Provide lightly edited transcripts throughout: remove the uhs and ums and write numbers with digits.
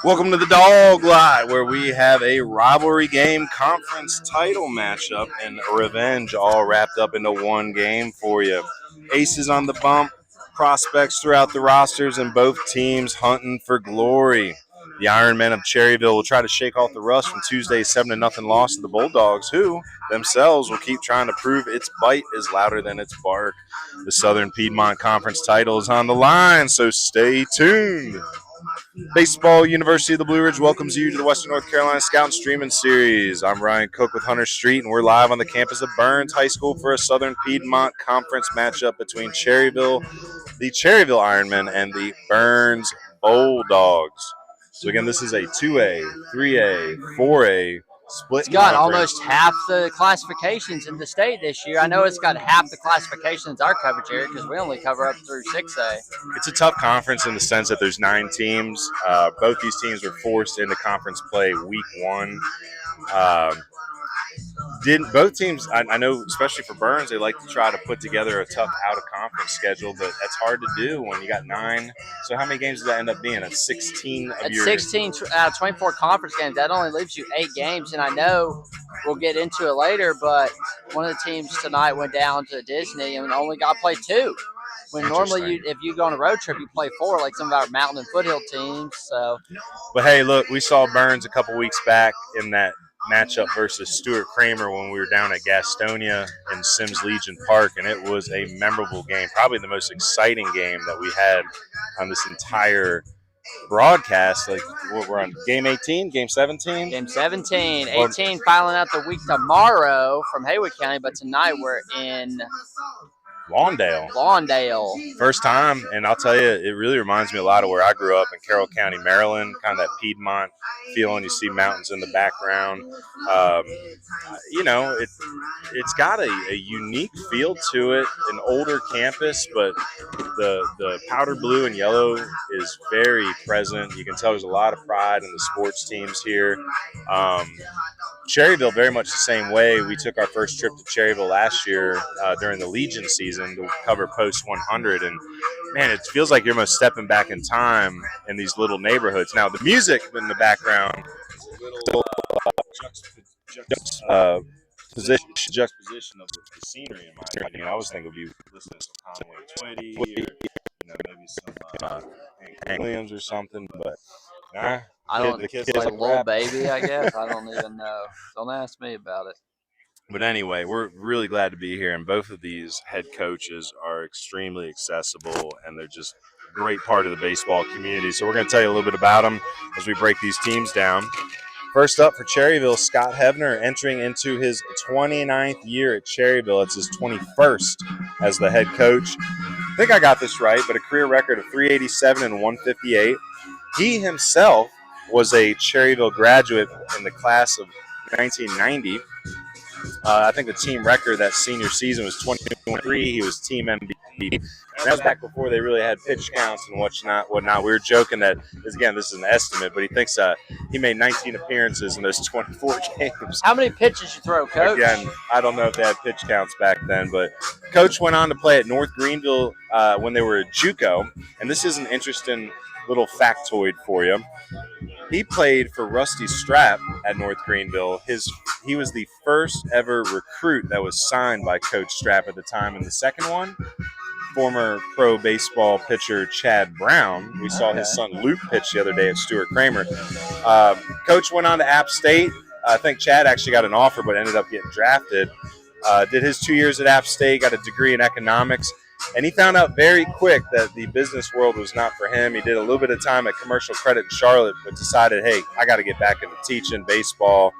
Welcome to the Dog Lot, where we have a rivalry game conference title matchup and revenge all wrapped up into one game for you. Aces on the bump, prospects throughout the rosters, and both teams hunting for glory. The Ironmen of Cherryville will try to shake off the rust from Tuesday's 7-0 loss to the Bulldogs, who themselves will keep trying to prove its bite is louder than its bark. The Southern Piedmont Conference title is on the line, so stay tuned. Baseball University of the Blue Ridge welcomes you to the Western North Carolina Scout Streaming Series. I'm Ryan Cook with Hunter Street, and we're live on the campus of Burns High School for a Southern Piedmont Conference matchup between the Cherryville Ironmen and the Burns Bulldogs. So again, this is a 2A, 3A, 4A split. It's got almost half the classifications in the state this year. I know it's got half the classifications our coverage area because we only cover up through 6A. It's a tough conference in the sense that there's 9 teams. Both these teams were forced into conference play week 1. Both teams, I know, especially for Burns, they like to try to put together a tough out-of-conference schedule, but that's hard to do when you got 9. So how many games does that end up being? That's 16 of your... 16 out of 24 conference games. That only leaves you 8 games, and I know we'll get into it later, but one of the teams tonight went down to Disney and only got to play 2. When normally, if you go on a road trip, you play 4, like some of our mountain and foothill teams. So, but hey, look, we saw Burns a couple weeks back in that matchup versus Stuart Kramer when we were down at Gastonia in Sims Legion Park, and it was a memorable game, probably the most exciting game that we had on this entire broadcast. Like, we're on game 18, game 17? Game 17, 18 filing out the week tomorrow from Haywood County, but tonight we're in Lawndale. First time, and I'll tell you, it really reminds me a lot of where I grew up in Carroll County, Maryland, kind of that Piedmont feeling. You see mountains in the background. It's got a unique feel to it, an older campus, but the powder blue and yellow is very present. You can tell there's a lot of pride in the sports teams here. Cherryville, very much the same way. We took our first trip to Cherryville last year during the Legion season to cover Post 100, and man, it feels like you're almost stepping back in time in these little neighborhoods. Now, the music in the background is a little juxtaposition of the scenery, in my opinion. I was thinking we'd be listening to some Conway Twitty, maybe some Hank Williams or something, but nah. The kids like Lil Baby, I guess. I don't even know. Don't ask me about it. But anyway, we're really glad to be here, and both of these head coaches are extremely accessible, and they're just a great part of the baseball community. So we're going to tell you a little bit about them as we break these teams down. First up for Cherryville, Scott Hevner, entering into his 29th year at Cherryville. It's his 21st as the head coach. I think I got this right, but a career record of 387 and 158. He himself was a Cherryville graduate in the class of 1990. I think the team record that senior season was 22-3. He was team MVP. And that was back before they really had pitch counts and whatnot. We were joking that, this is an estimate, but he thinks he made 19 appearances in those 24 games. How many pitches you throw, Coach? Again, I don't know if they had pitch counts back then, but Coach went on to play at North Greenville when they were at JUCO, and this is an interesting little factoid for you. He played for Rusty Strapp at North Greenville. He was the first ever recruit that was signed by Coach Strapp at the time. And the second one, former pro baseball pitcher Chad Brown. We saw his son Luke pitch the other day at Stuart Kramer. Coach went on to App State. I think Chad actually got an offer but ended up getting drafted. Did his 2 years at App State, got a degree in economics. And he found out very quick that the business world was not for him. He did a little bit of time at Commercial Credit in Charlotte, but decided, hey, I got to get back into teaching baseball,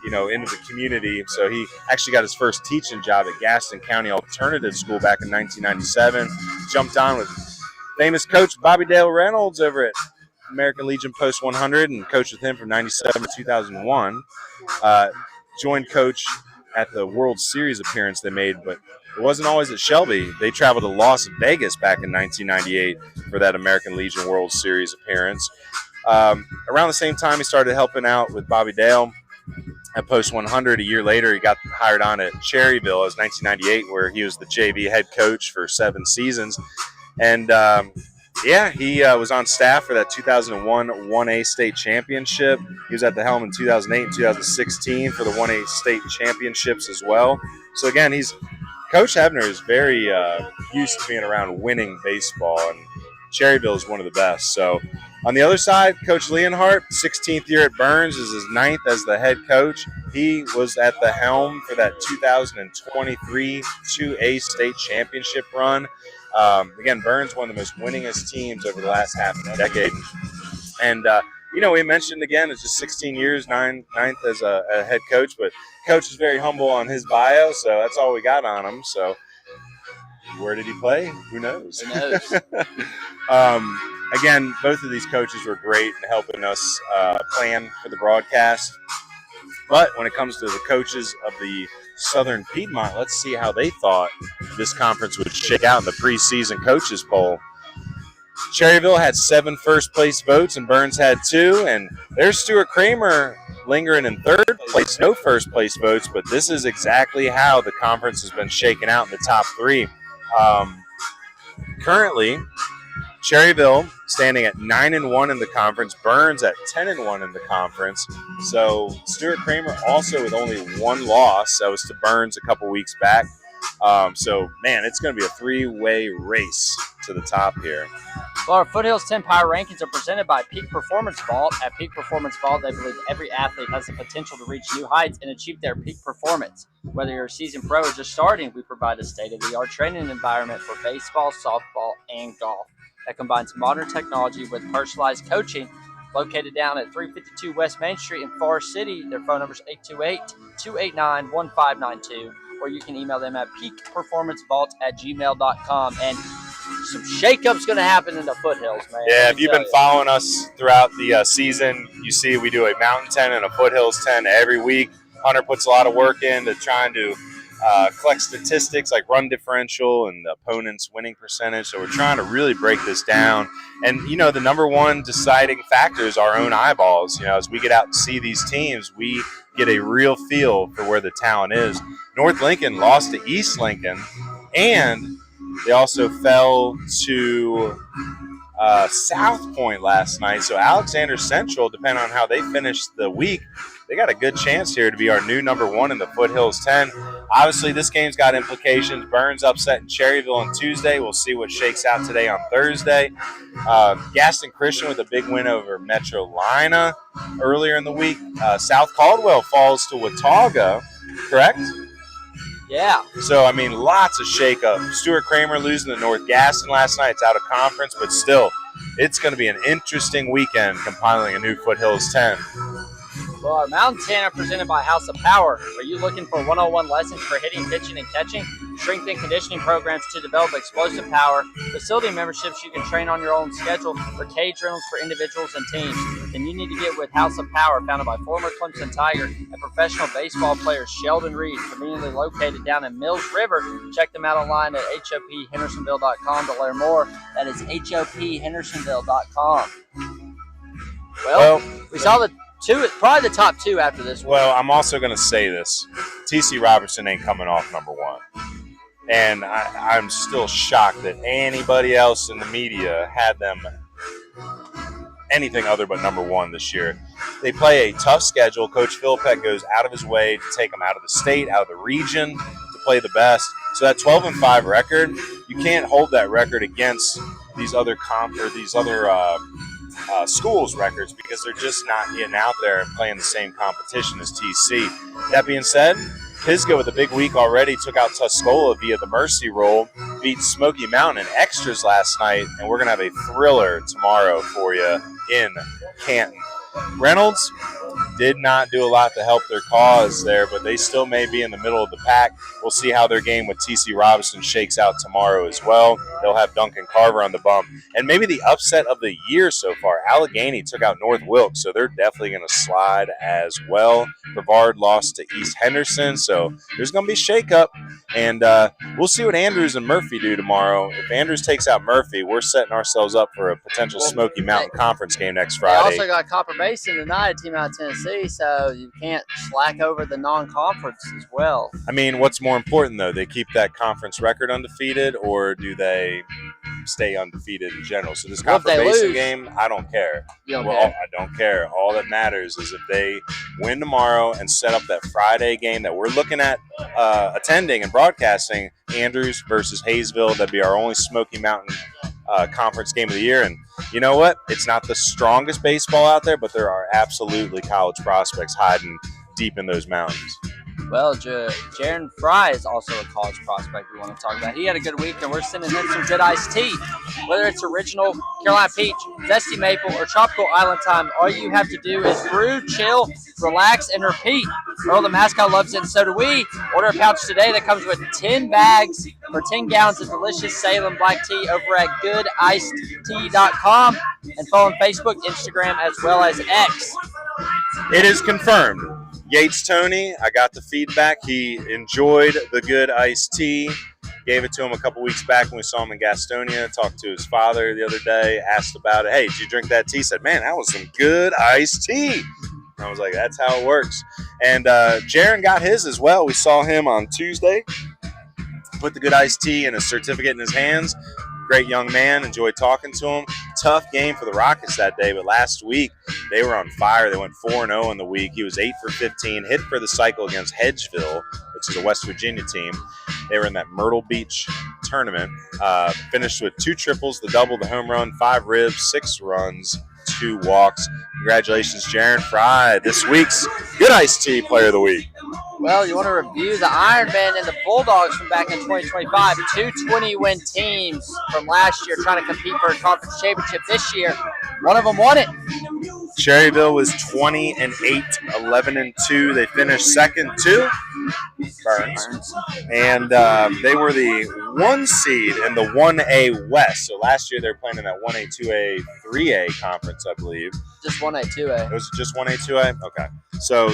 into the community. So he actually got his first teaching job at Gaston County Alternative School back in 1997. Jumped on with famous coach Bobby Dale Reynolds over at American Legion Post 100 and coached with him from 97 to 2001. Joined Coach at the World Series appearance they made, but it wasn't always at Shelby. They traveled to Las Vegas back in 1998 for that American Legion World Series appearance. Around the same time, he started helping out with Bobby Dale at Post 100. A year later, he got hired on at Cherryville as 1998, where he was the JV head coach for 7 seasons. And Yeah, he was on staff for that 2001 1A state championship. He was at the helm in 2008 and 2016 for the 1A state championships as well. So again, Coach Hebner is very used to being around winning baseball, and Cherryville is one of the best. So on the other side, Coach Leonhardt, 16th year at Burns, is his 9th as the head coach. He was at the helm for that 2023 2A state championship run. Again, Burns, one of the most winningest teams over the last half a decade. And, we mentioned, again, it's just 16 years, ninth as a head coach, but coach is very humble on his bio, so that's all we got on him. So where did he play? Who knows? Who knows? Again, both of these coaches were great in helping us plan for the broadcast. But when it comes to the coaches of the Southern Piedmont, let's see how they thought this conference would shake out in the preseason coaches poll. Cherryville had 7 first-place votes, and Burns had 2. And there's Stuart Kramer lingering in 3rd place, no first-place votes, but this is exactly how the conference has been shaken out in the top 3. Currently, Cherryville standing at 9-1 in the conference, Burns at 10-1 in the conference. So Stuart Kramer also with only 1 loss. That was to Burns a couple weeks back. So, man, it's going to be a 3-way race to the top here. Well, our Foothills 10 Power Rankings are presented by Peak Performance Vault. At Peak Performance Vault, they believe every athlete has the potential to reach new heights and achieve their peak performance. Whether you're a seasoned pro or just starting, we provide a state-of-the-art training environment for baseball, softball, and golf that combines modern technology with personalized coaching. Located down at 352 West Main Street in Forest City, their phone number is 828-289-1592, or you can email them at peakperformancevault@gmail.com. And some shakeup's going to happen in the Foothills, man. Yeah, if you've been following us throughout the season, you see we do a Mountain 10 and a Foothills 10 every week. Hunter puts a lot of work into trying to collect statistics like run differential and the opponent's winning percentage. So we're trying to really break this down. And, the number one deciding factor is our own eyeballs. As we get out and see these teams, we get a real feel for where the talent is. North Lincoln lost to East Lincoln, and they also fell to South Point last night. So Alexander Central, depending on how they finish the week, they got a good chance here to be our new number 1 in the Foothills 10. Obviously, this game's got implications. Burns upset in Cherryville on Tuesday. We'll see what shakes out today on Thursday. Gaston Christian with a big win over Metro Lina earlier in the week. South Caldwell falls to Watauga, correct? Yeah. So, lots of shake-up. Stuart Kramer losing to North Gaston last night. It's out of conference, but still, it's going to be an interesting weekend compiling a new Foothills 10. Well, our Mountain 10 are presented by House of Power. Are you looking for one-on-one lessons for hitting, pitching, and catching? Strength and conditioning programs to develop explosive power, facility memberships you can train on your own schedule, or cage rentals for individuals and teams? Then you need to get with House of Power, founded by former Clemson Tiger and professional baseball player Sheldon Reed, conveniently located down in Mills River. Check them out online at hophendersonville.com to learn more. That is hophendersonville.com. Well, we saw the probably the top 2 after this one. Well, I'm also going to say this. T.C. Robertson ain't coming off number 1. And I'm still shocked that anybody else in the media had them anything other but number 1 this year. They play a tough schedule. Coach Philpett goes out of his way to take them out of the state, out of the region, to play the best. So that 12-5 record, you can't hold that record against these other schools' records because they're just not getting out there and playing the same competition as TC. That being said, Pisgah with a big week already took out Tuscola via the Mercy Roll, beat Smoky Mountain in extras last night, and we're going to have a thriller tomorrow for you in Canton. Reynolds did not do a lot to help their cause there, but they still may be in the middle of the pack. We'll see how their game with T.C. Robinson shakes out tomorrow as well. They'll have Duncan Carver on the bump. And maybe the upset of the year so far, Allegheny took out North Wilkes, so they're definitely going to slide as well. Brevard lost to East Henderson, so there's going to be shake-up. And we'll see what Andrews and Murphy do tomorrow. If Andrews takes out Murphy, we're setting ourselves up for a potential Smoky Mountain Conference game next Friday. They also got Copper Basin tonight, a team out of Tennessee, so you can't slack over the non-conference as well. What's more important, though? They keep that conference record undefeated, or do they stay undefeated in general. So this Well, if Copper they Basin lose, game, I don't care. you don't Well, care. I don't care. All that matters is if they win tomorrow and set up that Friday game that we're looking at attending and broadcasting, Andrews versus Hayesville. That'd be our only Smoky Mountain conference game of the year. And you know what? It's not the strongest baseball out there, but there are absolutely college prospects hiding deep in those mountains. Well, Jaron Fry is also a college prospect we want to talk about. He had a good week, and we're sending him some good iced tea. Whether it's original Carolina Peach, Zesty Maple, or Tropical Island Time, all you have to do is brew, chill, relax, and repeat. Earl the mascot loves it, and so do we. Order a pouch today that comes with 10 bags for 10 gallons of delicious Salem black tea over at goodicedtea.com, and follow on Facebook, Instagram, as well as X. It is confirmed. Yates Tony, I got the feedback. He enjoyed the good iced tea. Gave it to him a couple weeks back when we saw him in Gastonia. Talked to his father the other day, asked about it. Hey, did you drink that tea? He said, man, that was some good iced tea. I was like, that's how it works. And Jaron got his as well. We saw him on Tuesday. Put the good iced tea and a certificate in his hands. Great young man. Enjoyed talking to him. Tough game for the Rockets that day, but last week they were on fire. They went 4-0 in the week. He was 8 for 15, hit for the cycle against Hedgeville, which is a West Virginia team. They were in that Myrtle Beach tournament. Finished with 2 triples, the double, the home run, 5 ribs, 6 runs, 2 walks. Congratulations, Jaron Fry, this week's Good Iced Tea Player of the Week. Well, you want to review the Ironmen and the Bulldogs from back in 2025. 2 20-win teams from last year trying to compete for a conference championship this year. One of them won it. Cherryville was 20-8, 11-2. They finished second to Burns. And they were the 1 seed in the 1A West. So last year they were playing in that 1A, 2A, 3A conference, I believe. Just 1A, 2A. It was just 1A, 2A? Okay. So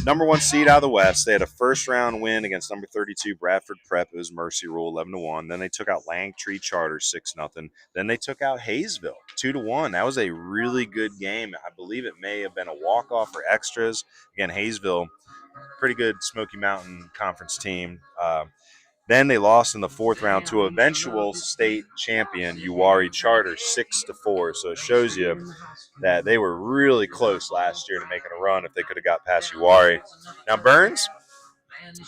number 1 seed out of the West. They had a first-round win against number 32 Bradford Prep. It was Mercy Rule, 11-1. Then they took out Langtree Charter, 6-0. Then they took out Hayesville, 2-1. That was a really good game. I believe it may have been a walk-off or extras. Again, Hayesville, pretty good Smoky Mountain Conference team. Then they lost in the 4th round to eventual state champion Uwharrie Charter, 6-4. So it shows you that they were really close last year to making a run if they could have got past Uwharrie. Now Burns,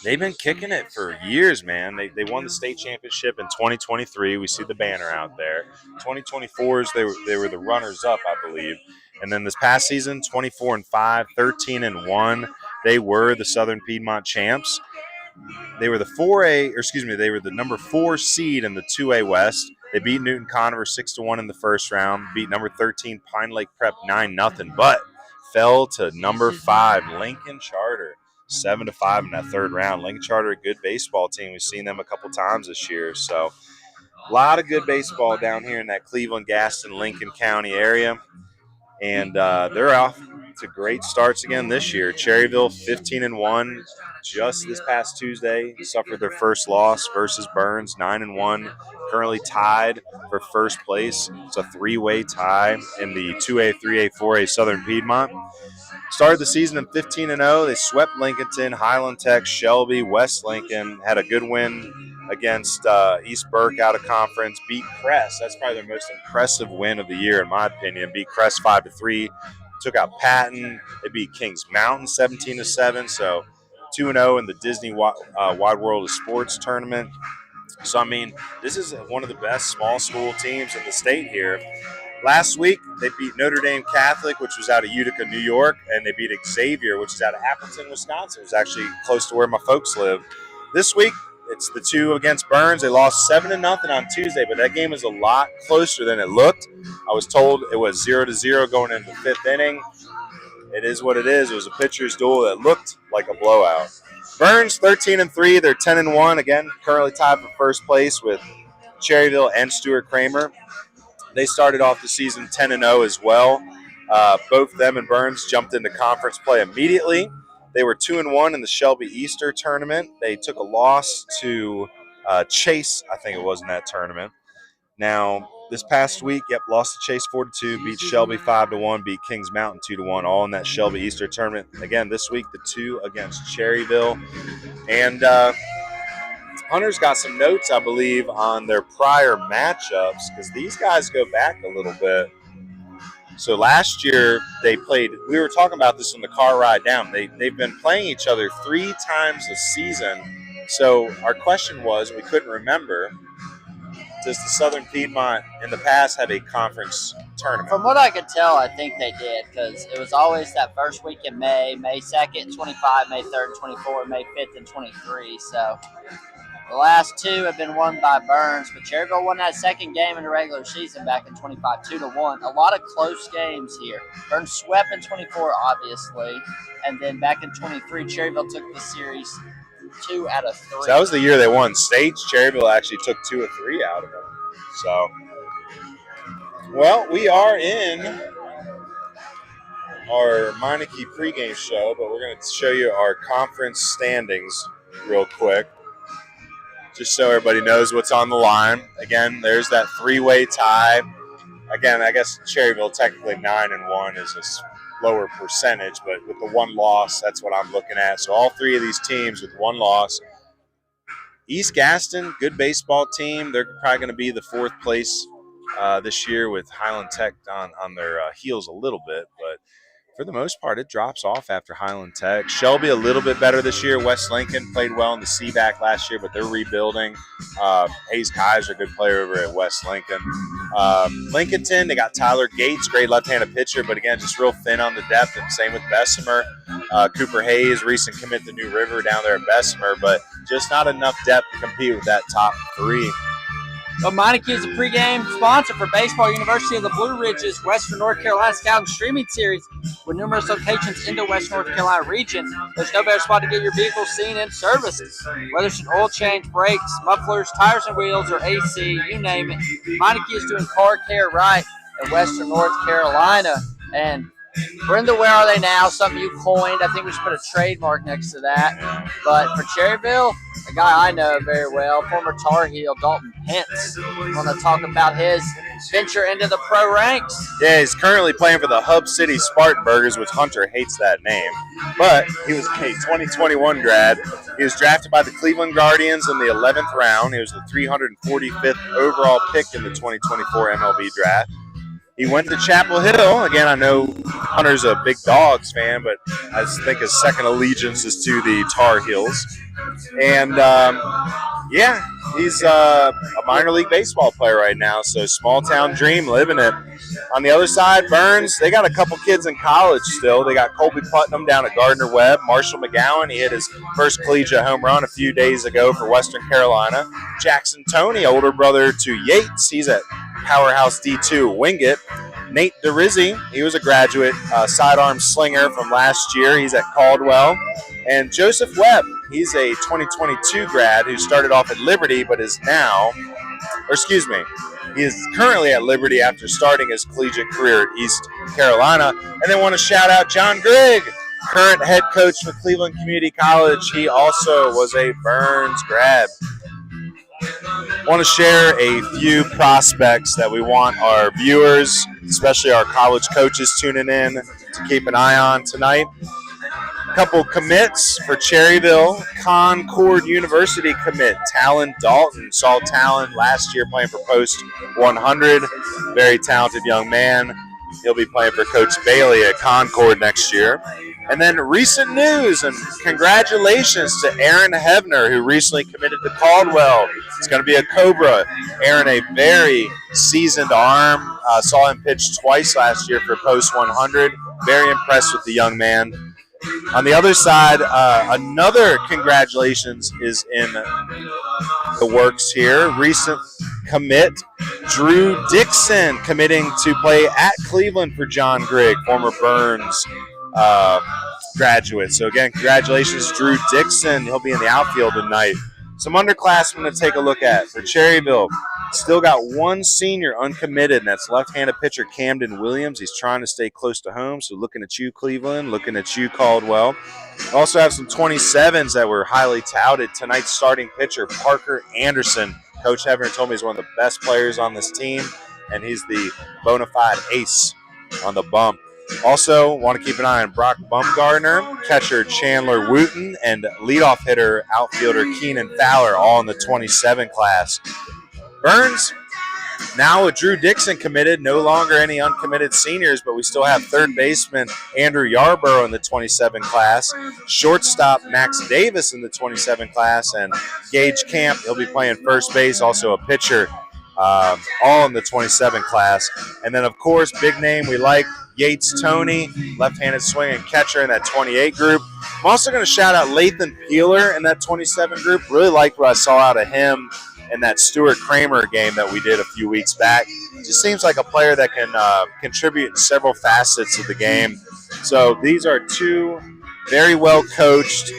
they've been kicking it for years, man. They won the state championship in 2023. We see the banner out there. 2024s, they were the runners-up, I believe. And then this past season, 24-5, 13-1, they were the Southern Piedmont champs. They were they were the number 4 seed in the 2A West. They beat Newton Conover 6-1 in the first round, beat number 13 Pine Lake Prep 9-0, but fell to number 5 Lincoln Charter 7-5 in that 3rd round. Lincoln Charter, a good baseball team. We've seen them a couple times this year. So a lot of good baseball down here in that Cleveland, Gaston, Lincoln County area. And they're off to great starts again this year. Cherryville 15-1 just this past Tuesday suffered their first loss versus Burns 9-1. Currently tied for first place. It's a 3-way tie in the 2A, 3A, 4A Southern Piedmont. Started the season in 15-0. They swept Lincolnton, Highland Tech, Shelby, West Lincoln. Had a good win against East Burke out of conference. Beat Crest. That's probably their most impressive win of the year, in my opinion. Beat Crest 5-3. Took out Patton. They beat Kings Mountain 17-7. So 2-0 in the Disney Wide World of Sports tournament. So, I mean, this is one of the best small school teams in the state here. Last week, they beat Notre Dame Catholic, which was out of Utica, New York, and they beat Xavier, which is out of Appleton, Wisconsin. It was actually close to where my folks live. This week, it's the 2 against Burns. They lost 7-0 on Tuesday, but that game was a lot closer than it looked. I was told it was 0-0 going into the 5th inning. It is what it is. It was a pitcher's duel that looked like a blowout. Burns 13-3. They're 10-1. Again, currently tied for first place with Cherryville and Stuart Kramer. They started off the season 10-0 as well. Both them and Burns jumped into conference play immediately. They were 2-1 in the Shelby Easter tournament. They took a loss to Chase, I think it was, in that tournament. Now, this past week, lost to Chase 4-2, beat Shelby 5-1, beat Kings Mountain 2-1, all in that Shelby Easter tournament. Again, this week, the 2 against Cherryville. And Hunter's got some notes, I believe, on their prior matchups because these guys go back a little bit. So last year they played, we were talking about this on the car ride down, they've been playing each other 3 times this season. So our question was, we couldn't remember, does the Southern Piedmont in the past have a conference tournament? From what I could tell, I think they did, because it was always that first week in May 2nd, 25, May 3rd, 24, May 5th, and 23. So the last 2 have been won by Burns, but Cherryville won that second game in the regular season back in 25, 2-1. A lot of close games here. Burns swept in 24, obviously, and then back in 23, Cherryville took the series 2 out of 3. So that was the year they won states. Cherryville actually took 2 or 3 out of them. So, well, we are in our Meineke pregame show, but we're going to show you our conference standings real quick, just so everybody knows what's on the line. Again, there's that 3-way tie. Again, I guess Cherryville technically 9-1 is a lower percentage, but with the 1 loss, that's what I'm looking at. So all 3 of these teams with 1 loss. East Gaston, good baseball team. They're probably going to be the 4th place this year with Highland Tech on their heels a little bit, but for the most part, it drops off after Highland Tech. Shelby a little bit better this year. West Lincoln played well in the CBAC last year, but they're rebuilding. Hayes Kaiser, good player over at West Lincoln. Lincolnton, they got Tyler Gates, great left-handed pitcher, but again, just real thin on the depth, and same with Bessemer. Cooper Hayes, recent commit to New River down there at Bessemer, but just not enough depth to compete with that top 3. Well, Meineke is a pregame sponsor for Baseball University of the Blue Ridges Western North Carolina Scout Streaming Series with numerous locations in the West North Carolina region. There's no better spot to get your vehicle seen and serviced. Whether it's an oil change, brakes, mufflers, tires and wheels, or AC, you name it, Meineke is doing car care right in Western North Carolina. And we're in the Where Are They Now, something you coined. I think we should put a trademark next to that. But for Cherryville, a guy I know very well, former Tar Heel Dalton Pence, want to talk about his venture into the pro ranks. Yeah, he's currently playing for the Hub City Spartanburgers, which Hunter hates that name. But he was a 2021 grad. He was drafted by the Cleveland Guardians in the 11th round. He was the 345th overall pick in the 2024 MLB draft. He went to Chapel Hill. Again, I know Hunter's a big Dogs fan, but I think his second allegiance is to the Tar Heels. And, yeah, he's a minor league baseball player right now, so small-town dream, living it. On the other side, Burns, they got a couple kids in college still. They got Colby Putnam down at Gardner-Webb. Marshall McGowan, he hit his first collegiate home run a few days ago for Western Carolina. Jackson Toney, older brother to Yates, he's at Powerhouse D2 Wingate. Nate DeRizzi, he was a graduate sidearm slinger from last year. He's at Caldwell. And Joseph Webb, he's a 2022 grad who started off at Liberty but is now, he is currently at Liberty after starting his collegiate career at East Carolina. And then want to shout out John Grigg, current head coach for Cleveland Community College. He also was a Burns grad. Want to share a few prospects that we want our viewers, especially our college coaches tuning in, to keep an eye on tonight. A couple commits for Cherryville. Concord University commit Talon Dalton. Saw Talon last year playing for Post 100. Very talented young man. He'll be playing for Coach Bailey at Concord next year. And then recent news, and congratulations to Erin Hebner, who recently committed to Caldwell. It's going to be a Cobra. Erin, a very seasoned arm. Saw him pitch twice last year for Post 100. Very impressed with the young man. On the other side, another congratulations is in the works here. Recent commit, Drew Dixon, committing to play at Cleveland for John Grigg, former Burns graduate. So again, congratulations, Drew Dixon. He'll be in the outfield tonight. Some underclassmen to take a look at for Cherryville. Still got one senior uncommitted, and that's left-handed pitcher Camden Williams. He's trying to stay close to home, so looking at you, Cleveland, looking at you, Caldwell. Also have some 27s that were highly touted. Tonight's starting pitcher, Parker Anderson. Coach Hebner told me he's one of the best players on this team, and he's the bona fide ace on the bump. Also, want to keep an eye on Brock Bumgardner, catcher Chandler Wooten, and leadoff hitter outfielder Keenan Fowler, all in the 27 class. Burns, now with Drew Dixon committed, no longer any uncommitted seniors, but we still have third baseman Andrew Yarborough in the 27 class, shortstop Max Davis in the 27 class, and Gage Camp, he'll be playing first base, also a pitcher, all in the 27 class. And then, of course, big name we like, Yates Tony, left-handed swinging catcher in that 28 group. I'm also going to shout out Lathan Peeler in that 27 group. Really liked what I saw out of him in that Stuart Kramer game that we did a few weeks back. Just seems like a player that can contribute in several facets of the game. So these are two very well-coached,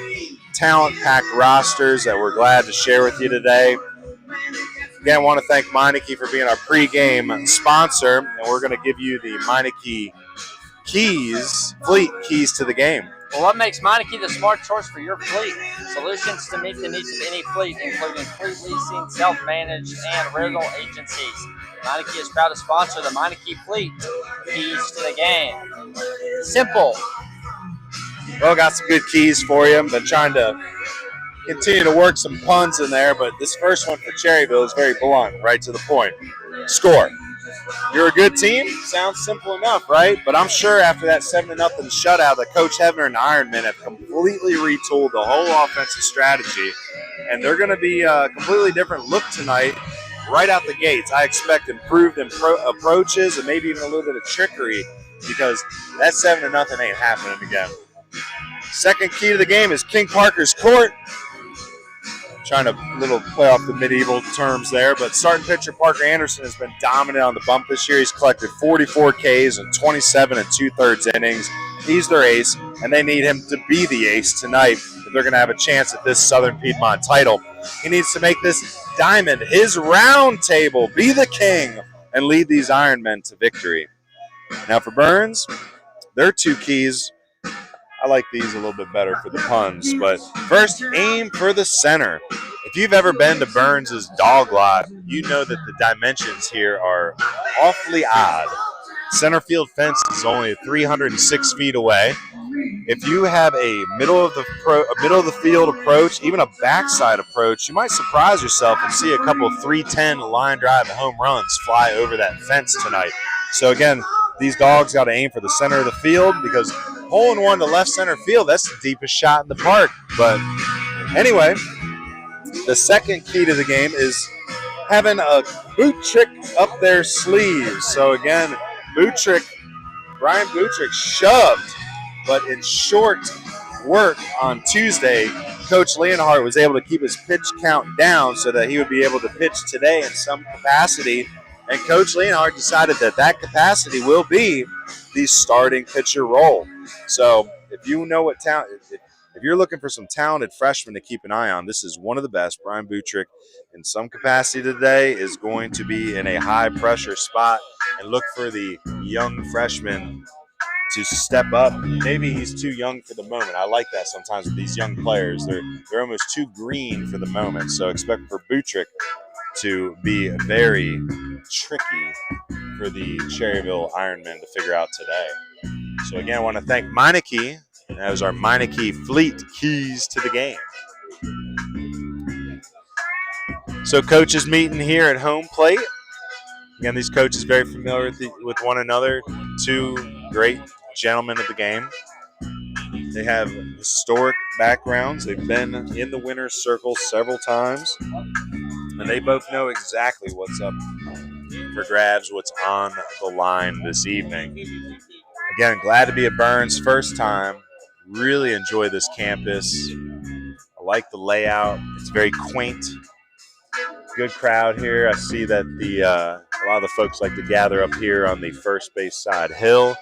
talent-packed rosters that we're glad to share with you today. Again, I want to thank Meineke for being our pregame sponsor, and we're going to give you the Meineke fleet keys to the game. Well, what makes Meineke the smart choice for your fleet? Solutions to meet the needs of any fleet, including fleet leasing, self-managed, and rental agencies. Meineke is proud to sponsor the Meineke Fleet Keys to the Game. Simple. Well, got some good keys for you. Been trying to continue to work some puns in there, but this first one for Cherryville is very blunt, right to the point. Score. You're a good team? Sounds simple enough, right? But I'm sure after that 7-0 shutout that Coach Hebner and the Ironmen have completely retooled the whole offensive strategy, and they're going to be a completely different look tonight right out the gates. I expect improved approaches and maybe even a little bit of trickery because that 7-0 ain't happening again. Second key to the game is King Parker's Court. Trying to play off the medieval terms there, but starting pitcher Parker Anderson has been dominant on the bump this year. He's collected 44 Ks in 27 2/3 innings. He's their ace, and they need him to be the ace tonight if they're going to have a chance at this Southern Piedmont title. He needs to make this diamond his round table, be the king, and lead these Ironmen to victory. Now for Burns, their two keys, I like these a little bit better for the puns, but first, aim for the center. If you've ever been to Burns' dog lot, you know that the dimensions here are awfully odd. Center field fence is only 306 feet away. If you have a middle of the field approach, even a backside approach, you might surprise yourself and see a couple of 310 line drive and home runs fly over that fence tonight. So again, these dogs got to aim for the center of the field because hole in one to left center field, that's the deepest shot in the park. But anyway, the second key to the game is having a boot trick up their sleeves. So again, Brian Bootrick shoved, but in short work on Tuesday, Coach Leonhardt was able to keep his pitch count down so that he would be able to pitch today in some capacity. And Coach Leonhardt decided that capacity will be the starting pitcher role. So if you know what talent, if you're looking for some talented freshmen to keep an eye on, this is one of the best. Brian Bootrick, in some capacity today, is going to be in a high-pressure spot and look for the young freshman to step up. Maybe he's too young for the moment. I like that sometimes with these young players. They're almost too green for the moment. So expect for Bootrick to be very tricky for the Cherryville Ironmen to figure out today. So again, I want to thank Meineke. That was our Meineke Fleet Keys to the game. So coaches meeting here at home plate. Again, these coaches very familiar with one another. Two great gentlemen of the game. They have historic backgrounds. They've been in the winner's circle several times. And they both know exactly what's up for grabs, what's on the line this evening. Again, glad to be at Burns first time. Really enjoy this campus. I like the layout. It's very quaint. Good crowd here. I see that a lot of the folks like to gather up here on the first base side hill.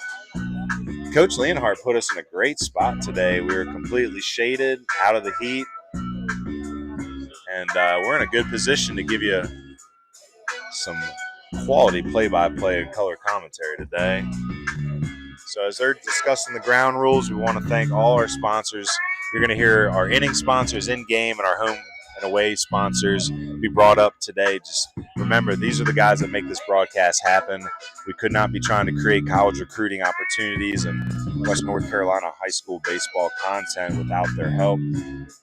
Coach Leonhardt put us in a great spot today. We were completely shaded, out of the heat. And we're in a good position to give you some quality play-by-play and color commentary today. So as they're discussing the ground rules, we want to thank all our sponsors. You're going to hear our inning sponsors in-game and our home and away sponsors be brought up today. Just remember, these are the guys that make this broadcast happen. We could not be trying to create college recruiting opportunities and West North Carolina high school baseball content without their help.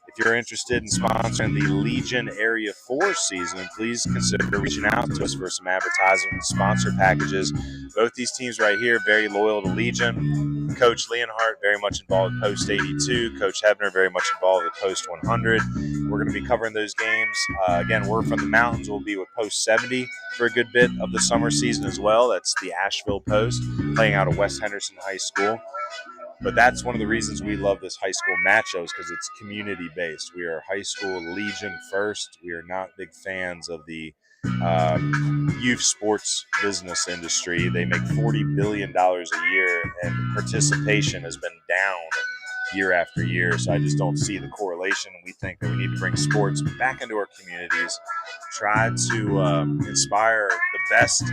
If you're interested in sponsoring the Legion Area 4 season, please consider reaching out to us for some advertising and sponsor packages. Both these teams right here, very loyal to Legion. Coach Leonhardt, very much involved with Post 82. Coach Hebner, very much involved with Post 100. We're going to be covering those games. Again, we're from the mountains. We'll be with Post 70 for a good bit of the summer season as well. That's the Asheville Post, playing out of West Henderson High School. But that's one of the reasons we love this high school matchups, because it's community-based. We are high school Legion first. We are not big fans of the youth sports business industry. They make $40 billion a year, and participation has been down year after year. So I just don't see the correlation. We think that we need to bring sports back into our communities, try to inspire the best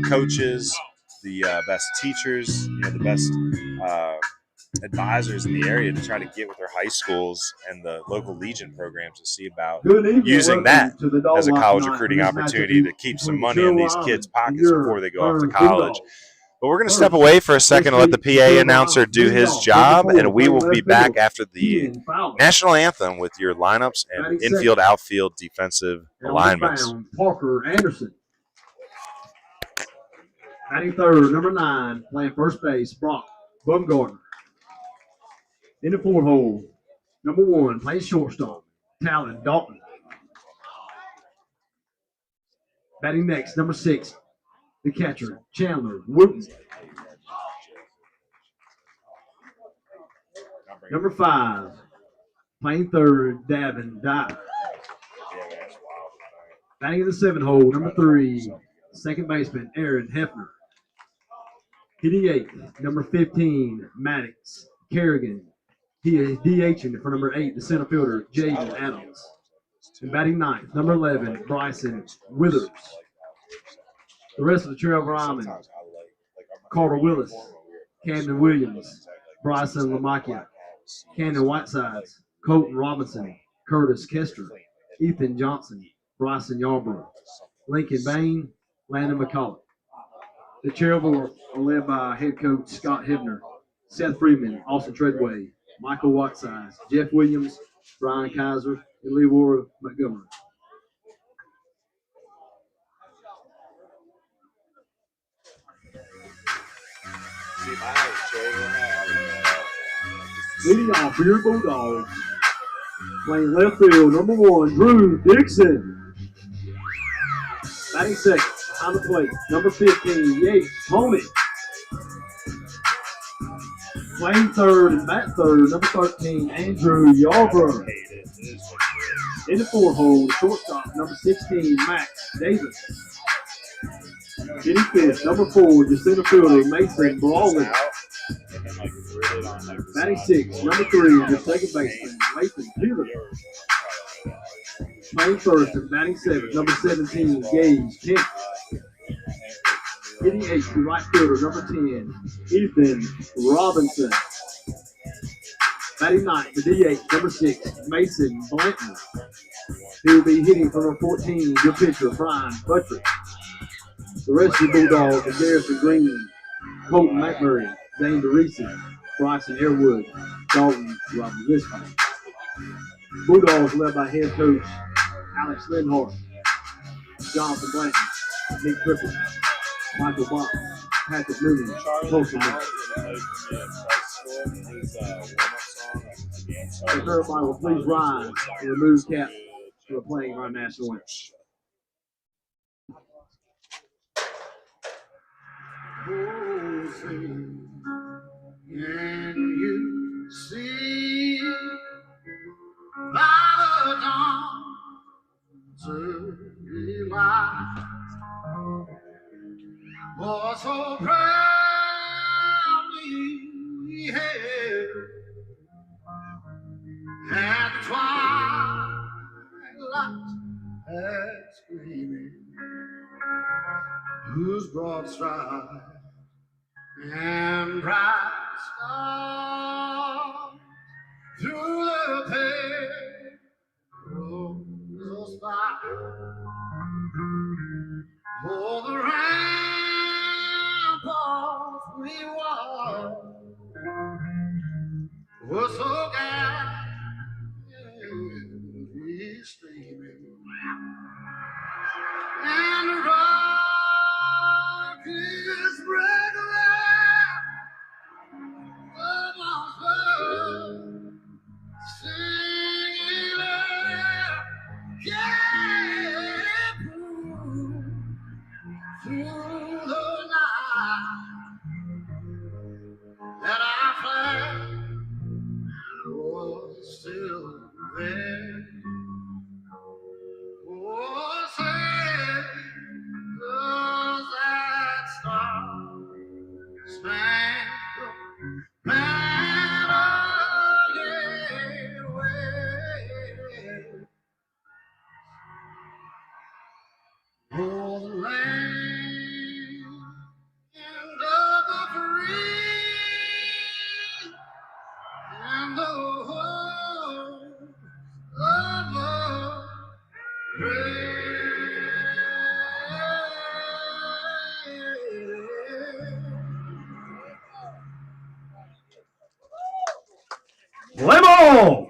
coaches, the best teachers, the best advisors in the area to try to get with their high schools and the local Legion programs to see about using that as a college recruiting opportunity to keep some money in these kids' pockets before they go off to college. But we're going to step away for a second and let the PA announcer do his job, and we will be back after the national anthem with your lineups and infield, outfield, defensive alignments. Parker Anderson. Batting third, number 9, playing first base, Brock Bumgardner. In the 4 hole, number 1, playing shortstop, Talon Dalton. Batting next, number 6, the catcher, Chandler Wooten. Number 5, playing third, Davin Dye. Batting in the 7 hole, number 3, second baseman, Erin Hefner. Hitting 8th, number 15, Maddox Kerrigan. He is DHing for number 8, the center fielder, Jaden Adams. And batting 9th, number 11, Bryson Withers. The rest of the Cherryville Ironmen, Carter Willis, Camden Williams, Bryson Lamacchia, Camden Whitesides, Colton Robinson, Curtis Kester, Ethan Johnson, Bryson Yarborough, Lincoln Bain, Landon McCullough. The Cherryville are led by head coach Scott Hebner, Seth Freeman, Austin Treadway, Michael Whitesides, Jeff Williams, Brian Kaiser, and Leroy Montgomery. Leading off for your Bulldogs, playing left field, number 1, Drew Dixon. Batting second, behind the plate, number 15, Yates Tony. Playing third and bat third, number 13, Andrew Yarborough. In the 4 hole, shortstop, number 16, Max Davis. Hitting fifth, number 4, the center fielder, Mason Brawley. Batting 6, number 3, the second baseman, Mason Peter. Playing first and batting 7, number 17, Gage Kent. Hitting 8th, the right fielder, number 10, Ethan Robinson. Batting 9th, the DH, number 6, Mason Blanton. He will be hitting for number 14, your pitcher, Brian Buttrick. The rest of the Bulldogs are Garrison Green, Colton McMurray, Dane DeRisi, Bryson Airwood, Dalton Robinson. Bulldogs led by head coach Alex Lindhart, Jonathan Blanton, Nick Griffith, Michael Box, Patrick Mooney, Postgame. If everybody will please rise and remove caps for playing our national anthem. Oh, sing, and you see by the dawn's early light, for so proudly we hailed at the twilight's last gleaming, whose broad stripes and bright stars through the pale Oh, the ramparts we walked were so gallantly streaming, and the rockets regular of our blood singing out, yeah, through the night that our flag was still there. Oh, say, does that star-spangled banner yet wave? Oh, the land of the free and the home of the brave. Play ball!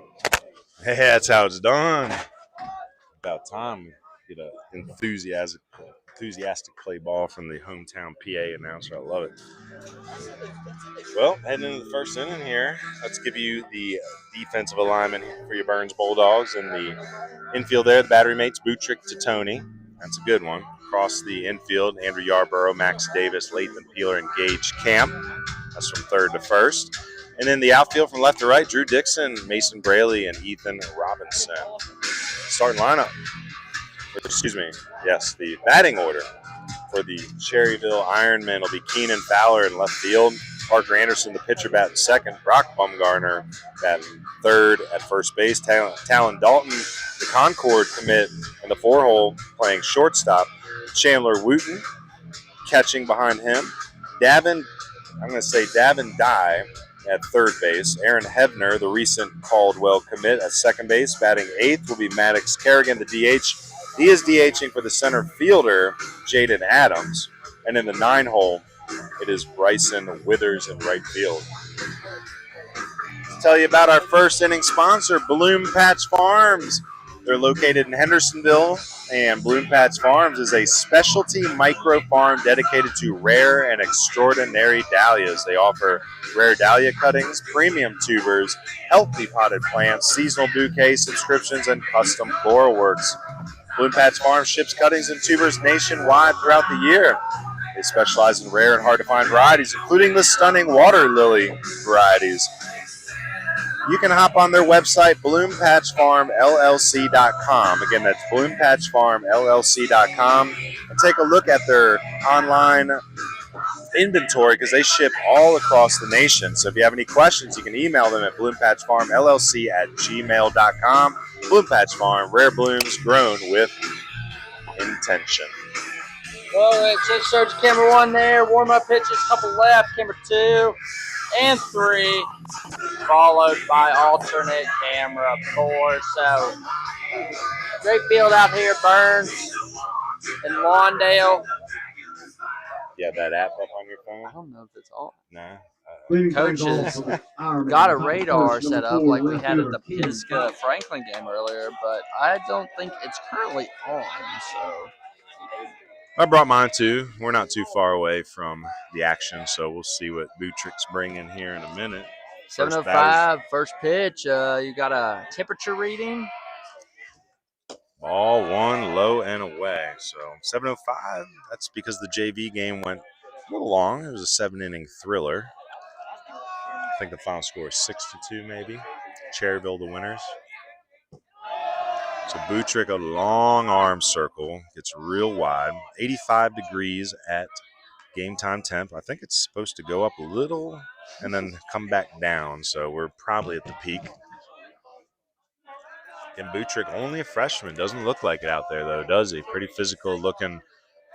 Hey, that's how it's done. About time we get an enthusiastic play ball from the hometown PA announcer. I love it. Well, heading into the first inning here, let's give you the defensive alignment for your Burns Bulldogs. In the infield there, the battery mates, Buttrick to Tony. That's a good one. Across the infield, Andrew Yarborough, Max Davis, Lathan Peeler, and Gage Camp. That's from third to first. And then the outfield from left to right, Drew Dixon, Mason Braley, and Ethan Robinson. Starting lineup. The batting order for the Cherryville Ironmen will be Keenan Fowler in left field, Parker Anderson, the pitcher, batting second, Brock Bumgarner batting third at first base, Talon Dalton, the Concord commit in the four-hole, playing shortstop, Chandler Wooten catching behind him, Davin Dye at third base, Aaron Hebner, the recent Caldwell commit, at second base, batting eighth will be Maddox Kerrigan, the DH. He is DHing for the center fielder, Jaden Adams. And in the 9-hole, it is Bryson Withers in right field. To tell you about our first inning sponsor, Bloom Patch Farms. They're located in Hendersonville, and Bloom Patch Farms is a specialty micro farm dedicated to rare and extraordinary dahlias. They offer rare dahlia cuttings, premium tubers, healthy potted plants, seasonal bouquet subscriptions, and custom floral works. Bloom Patch Farms ships cuttings and tubers nationwide throughout the year. They specialize in rare and hard-to-find varieties, including the stunning water lily varieties. You can hop on their website, bloompatchfarmll.c.com. Again, that's bloompatchfarmll.c.com. And take a look at their online inventory because they ship all across the nation. So if you have any questions, you can email them at bloompatchfarmllc@gmail.com. Bloom Patch Farm, rare blooms grown with intention. All right, so search camera 1 there, warm-up pitches, couple left, camera 2 and 3, followed by alternate camera 4. So, great field out here, Burns and Lawndale. You have that app up on your phone? I don't know if it's all. Nah. Coaches got a radar set up like we had at the Pisgah Franklin game earlier, but I don't think it's currently on, so. I brought mine too. We're not too far away from the action, so we'll see what Buttrick's bringing here in a minute. 7:05, first pitch. You got a temperature reading. Ball one, low and away. So 7:05. That's because the JV game went a little long. It was a 7-inning thriller. I think the final score is 6-2, maybe. Cherryville the winners. So Buttrick, a long arm circle, gets real wide. 85 degrees at game time temp. I think it's supposed to go up a little and then come back down. So we're probably at the peak. And Buttrick, only a freshman. Doesn't look like it out there, though, does he? Pretty physical looking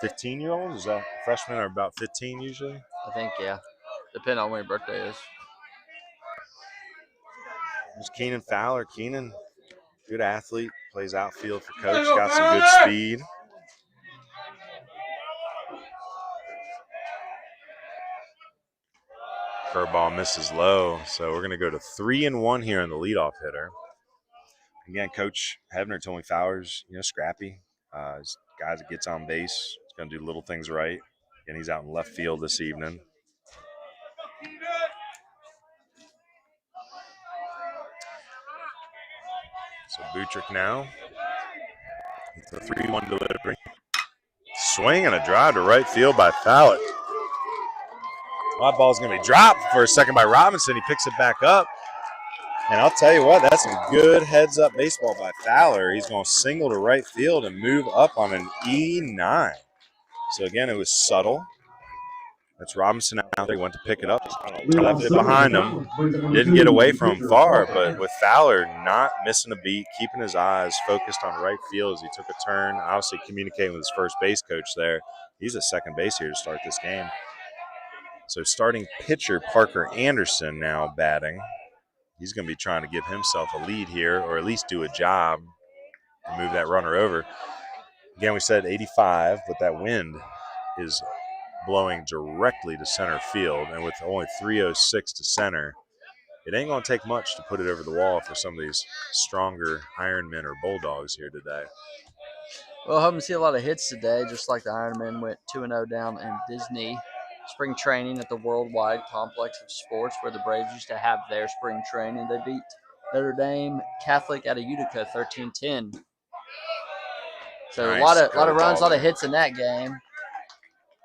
15-year-old. Is that freshmen are about 15 usually? I think, yeah. Depending on when your birthday is. There's Keenan Fowler. Keenan, good athlete. plays outfield for Coach. Got some good speed. Curveball misses low, so we're going to go to 3-1 here on the leadoff hitter. Again, Coach Hebner told me Fowler's, scrappy. He's a guy that gets on base. He's going to do little things right. And he's out in left field this evening. So Butrick now. It's a 3-1 delivery. Swing and a drive to right field by Fowler. That ball's going to be dropped for a second by Robinson. He picks it back up. And I'll tell you what, that's some good heads-up baseball by Fowler. He's going to single to right field and move up on an E9. So, again, it was subtle. That's Robinson out there. He went to pick it up. Left it behind him. Didn't get away from him far, but with Fowler not missing a beat, keeping his eyes focused on right field as he took a turn, obviously communicating with his first base coach there. He's at second base here to start this game. So starting pitcher Parker Anderson now batting. He's going to be trying to give himself a lead here, or at least do a job to move that runner over. Again, we said 85, but that wind is blowing directly to center field, and with only 306 to center, it ain't going to take much to put it over the wall for some of these stronger Ironmen or Bulldogs here today. Well, hoping to see a lot of hits today, just like the Ironmen went 2-0 down in Disney spring training at the Worldwide Complex of Sports, where the Braves used to have their spring training. They beat Notre Dame Catholic out of Utica 13-10. So Nice. a lot of runs, a lot of hits in that game.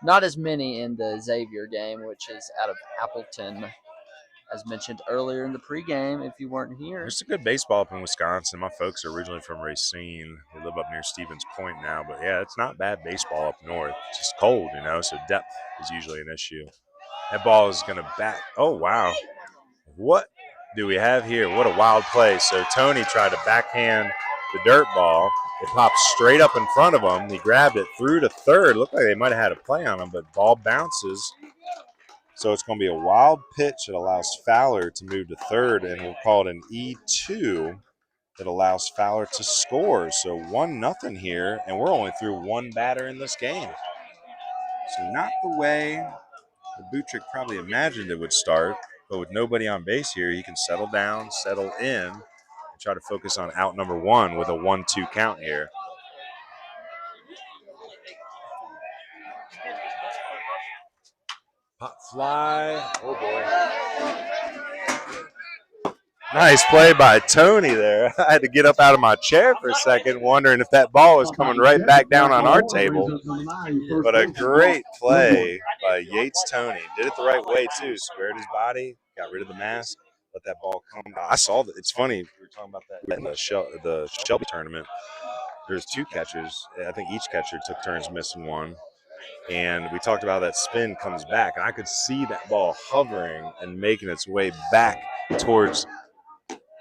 Not as many in the Xavier game, which is out of Appleton, as mentioned earlier in the pregame, if you weren't here. There's a good baseball up in Wisconsin. My folks are originally from Racine. They live up near Stevens Point now. But, yeah, it's not bad baseball up north. It's just cold, so depth is usually an issue. That ball is going to bat. Oh, wow. What do we have here? What a wild play. So Tony tried to backhand the dirt ball. It popped straight up in front of him. He grabbed it through to third. Looked like they might have had a play on him, but ball bounces. So it's going to be a wild pitch that allows Fowler to move to third, and we'll call it an E2 that allows Fowler to score. So 1-0 here, and we're only through one batter in this game. So not the way the Butrick probably imagined it would start, but with nobody on base here, he can settle down, settle in, and try to focus on out number one with a 1-2 count here. Pop fly. Oh, boy. Nice play by Tony there. I had to get up out of my chair for a second, wondering if that ball was coming right back down on our table. But a great play by Yates Tony. Did it the right way, too. Squared his body, got rid of the mask, let that ball come down. I saw that. It's funny. We were talking about that in the Shelby tournament. There's two catchers. I think each catcher took turns missing one. And we talked about that spin comes back. And I could see that ball hovering and making its way back towards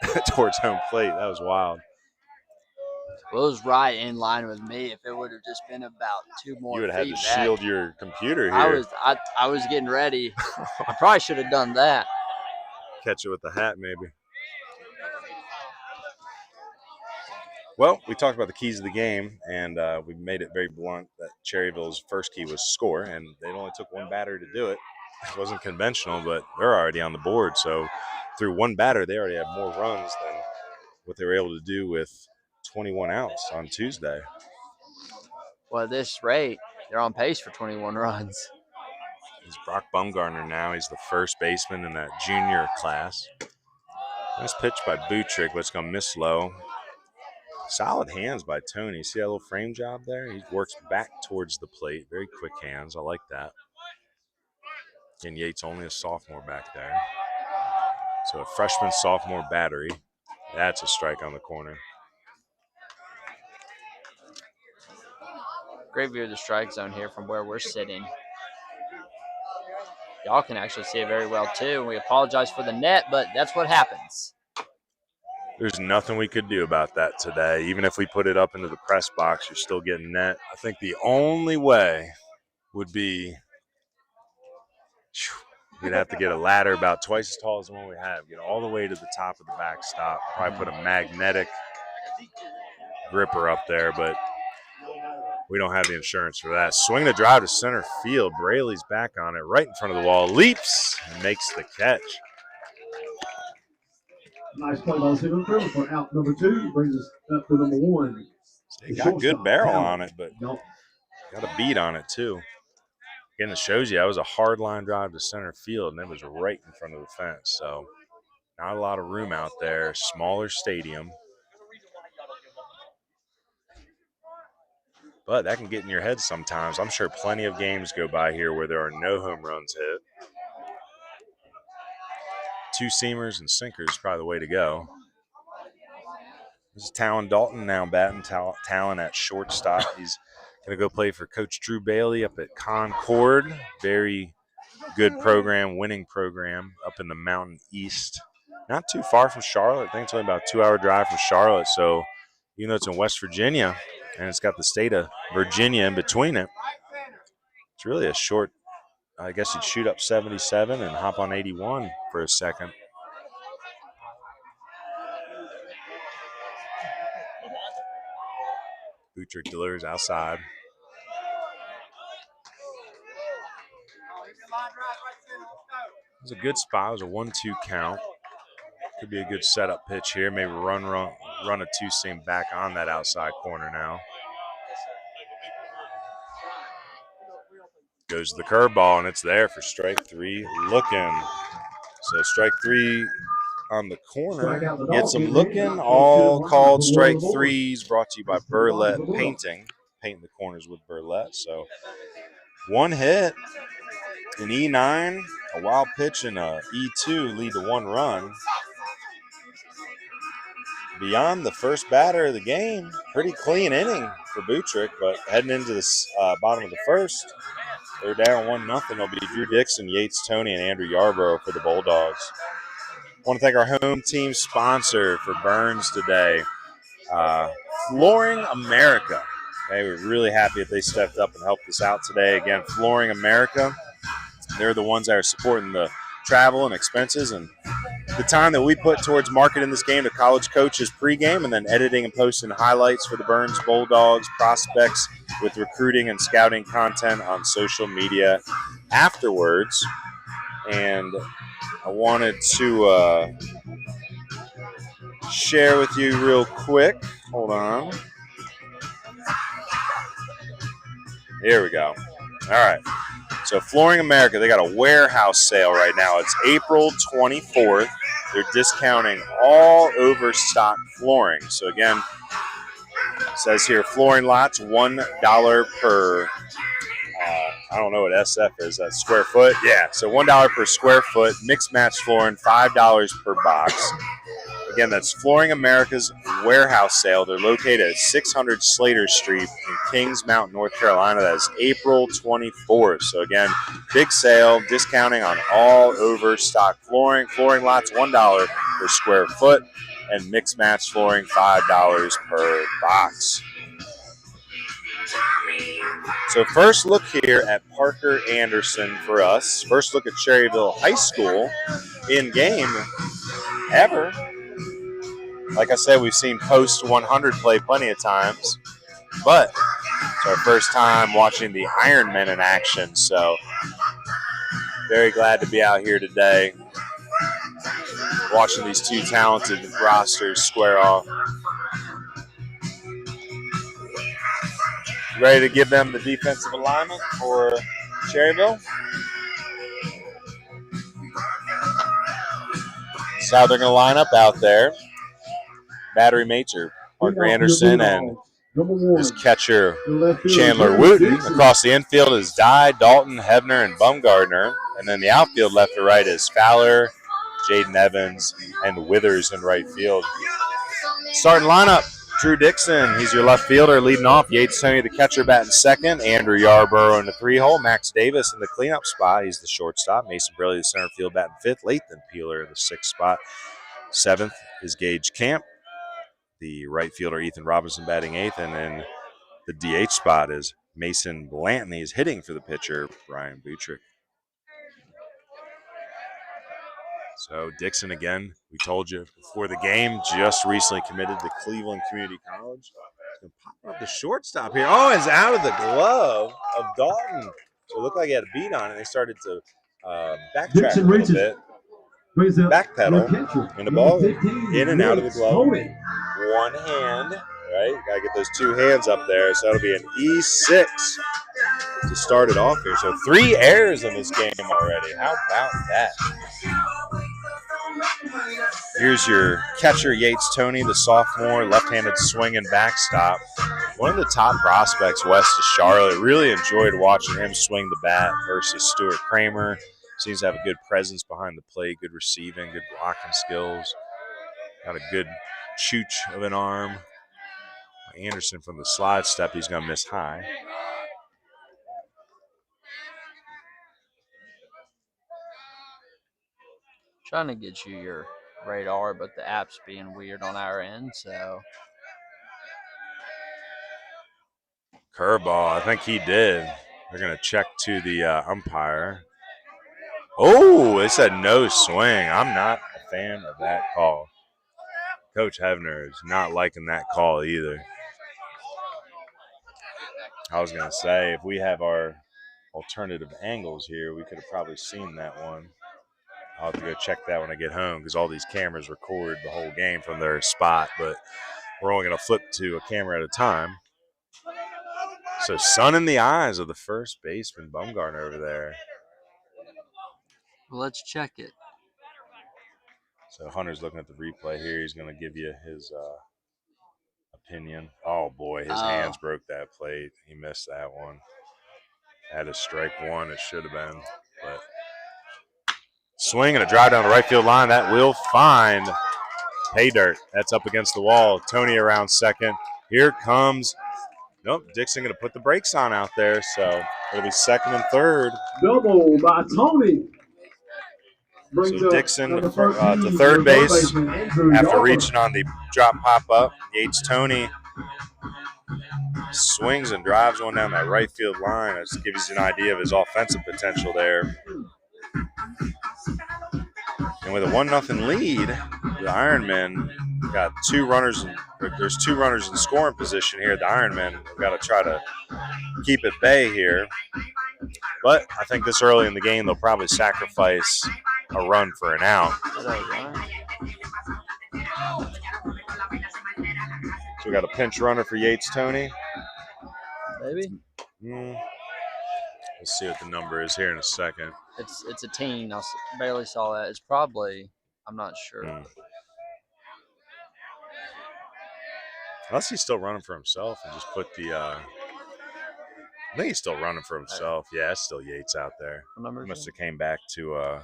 home plate. That was wild. Well, it was right in line with me. If it would have just been about 2 more You would have feet had to back, shield your computer here. I was getting ready. I probably should have done that. Catch it with the hat, maybe. Well, we talked about the keys of the game, and we made it very blunt that Cherryville's first key was score, and they only took one batter to do it. It wasn't conventional, but they're already on the board. So through one batter, they already have more runs than what they were able to do with 21 outs on Tuesday. Well, at this rate, they're on pace for 21 runs. He's Brock Bumgarner now. He's the first baseman in that junior class. Nice pitch by Butrick, but it's going to miss low. Solid hands by Tony. See that little frame job there? He works back towards the plate. Very quick hands. I like that. And Yates only a sophomore back there. So a freshman, sophomore battery. That's a strike on the corner. Great view of the strike zone here from where we're sitting. Y'all can actually see it very well, too. We apologize for the net, but that's what happens. There's nothing we could do about that today. Even if we put it up into the press box, you're still getting net. I think the only way would be you'd have to get a ladder about twice as tall as the one we have. Get all the way to the top of the backstop. Probably put a magnetic gripper up there, but we don't have the insurance for that. Swing the drive to center field. Braley's back on it, right in front of the wall. Leaps and makes the catch. Nice play by the single fielder for out number 2. Brings us up to number 1. He got good barrel on it, but got a beat on it too. Again, it shows you that was a hard line drive to center field, and it was right in front of the fence. So not a lot of room out there. Smaller stadium. But that can get in your head sometimes. I'm sure plenty of games go by here where there are no home runs hit. 2-seamers and sinkers is probably the way to go. This is Talon Dalton now batting. Talon at shortstop. He's going to go play for Coach Drew Bailey up at Concord. Very good program, winning program up in the Mountain East. Not too far from Charlotte. I think it's only about a 2-hour drive from Charlotte. So even though it's in West Virginia and it's got the state of Virginia in between it, it's really a short, I guess you'd shoot up 77 and hop on 81 for a second. Butrick delivers outside. It was a good spot. It was a 1-2 count. Could be a good setup pitch here. Maybe run a 2-seam back on that outside corner now. Goes to the curveball, and it's there for strike 3. Looking. So strike 3 on the corner. Gets him looking. All called strike 3s. Brought to you by Burlett Painting. Painting the corners with Burlett. So 1 hit. An E9, a wild pitch, and a E2 lead to 1 run. Beyond the first batter of the game, pretty clean inning for Butrick, but heading into the bottom of the first, they're down 1-0. It'll be Drew Dixon, Yates Tony, and Andrew Yarborough for the Bulldogs. I want to thank our home team sponsor for Burns today, Flooring America. Okay, we're really happy that they stepped up and helped us out today. Again, Flooring America. They're the ones that are supporting the travel and expenses and the time that we put towards marketing this game to college coaches pregame and then editing and posting highlights for the Burns Bulldogs, prospects with recruiting and scouting content on social media afterwards. And I wanted to share with you real quick. Hold on. Here we go. All right. So Flooring America, they got a warehouse sale right now. It's April 24th. They're discounting all overstock flooring. So again, it says here flooring lots, $1 per, I don't know what SF is, that's square foot. Yeah, so $1 per square foot, mixed match flooring, $5 per box. Again, that's Flooring America's warehouse sale. They're located at 600 Slater Street in Kings Mountain, North Carolina. That is April 24th. So again, big sale, discounting on all overstock flooring. Flooring lots, $1 per square foot, and mixed match flooring, $5 per box. So first look here at Parker Anderson for us. First look at Cherryville High School in game ever. Like I said, we've seen Post 100 play plenty of times, but it's our first time watching the Ironmen in action, so very glad to be out here today watching these two talented rosters square off. Ready to give them the defensive alignment for Cherryville? That's how they're going to line up out there. Battery mates are Parker Anderson and his catcher Chandler Wooten. Across the infield is Dye, Dalton, Hebner, and Bumgardner. And then the outfield left to right is Fowler, Jaden Evans, and Withers in right field. Starting lineup, Drew Dixon, he's your left fielder leading off. Yates Tony, the catcher, batting second. Andrew Yarborough in the 3-hole. Max Davis in the cleanup spot. He's the shortstop. Mason Braley, the center field, batting fifth. Lathan Peeler in the 6th spot. 7th is Gage Camp. The right fielder, Ethan Robinson, batting 8th. And then the DH spot is Mason Blanton. He's hitting for the pitcher, Brian Butrick. So Dixon, again, we told you before the game, just recently committed to Cleveland Community College. The shortstop here. Oh, it's out of the glove of Dalton. So it looked like he had a beat on it. They started to backtrack a little bit. Backpedal. And the ball in and out of the glove. One hand, right? Got to get those two hands up there. So that'll be an E6 to start it off here. So 3 errors in this game already. How about that? Here's your catcher, Yates Tony, the sophomore, left-handed swinging backstop. One of the top prospects west of Charlotte. Really enjoyed watching him swing the bat versus Stuart Kramer. Seems to have a good presence behind the plate, good receiving, good blocking skills. Got a good chooch of an arm. Anderson from the slide step, he's going to miss high. Trying to get you your radar, but the app's being weird on our end, so. Curveball, I think he did. They're going to check to the umpire. Oh, they said no swing. I'm not a fan of that call. Coach Hevner is not liking that call either. I was going to say, if we have our alternative angles here, we could have probably seen that one. I'll have to go check that when I get home because all these cameras record the whole game from their spot, but we're only going to flip to a camera at a time. So sun in the eyes of the first baseman, Bumgarner, over there. Well, let's check it. So Hunter's looking at the replay here. He's going to give you his opinion. Oh, boy, his hands broke that plate. He missed that one. Had a strike one. It should have been, but swing and a drive down the right field line. That will find pay dirt. That's up against the wall. Tony around second. Here comes. Nope, Dixon going to put the brakes on out there, so it'll be second and third. Double by Tony. So Dixon to third base after reaching on the drop pop-up. Yates Tony swings and drives one down that right field line. That gives you an idea of his offensive potential there. And with a 1-0 lead, the Ironmen got there's 2 runners in scoring position here. The Ironmen have got to try to keep at bay here. But I think this early in the game, they'll probably sacrifice a run for an out. So we got a pinch runner for Yates Tony. Maybe. Let's see what the number is here in a second. It's a teen. I barely saw that. It's probably, I'm not sure. Unless he's still running for himself and just put the I think he's still running for himself. Yeah, it's still Yates out there. He must have came back to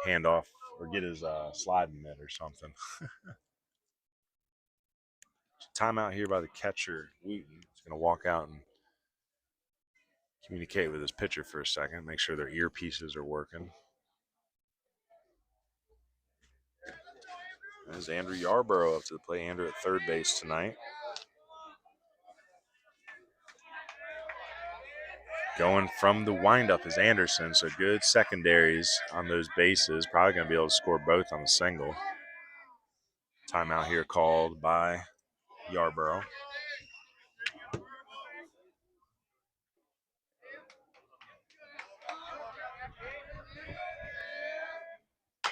hand off or get his sliding mitt or something. Timeout here by the catcher, Wooten. He's going to walk out and communicate with his pitcher for a second, make sure their earpieces are working. There's Andrew Yarborough up to the plate. Andrew at third base tonight. Going from the windup is Anderson, so good secondaries on those bases. Probably going to be able to score both on the single. Timeout here called by Yarborough.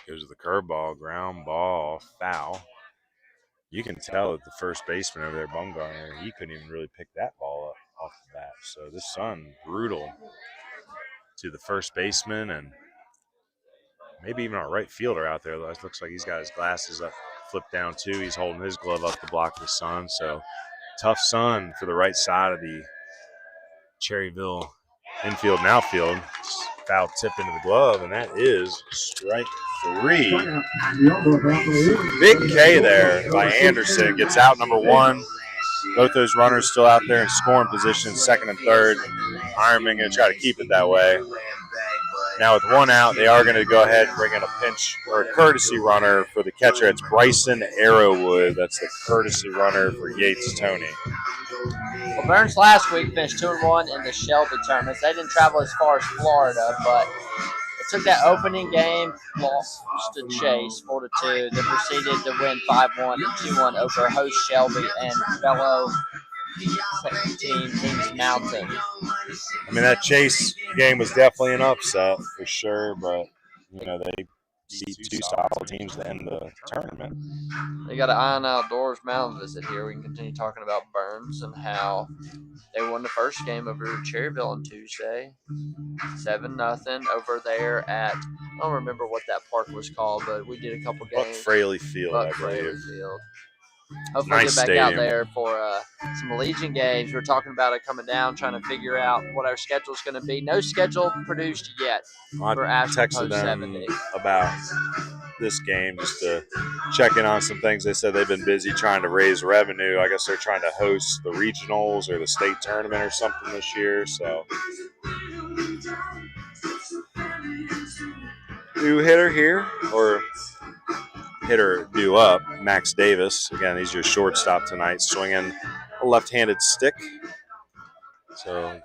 Goes to the curveball, ground ball, foul. You can tell that the first baseman over there, Bumgarner, he couldn't even really pick that ball up off the bat. So this sun, brutal to the first baseman and maybe even our right fielder out there. It looks like he's got his glasses up, flipped down too. He's holding his glove up to block the sun. So tough sun for the right side of the Cherryville infield and outfield. Foul tip into the glove, and that is strike 3. Big K there by Anderson. Gets out number 1. Both those runners still out there in scoring position, second and third. Ironman going to try to keep it that way. Now with 1 out, they are going to go ahead and bring in a pinch or a courtesy runner for the catcher. It's Bryson Arrowwood. That's the courtesy runner for Yates Tony. Well, Burns last week finished 2-1 in the Shelby tournaments. They didn't travel as far as Florida, but it took that opening game, lost to Chase 4-2, then proceeded to win 5-1 and 2-1 over host Shelby and fellow Second team, Kings Mountain. I mean, that Chase game was definitely an upset for sure, but, you know, they beat two solid teams to end the tournament. They got an Iron Outdoors mountain visit here. We can continue talking about Burns and how they won the first game over Cherryville on Tuesday. 7-0 over there at, I don't remember what that park was called, but we did a couple games. Buck Fraley Field, I Fraley believe. Field. Hopefully Nice we'll get back out stadium. there for some Legion games. We're talking about it coming down, trying to figure out what our schedule is going to be. No schedule produced yet for I Asheville texted Post them 70. about this game just to check in on some things. They said they've been busy trying to raise revenue. I guess they're trying to host the regionals or the state tournament or something this year. So, new hitter here, or hitter due up, Max Davis. Again, he's your shortstop tonight, swinging a left-handed stick. So,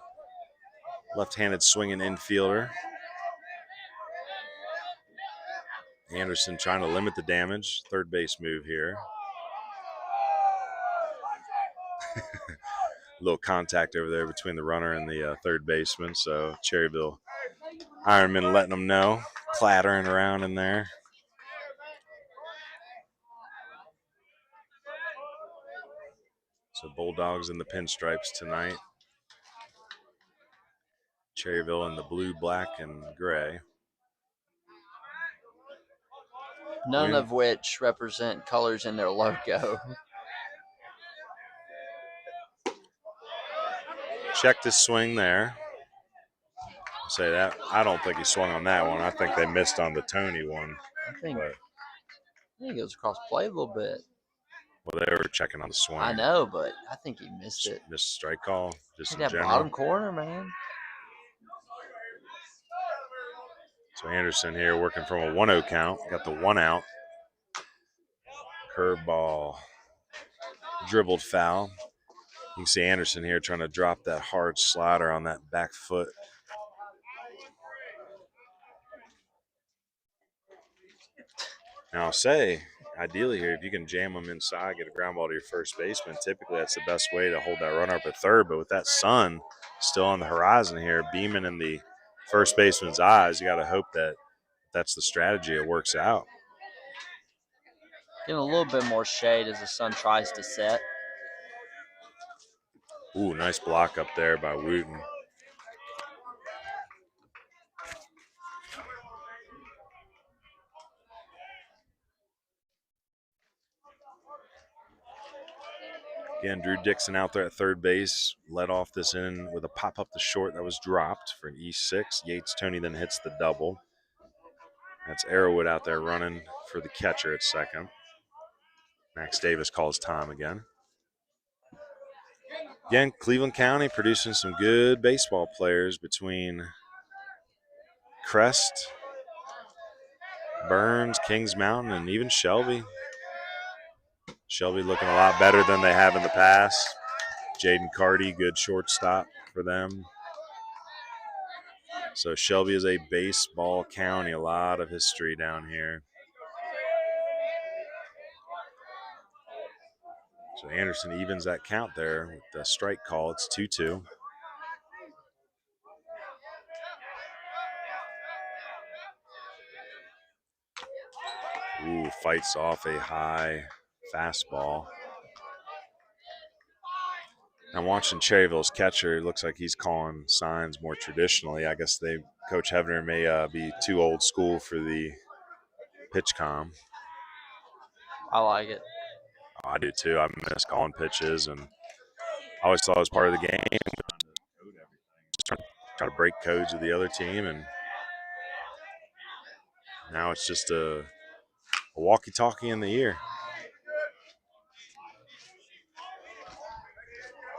left-handed swinging infielder. Anderson trying to limit the damage. Third base move here. A little contact over there between the runner and the third baseman. So Cherryville Ironmen letting them know. Clattering around in there. So Bulldogs in the pinstripes tonight. Cherryville in the blue, black, and gray. None of which represent colors in their logo. Checked his swing there. I'll say that. I don't think he swung on that one. I think they missed on the Tony one. I think it goes across play a little bit. Well, they were checking on the swing. I know, but I think he missed it. Missed strike call. Just in that general. Bottom corner, man. So Anderson here working from a 1-0 count. Got the 1 out. Curveball. Dribbled foul. You can see Anderson here trying to drop that hard slider on that back foot. Now I'll say, ideally here, if you can jam them inside, get a ground ball to your first baseman, typically that's the best way to hold that runner up at third. But with that sun still on the horizon here, beaming in the first baseman's eyes, you got to hope that that's the strategy. It works out. Getting a little bit more shade as the sun tries to set. Ooh, nice block up there by Wooten. Again, Drew Dixon out there at third base. Led off this inning with a pop up the short that was dropped for an E6. Yates Tony then hits the double. That's Arrowwood out there running for the catcher at second. Max Davis calls time again. Again, Cleveland County producing some good baseball players between Crest, Burns, Kings Mountain, and even Shelby. Shelby looking a lot better than they have in the past. Jaden Carty, good shortstop for them. So Shelby is a baseball county, a lot of history down here. So Anderson evens that count there with the strike call. It's 2-2. Ooh, fights off a high fastball. I'm watching Cherryville's catcher. It looks like he's calling signs more traditionally. I guess Coach Hevener may be too old school for the pitch comm. I like it. Oh, I do too. I miss calling pitches, and I always thought it was part of the game. Just try to break codes with the other team, and now it's just a walkie-talkie in the ear.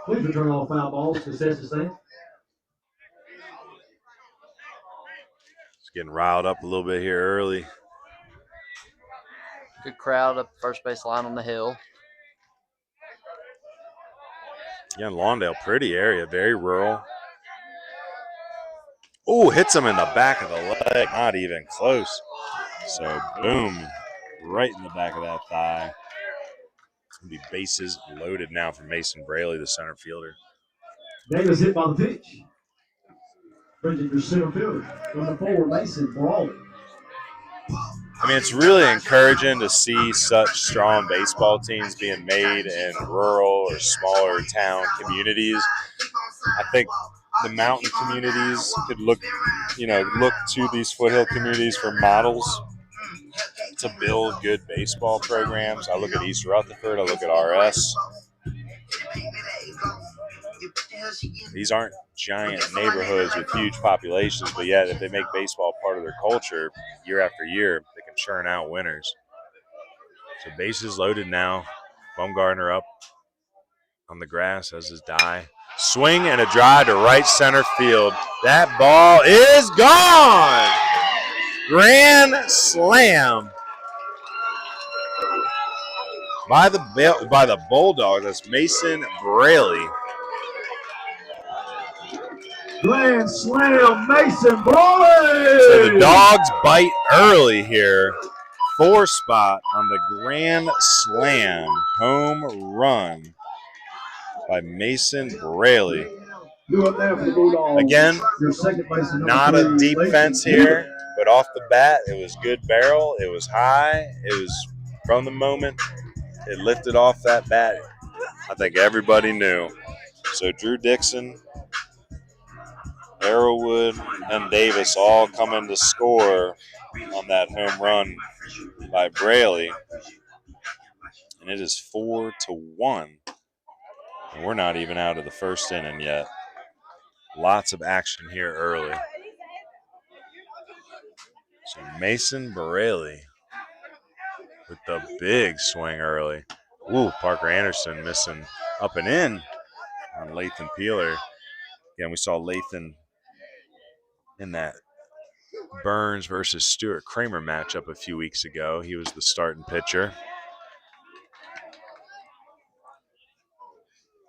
Please return all foul balls to set the stand. It's getting riled up a little bit here early. Good crowd up first base line on the hill. Yeah, Lawndale, pretty area, very rural. Oh, hits him in the back of the leg, not even close. So, boom, right in the back of that thigh. Be bases loaded now for Mason Braley, the center fielder. Davis hit by the pitch. Bridging your center fielder. Number 4, Mason Brawley. I mean, it's really encouraging to see such strong baseball teams being made in rural or smaller town communities. I think the mountain communities could look to these foothill communities for models to build good baseball programs. I look at East Rutherford, I look at RS. These aren't giant neighborhoods with huge populations, but yet if they make baseball part of their culture year after year, they can churn out winners. So bases loaded now. Baumgartner up on the grass as his die. Swing and a drive to right center field. That ball is gone. Grand slam by the Bulldogs. That's Mason Braley. Grand slam, Mason Braley. So the Dogs bite early here. 4 spot on the grand slam home run by Mason Braley. Again, not a deep fence here, but off the bat, it was good barrel. It was high. It was from the moment it lifted off that bat. I think everybody knew. So Drew Dixon, Arrowwood, and Davis all coming to score on that home run by Braley. And it is 4-1. And we're not even out of the first inning yet. Lots of action here early. So Mason Braley with the big swing early. Ooh, Parker Anderson missing up and in on Lathan Peeler. Again, we saw Lathan in that Burns versus Stuart Kramer matchup a few weeks ago. He was the starting pitcher.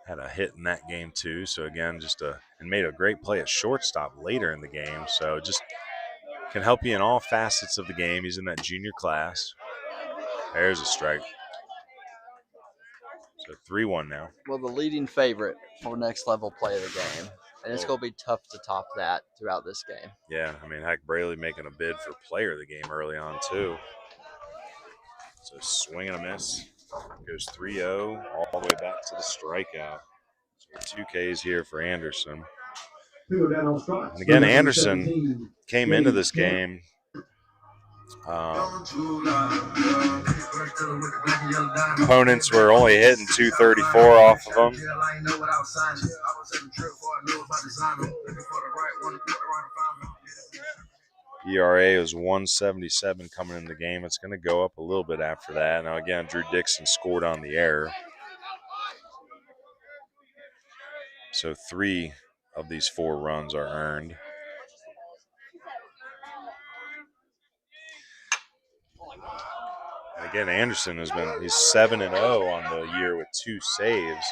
Had a hit in that game too. So again, and made a great play at shortstop later in the game. So just can help you in all facets of the game. He's in that junior class. There's a strike. So 3-1 now. Well, the leading favorite for next level play of the game. And it's going to be tough to top that throughout this game. Yeah, I mean, heck, Braley making a bid for player of the game early on, too. So swing and a miss. Goes 3-0 all the way back to the strikeout. So 2 Ks here for Anderson. And again, Anderson came into this game opponents were only hitting 234 off of him. ERA was 177 coming in the game. It's going to go up a little bit after that. Now, again, Drew Dixon scored on the error. So 3 of these 4 runs are earned. And again, Anderson he's 7-0 on the year with 2 saves,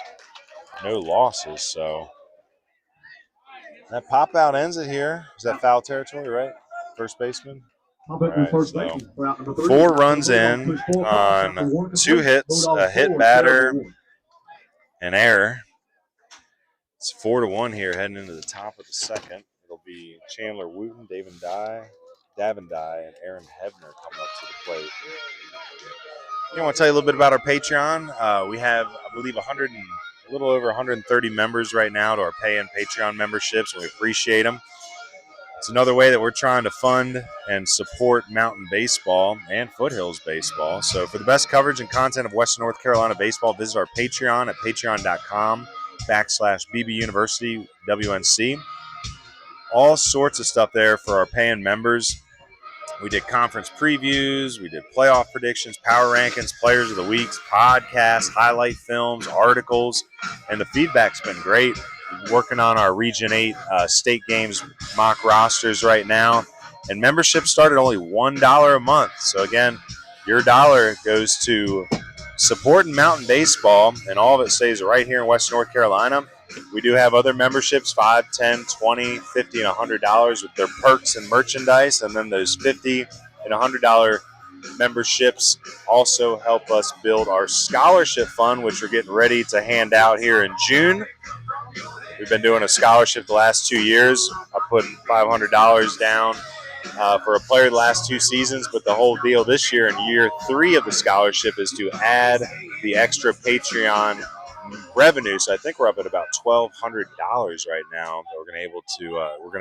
no losses. So that pop out ends it here. Is that foul territory, right? First baseman. All right, so 4 runs in on 2 hits, a hit batter, an error. It's 4-1 here heading into the top of the second. It'll be Chandler Wooten, Davin Dye, and Erin Hebner coming up to the plate. I want to tell you a little bit about our Patreon. We have, I believe, a little over 130 members right now to our pay and Patreon memberships, and we appreciate them. It's another way that we're trying to fund and support mountain baseball and foothills baseball. So for the best coverage and content of Western North Carolina baseball, visit our Patreon at patreon.com/BB University WNC. All sorts of stuff there for our paying members. We did conference previews, we did playoff predictions, power rankings, players of the weeks, podcasts, highlight films, articles, and the feedback's been great. We're working on our Region 8 state games mock rosters right now, and membership started only $1 a month. So again, your dollar goes to supporting mountain baseball, and all of it stays right here in Western North Carolina. We do have other memberships, $5, $10, $20, $50, and $100 with their perks and merchandise, and then those $50 and $100 memberships also help us build our scholarship fund, which we're getting ready to hand out here in June. We've been doing a scholarship the last 2 years. I put $500 down for a player the last 2 seasons, but the whole deal this year in year 3 of the scholarship is to add the extra Patreon revenue. So I think we're up at about $1,200 right now that we're going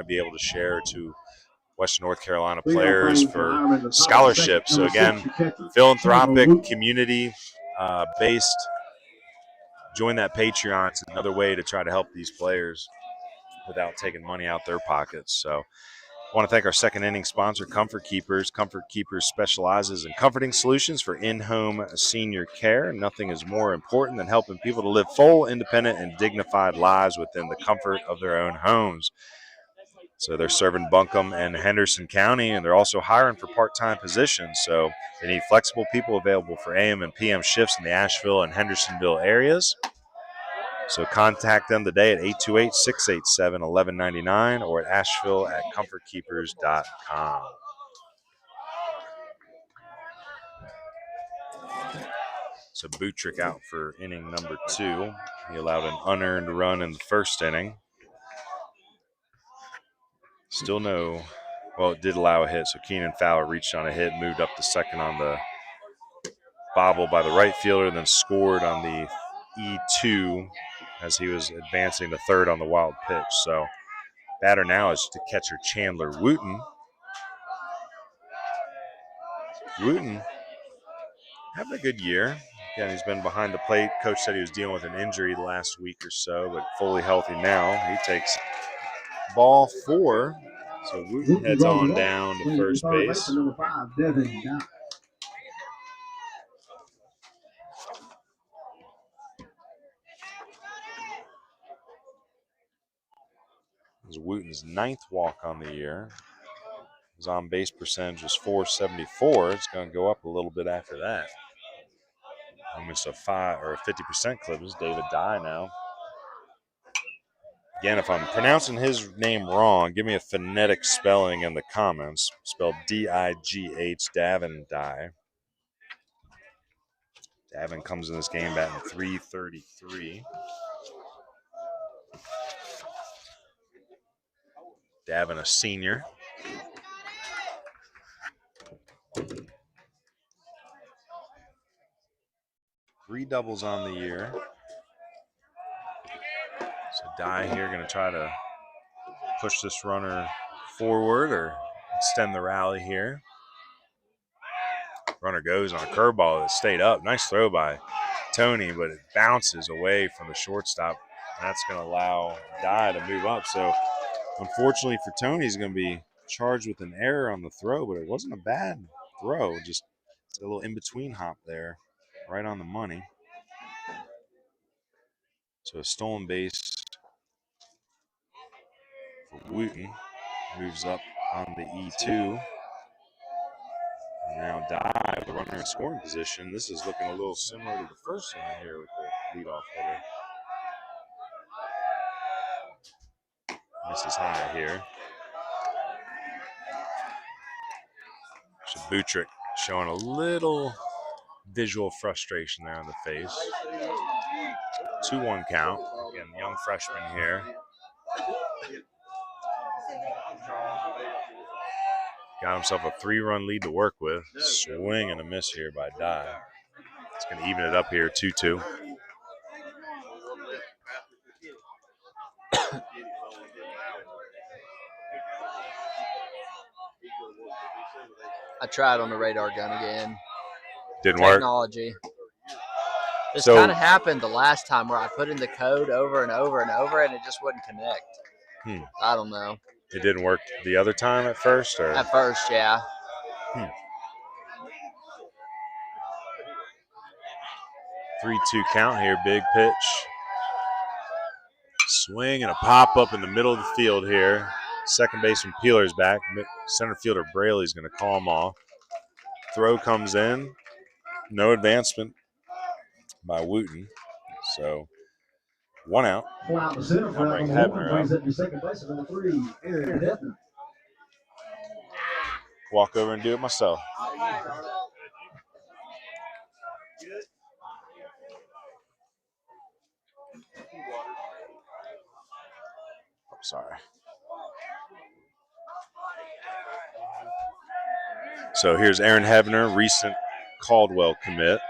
to be able to share to Western North Carolina players for scholarships. So again, philanthropic, community based. Join that Patreon. It's another way to try to help these players without taking money out their pockets. So I want to thank our second inning sponsor, Comfort Keepers. Comfort Keepers specializes in comforting solutions for in-home senior care. Nothing is more important than helping people to live full, independent, and dignified lives within the comfort of their own homes. So they're serving Buncombe and Henderson County, and they're also hiring for part-time positions. So they need flexible people available for AM and PM shifts in the Asheville and Hendersonville areas. So contact them today at 828-687-1199 or at asheville@comfortkeepers.com. So Butrick out for inning number 2. He allowed an unearned run in the first inning. Still no, well, it did allow a hit. So Keenan Fowler reached on a hit, moved up to second on the bobble by the right fielder, then scored on the E2 as he was advancing to third on the wild pitch. So batter now is to catcher Chandler Wooten. Wooten having a good year. Again, he's been behind the plate. Coach said he was dealing with an injury the last week or so, but fully healthy now. He takes ball 4. So Wooten heads on down to first base. This is Wooten's 9th walk on the year. His on-base percentage was .474. It's going to go up a little bit after that. Almost a 50% clip. This is David Dye now. Again, if I'm pronouncing his name wrong, give me a phonetic spelling in the comments. Spelled D-I-G-H, Davin Dye. Davin comes in this game batting .333. Davin, a senior. Three doubles on the year. So Dye here going to try to push this runner forward or extend the rally here. Runner goes on a curveball that stayed up. Nice throw by Tony, but it bounces away from the shortstop. That's going to allow Dye to move up. So unfortunately for Tony, he's going to be charged with an error on the throw, but it wasn't a bad throw. Just a little in-between hop there, right on the money. So a stolen base for Wooten. Moves up on the E2. And now Dye, the runner in scoring position. This is looking a little similar to the first one here with the leadoff hitter. Misses high here. So Butrick showing a little visual frustration there on the face. 2-1 count. Again, young freshman here. Got himself a 3-run lead to work with. Swing and a miss here by Dye. It's going to even it up here, 2-2. I tried on the radar gun again. Didn't work. Technology. This So- kind of happened the last time where I put in the code over and over and over, and it just wouldn't connect. I don't know. It didn't work the other time at first? Or? At first, yeah. 3-2 count here. Big pitch. Swing and a pop up in the middle of the field here. Second baseman Peeler's back. Center fielder Braley's going to call him off. Throw comes in. No advancement by Wooten. So 1 out. Fly out the center, fly out the hole, brings up your second base, number 3, Erin Hefner. Walk over and do it myself. Sorry. So here's Aaron Hebner, recent Caldwell commit.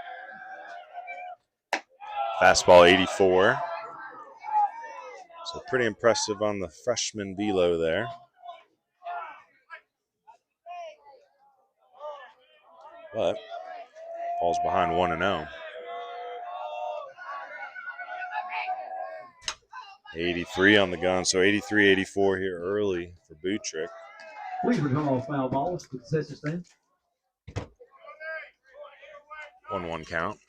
Fastball 84. So pretty impressive on the freshman velo there. But falls behind 1-0. 83 on the gun, so 83-84 here early for Buttrick. Please recall foul balls to the concession stand. 1-1 count.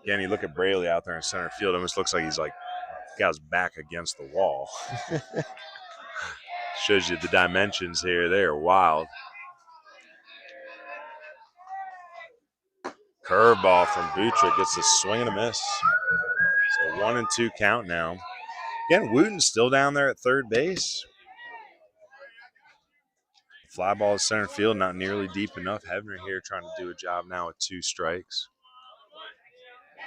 Again, you look at Braley out there in center field, it almost looks like he's like got his back against the wall. Shows you the dimensions here. They are wild. Curveball from Buttrick gets a swing and a miss. So 1-2 count now. Again, Wooten's still down there at third base. Fly ball to center field, not nearly deep enough. Hebner here trying to do a job now with 2 strikes.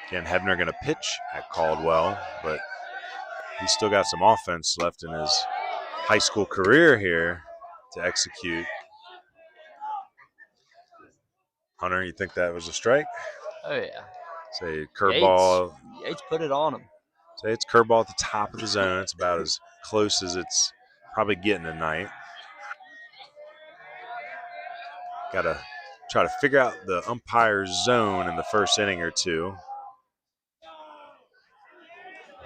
Again, Hebner going to pitch at Caldwell, but he's still got some offense left in his high school career here to execute. Hunter, you think that was a strike? Oh, yeah. Say curveball. Yates put it on him. Say it's curveball at the top of the zone. It's about as close as it's probably getting tonight. Got to try to figure out the umpire's zone in the first inning or two.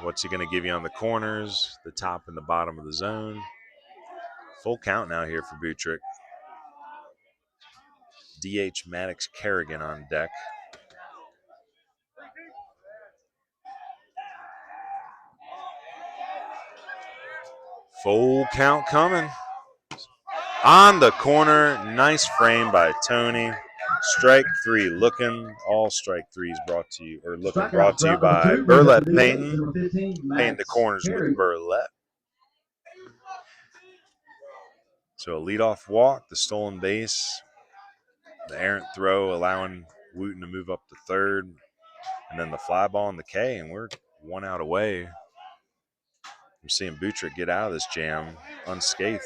What's he going to give you on the corners, the top and the bottom of the zone? Full count now here for Buttrick. DH Maddox Kerrigan on deck. Full count coming. On the corner, nice frame by Tony. Strike 3 looking. All strike 3s brought to you, or looking brought to you by Burlett Painting. Paint the corners with Burlett. So a leadoff walk, the stolen base, the errant throw allowing Wooten to move up to third, and then the fly ball and the K, and we're 1 out away. I'm seeing Buttrick get out of this jam unscathed.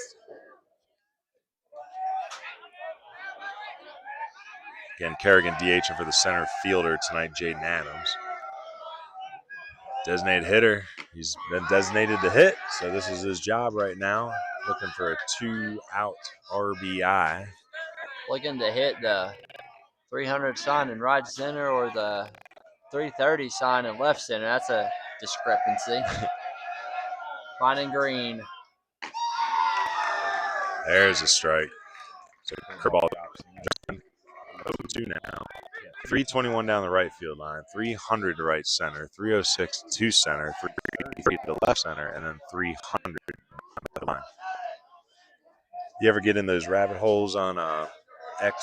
Again, Kerrigan DHing for the center fielder tonight, Jaden Adams. Designated hitter. He's been designated to hit, so this is his job right now. Looking for a 2-out RBI. Looking to hit the 300 sign in right center or the 330 sign in left center. That's a discrepancy. Finding green. There's a strike. So curveball 0-2 now. 321 down the right field line, 300 to right center, 306 to center, 303 to left center, and then 300 on the line. You ever get in those rabbit holes on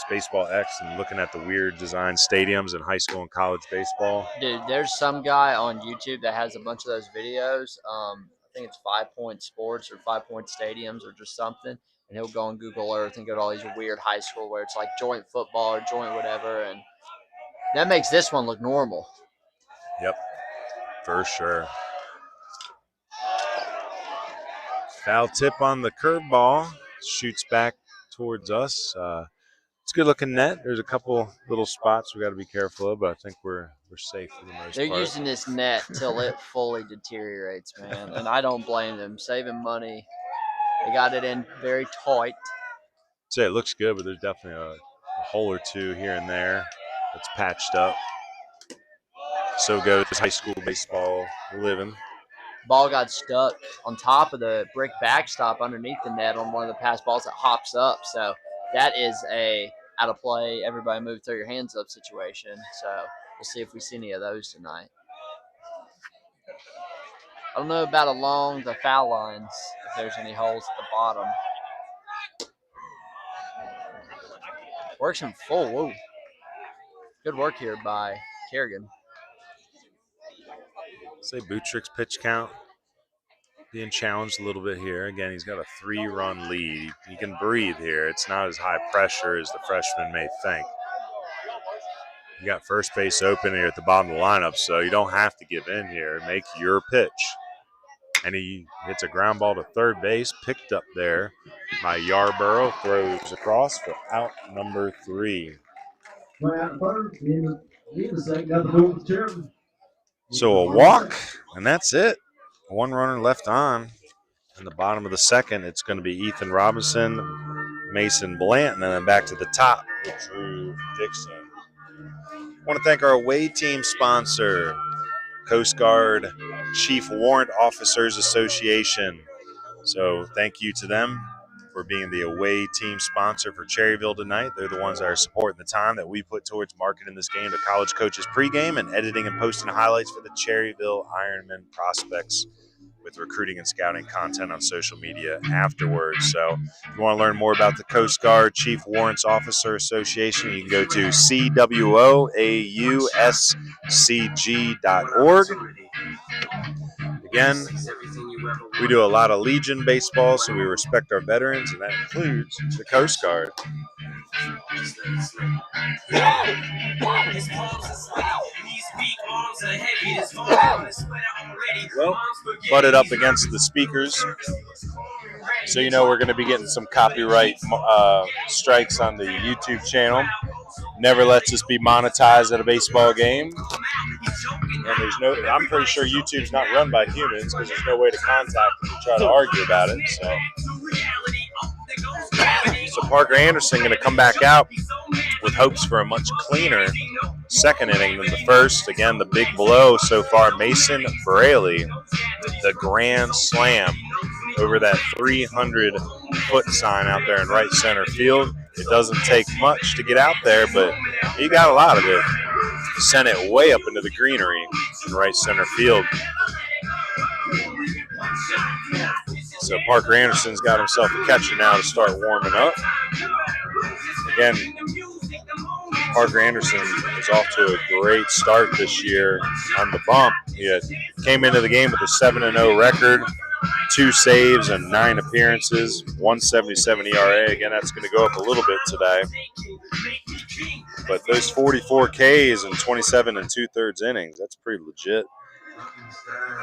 Baseball X and looking at the weird design stadiums in high school and college baseball? Dude, there's some guy on YouTube that has a bunch of those videos. I think it's 5 Point Sports or 5 Point Stadiums or just something. And he'll go on Google Earth and go to all these weird high school where it's like joint football or joint whatever. And that makes this one look normal. Yep, for sure. Foul tip on the curveball. Shoots back towards us. It's a good-looking net. There's a couple little spots we got to be careful of, but I think we're safe for the most part. They're using this net till it fully deteriorates, man, and I don't blame them. Saving money. They got it in very tight. I'd say it looks good, but there's definitely a hole or two here and there that's patched up. So goes high school baseball living. Ball got stuck on top of the brick backstop underneath the net on one of the pass balls that hops up. So that is a out of play, everybody move, throw your hands up situation. So we'll see if we see any of those tonight. I don't know about along the foul lines, if there's any holes at the bottom. Works in full. Whoa. Good work here by Kerrigan. Say Buttrick's pitch count being challenged a little bit here. Again, he's got a 3-run lead. He can breathe here. It's not as high pressure as the freshman may think. You got first base open here at the bottom of the lineup, so you don't have to give in here. Make your pitch. And he hits a ground ball to third base, picked up there by Yarborough, throws across for out number 3. So a walk, and that's it. One runner left on. In the bottom of the second, it's going to be Ethan Robinson, Mason Blanton, and then back to the top with Drew Dixon. I want to thank our away team sponsor, Coast Guard Chief Warrant Officers Association. So thank you to them for being the away team sponsor for Cherryville tonight. They're the ones that are supporting the time that we put towards marketing this game to college coaches pregame and editing and posting highlights for the Cherryville Ironmen prospects with recruiting and scouting content on social media afterwards. So if you want to learn more about the Coast Guard Chief Warrants Officer Association, you can go to cwoauscg.org. Again, we do a lot of Legion baseball, so we respect our veterans, and that includes the Coast Guard. Well, butted up against the speakers. So you know we're going to be getting some copyright strikes on the YouTube channel. Never lets us be monetized at a baseball game. And I'm pretty sure YouTube's not run by humans because there's no way to contact them to try to argue about it. So Parker Anderson going to come back out with hopes for a much cleaner second inning than the first. Again, the big blow so far, Mason Braley, the grand slam over that 300-foot sign out there in right center field. It doesn't take much to get out there, but he got a lot of it. Sent it way up into the greenery in right center field. So Parker Anderson's got himself a catcher now to start warming up. Again, Parker Anderson is off to a great start this year on the bump. He came into the game with a 7-0 record, 2 saves and 9 appearances, 1.77 ERA. Again, that's going to go up a little bit today. But those 44 Ks and 27 2/3 innings, that's pretty legit.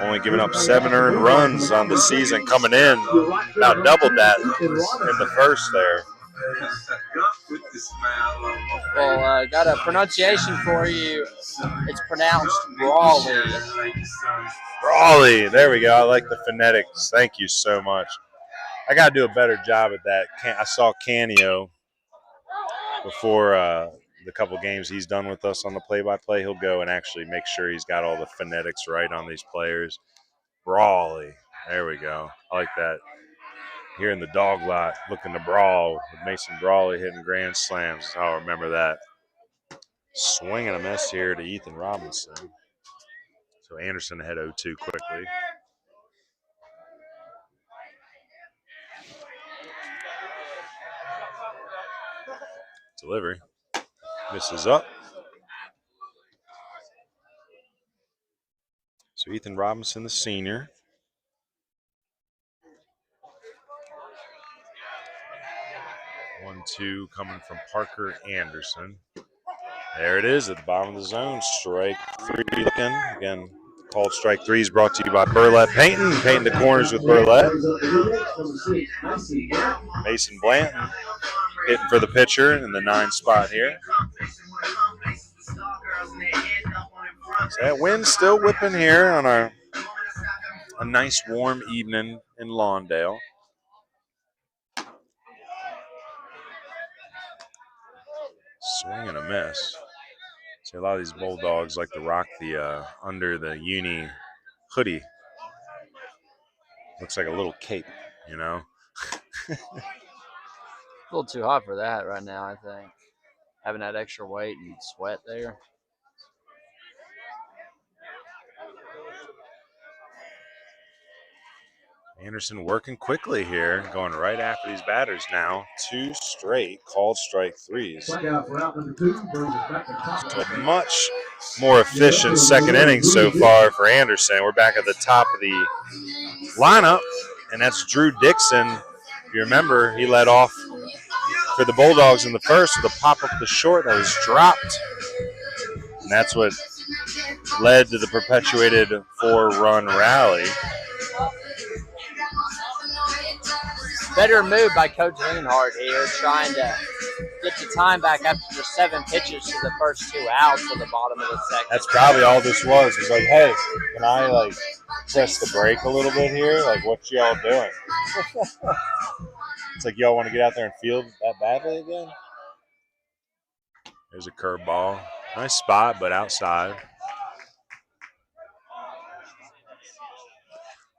Only giving up 7 earned runs on the season coming in. About doubled that in the first there. Well, got a pronunciation for you. It's pronounced Brawley. Brawley. There we go. I like the phonetics. Thank you so much. I got to do a better job at that. I saw Canio before the couple games he's done with us on the play-by-play. He'll go and actually make sure he's got all the phonetics right on these players. Brawley. There we go. I like that. Here in the dog lot, looking to brawl with Mason Brawley hitting grand slams. I'll remember that. Swing and a miss here to Ethan Robinson. So Anderson ahead 0-2 quickly. Delivery. Misses up. So Ethan Robinson, the senior. One-two coming from Parker Anderson. There it is at the bottom of the zone. Strike 3 looking. Again, called strike 3 is brought to you by Burlett Painting. Painting the corners with Burlett. Mason Blanton hitting for the pitcher in the 9 spot here. So that wind's still whipping here on a nice warm evening in Lawndale. Swing and a miss. See, a lot of these Bulldogs like to rock the under the uni hoodie. Looks like a little cape, you know. A little too hot for that right now, I think. Having that extra weight and sweat there. Anderson working quickly here, going right after these batters now. 2 straight called strike 3s. So a much more efficient second inning so far for Anderson. We're back at the top of the lineup, and that's Drew Dixon. If you remember, he led off for the Bulldogs in the first with a pop up the short that was dropped. And that's what led to the perpetuated 4-run rally. better move by Coach Leonhardt here, trying to get the time back after just 7 pitches to the first 2 outs at the bottom of the second. That's probably all this was. He's like, hey, can I like press the brake a little bit here? Like, what y'all doing? It's like, y'all want to get out there and field that badly again? There's a curveball. Nice spot, but outside.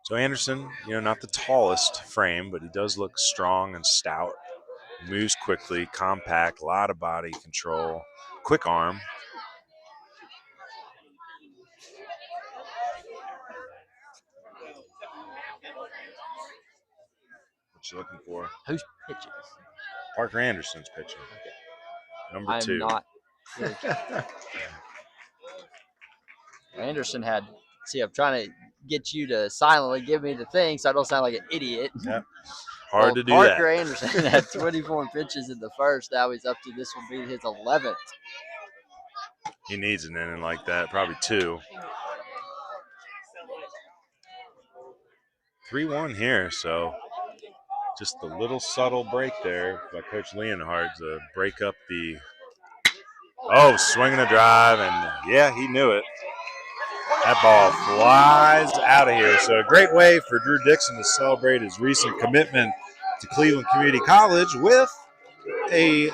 So Anderson, not the tallest frame, but he does look strong and stout. Moves quickly, compact, a lot of body control, quick arm. What you looking for? Who's pitching? Parker Anderson's pitching. Number I'm 2. not. Anderson had. See, I'm trying to get you to silently give me the thing so I don't sound like an idiot. Yep. Hard to do Parker that. Anderson had 24 pitches in the first. Now he's up to, this will be his 11th. He needs an inning like that, probably 2. 3-1 here, so just the little subtle break there by Coach Leonhardt to break up the swinging a drive, and yeah, he knew it. That ball flies out of here. So a great way for Drew Dixon to celebrate his recent commitment to Cleveland Community College with a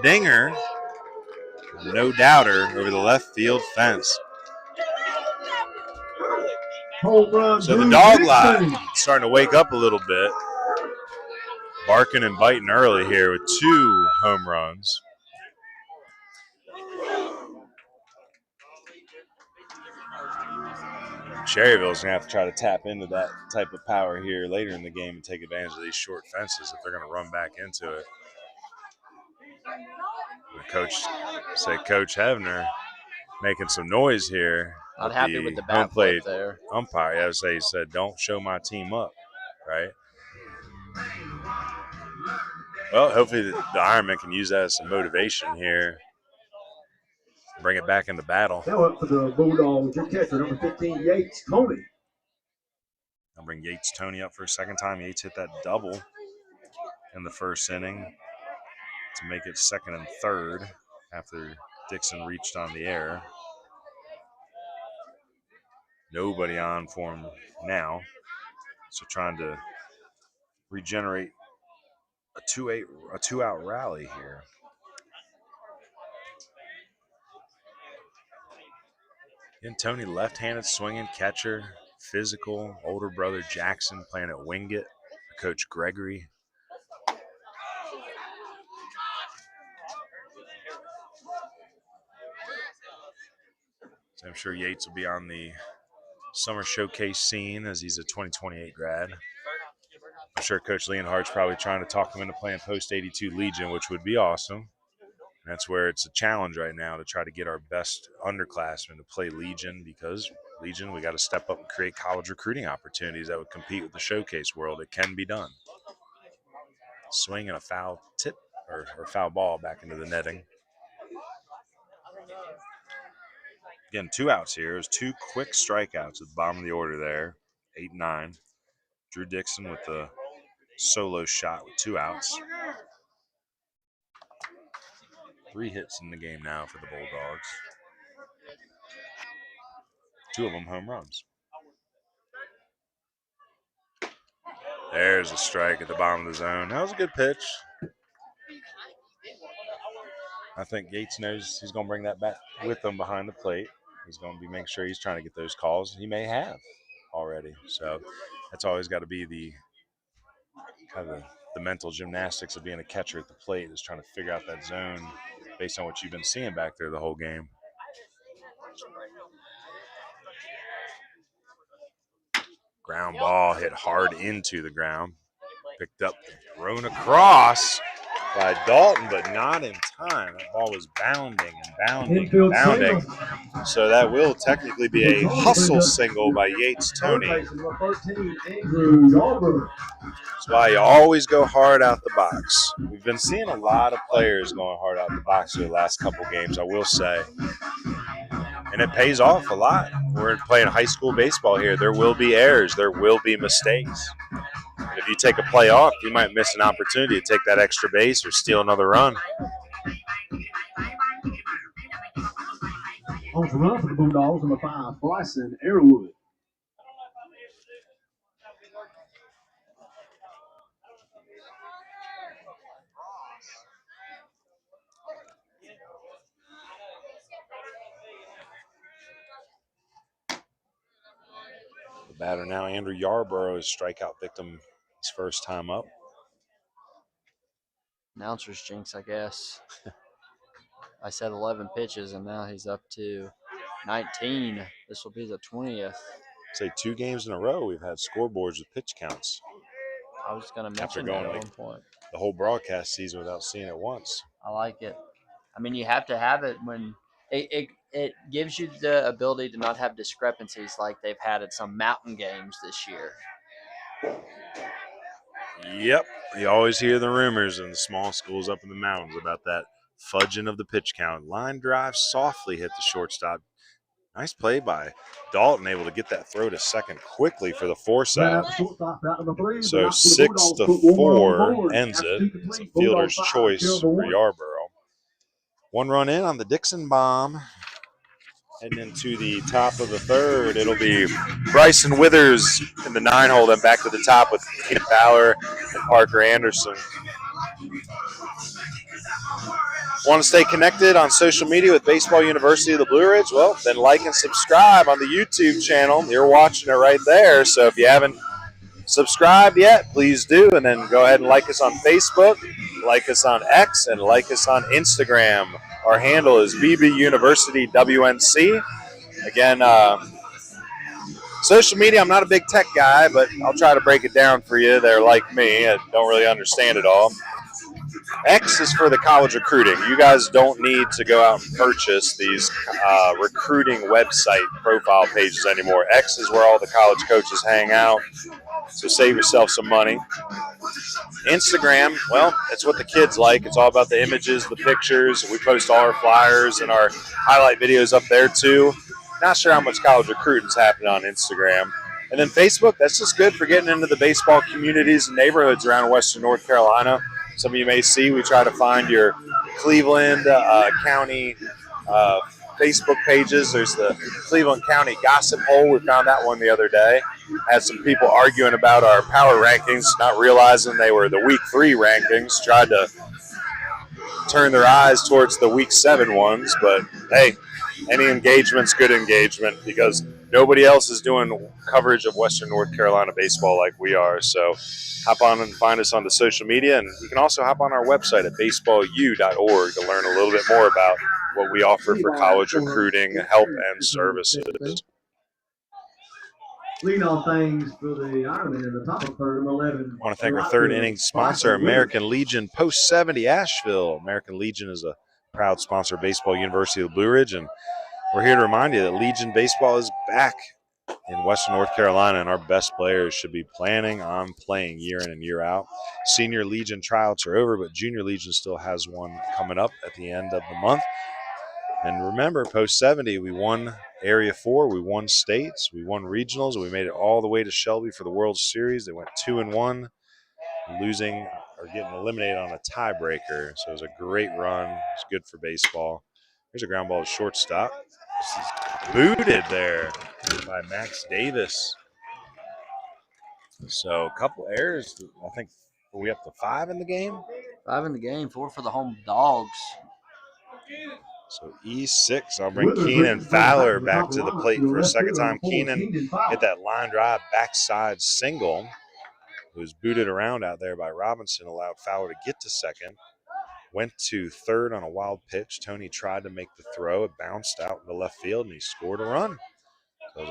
dinger, no doubter, over the left field fence. Home run. So the Drew dog Dixon. line starting to wake up a little bit. Barking and biting early here with 2 home runs. Cherryville's going to have to try to tap into that type of power here later in the game and take advantage of these short fences if they're going to run back into it. Coach Hevner making some noise here. Not happy with the home bat plate flip there. umpire. I would say he said, don't show my team up, right? Well, hopefully the Ironmen can use that as some motivation here. Bring it back into battle. Now up for the Bulldogs, your catcher, number 15, Yates Tony. I'll bring Yates Tony up for a second time. Yates hit that double in the first inning to make it second and third after Dixon reached on the air. Nobody on for him now. So trying to regenerate a 2-out rally here. And Tony, left-handed swinging catcher, physical, older brother Jackson playing at Wingate, Coach Gregory. So I'm sure Yates will be on the summer showcase scene as he's a 2028 grad. I'm sure Coach Leonhardt's probably trying to talk him into playing post-82 Legion, which would be awesome. That's where it's a challenge right now to try to get our best underclassmen to play Legion, because Legion, we got to step up and create college recruiting opportunities that would compete with the showcase world. It can be done. Swing and a foul tip or foul ball back into the netting. Again, 2 outs here. It was 2 quick strikeouts at the bottom of the order there, 8-9. Drew Dixon with the solo shot with 2 outs. 3 hits in the game now for the Bulldogs. 2 of them home runs. There's a strike at the bottom of the zone. That was a good pitch. I think Yates knows he's going to bring that back with him behind the plate. He's going to be making sure he's trying to get those calls. He may have already. So that's always got to be the kind of the mental gymnastics of being a catcher at the plate, is trying to figure out that zone based on what you've been seeing back there the whole game. Ground ball hit hard into the ground. Picked up, thrown across by Dalton, but not in time. That ball was bounding and bounding and bounding. So that will technically be a hustle single by Yates Tony. That's why you always go hard out the box. We've been seeing a lot of players going hard out the box for the last couple games, I will say. And it pays off a lot. We're playing high school baseball here. There will be errors. There will be mistakes. And if you take a play off, you might miss an opportunity to take that extra base or steal another run. On to run for the Bulldogs, number 5, Bryson Arrowwood. The batter now, Andrew Yarborough, is strikeout victim his first time up. Announcer's jinx, I guess. I said 11 pitches, and now he's up to 19. This will be the 20th. Say 2 games in a row we've had scoreboards with pitch counts. I was going to mention going that at like one point. The whole broadcast season without seeing it once. I like it. I mean, you have to have it when it gives you the ability to not have discrepancies like they've had at some mountain games this year. Yep. You always hear the rumors in the small schools up in the mountains about that fudging of the pitch count. Line drive softly hit the shortstop. Nice play by Dalton, able to get that throw to second quickly for the force out. So 6-4 ends it. It's a fielder's choice for Yarborough. 1 run in on the Dixon bomb. Heading into the top of the 3rd, it'll be Bryson Withers in the 9-hole, then back to the top with Keenan Fowler and Parker Anderson. Want to stay connected on social media with Baseball University of the Blue Ridge? Well, then like and subscribe on the YouTube channel. You're watching it right there. So if you haven't subscribed yet, please do. And then go ahead and like us on Facebook, like us on X, and like us on Instagram. Our handle is BB University WNC. Again, social media, I'm not a big tech guy, but I'll try to break it down for you. They're like me. I don't really understand it all. X is for the college recruiting. You guys don't need to go out and purchase these recruiting website profile pages anymore. X is where all the college coaches hang out, so save yourself some money. Instagram, well, it's what the kids like. It's all about the images, the pictures. We post all our flyers and our highlight videos up there too. Not sure how much college recruiting is happening on Instagram. And then Facebook, that's just good for getting into the baseball communities and neighborhoods around Western North Carolina. Some of you may see we try to find your Cleveland County Facebook pages. There's the Cleveland County Gossip Hole. We found that one the other day. Had some people arguing about our power rankings, not realizing they were the Week 3 rankings. Tried to turn their eyes towards the Week 7 ones. But, hey, any engagement's good engagement because nobody else is doing coverage of Western North Carolina baseball like we are. So hop on and find us on the social media. And you can also hop on our website at baseballu.org to learn a little bit more about what we offer for college recruiting, help, and services. Lead on things for the Ironmen in the top of 3rd and 11. I want to thank our 3rd inning sponsor, American Legion Post 70 Asheville. American Legion is a proud sponsor of Baseball University of the Blue Ridge, and we're here to remind you that Legion Baseball is back in Western North Carolina, and our best players should be planning on playing year in and year out. Senior Legion tryouts are over, but Junior Legion still has one coming up at the end of the month. And remember, Post 70, we won Area 4, we won states, we won regionals, and we made it all the way to Shelby for the World Series. They went 2-1, losing or getting eliminated on a tiebreaker. So it was a great run. It's good for baseball. Here's a ground ball to shortstop. This is booted there by Max Davis. So a couple errors. I think, are we up to 5 in the game? 5 in the game, 4 for the home Dogs. So E6, I'll bring Keenan Fowler back to the plate for a second time. Keenan hit that line drive backside single. It was booted around out there by Robinson, allowed Fowler to get to second. Went to 3rd on a wild pitch. Tony tried to make the throw. It bounced out into left field, and he scored a run. So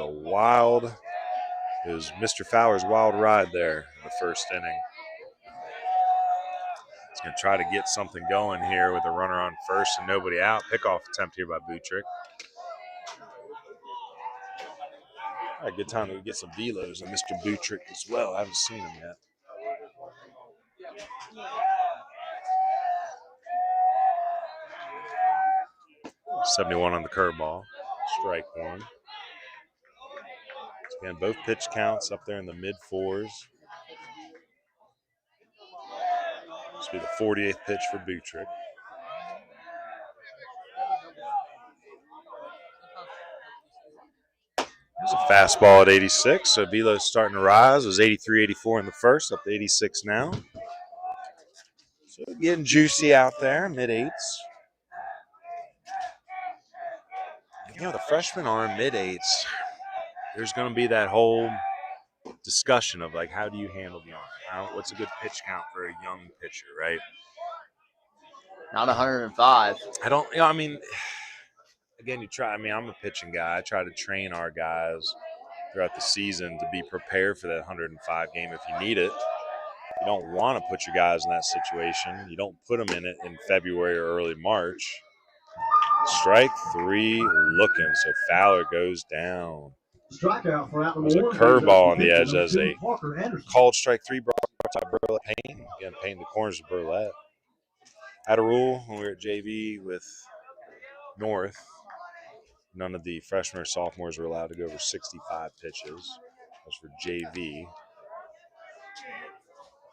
it was Mr. Fowler's wild ride there in the 1st inning. He's going to try to get something going here with a runner on 1st and nobody out. Pickoff attempt here by Butrick. All right, good time to get some velos on Mr. Butrick as well. I haven't seen him yet. .71 on the curveball. Strike 1. Again, both pitch counts up there in the mid-4s. This will be the 48th pitch for Butrick. It's a fastball at 86, so Velo's starting to rise. It was 83, 84 in the first, up to 86 now. So getting juicy out there, mid-eights. You know, the freshmen are in mid-eights. There's going to be that whole discussion of, like, how do you handle the arm? What's a good pitch count for a young pitcher, right? Not 105. I don't, you know, I mean, again, I'm a pitching guy. I try to train our guys throughout the season to be prepared for that 105 game if you need it. You don't want to put your guys in that situation. You don't put them in it in February or early March. Strike 3 looking, so Fowler goes down. Strikeout for out There's a curveball on the edge as a called strike 3 brought by Burlett Painting. Again, painting the corners of Burlett. Had a rule when we were at JV with North. None of the freshmen or sophomores were allowed to go over 65 pitches. That's for JV.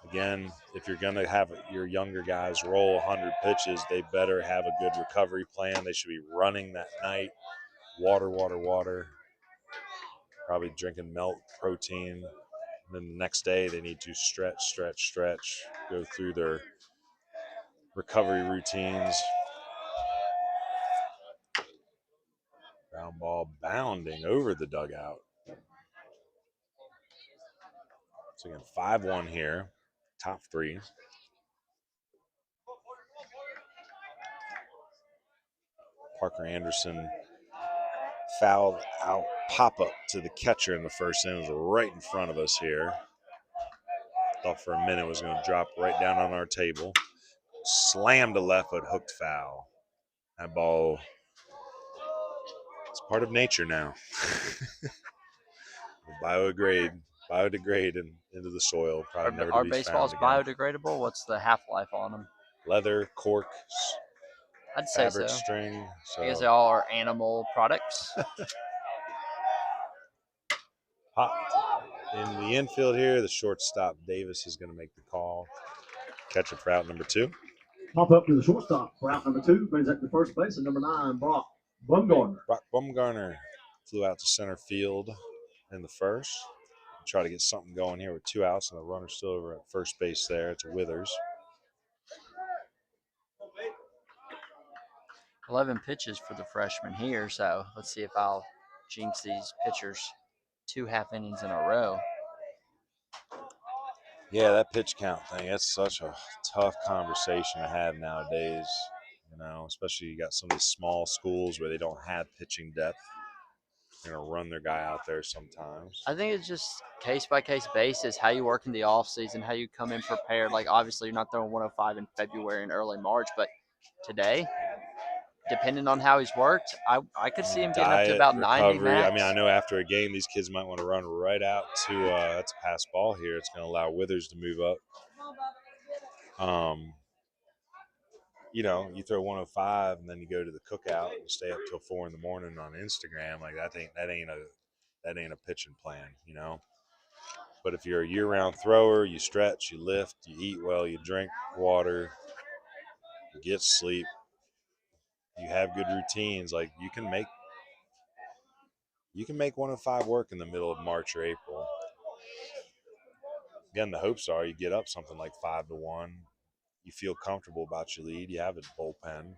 Again, if you're going to have your younger guys roll 100 pitches, they better have a good recovery plan. They should be running that night. Water. Probably drinking milk, protein. And then the next day, they need to stretch, go through their recovery routines. Ground ball bounding over the dugout. So again, 5-1 here, top 3. Parker Anderson fouled out pop-up to the catcher in the first inning. It was right in front of us here. Thought for a minute it was going to drop right down on our table. Slammed to left, but hooked foul. That ball is part of nature now. Biodegrade into the soil. Probably never to be baseballs found again. biodegradable? What's the half-life on them? Leather, cork, I'd say fabric so. string. So. I guess they all are animal products. Popped in the infield here. The shortstop, Davis, is going to make the call. Catcher for out number 2. Pop up to the shortstop for out number 2. Brings up to first base, and number 9, Brock Bumgarner. Brock Bumgarner flew out to center field in the first. Try to get something going here with 2 outs, and the runner's still over at first base there. It's Withers. 11 pitches for the freshman here, so let's see if I'll jinx these pitchers 2 half innings in a row. Yeah, that pitch count thing, it's such a tough conversation to have nowadays, you know, especially you got some of these small schools where they don't have pitching depth. They're going to run their guy out there sometimes. I think it's just case-by-case basis, how you work in the off-season, how you come in prepared. Like, obviously, you're not throwing 105 in February and early March, but today, depending on how he's worked, I could see him getting up to about 90 max. I mean, I know after a game, these kids might want to run right out to that's a pass ball here. It's going to allow Withers to move up. You know, you throw 105 and then you go to the cookout and stay up till 4 in the morning on Instagram. Like that ain't a pitching plan, you know. But if you're a year-round thrower, you stretch, you lift, you eat well, you drink water, you get sleep, you have good routines. Like you can make 105 work in the middle of March or April. Again, the hopes are you get up something like 5-1. You feel comfortable about your lead. You have a bullpen.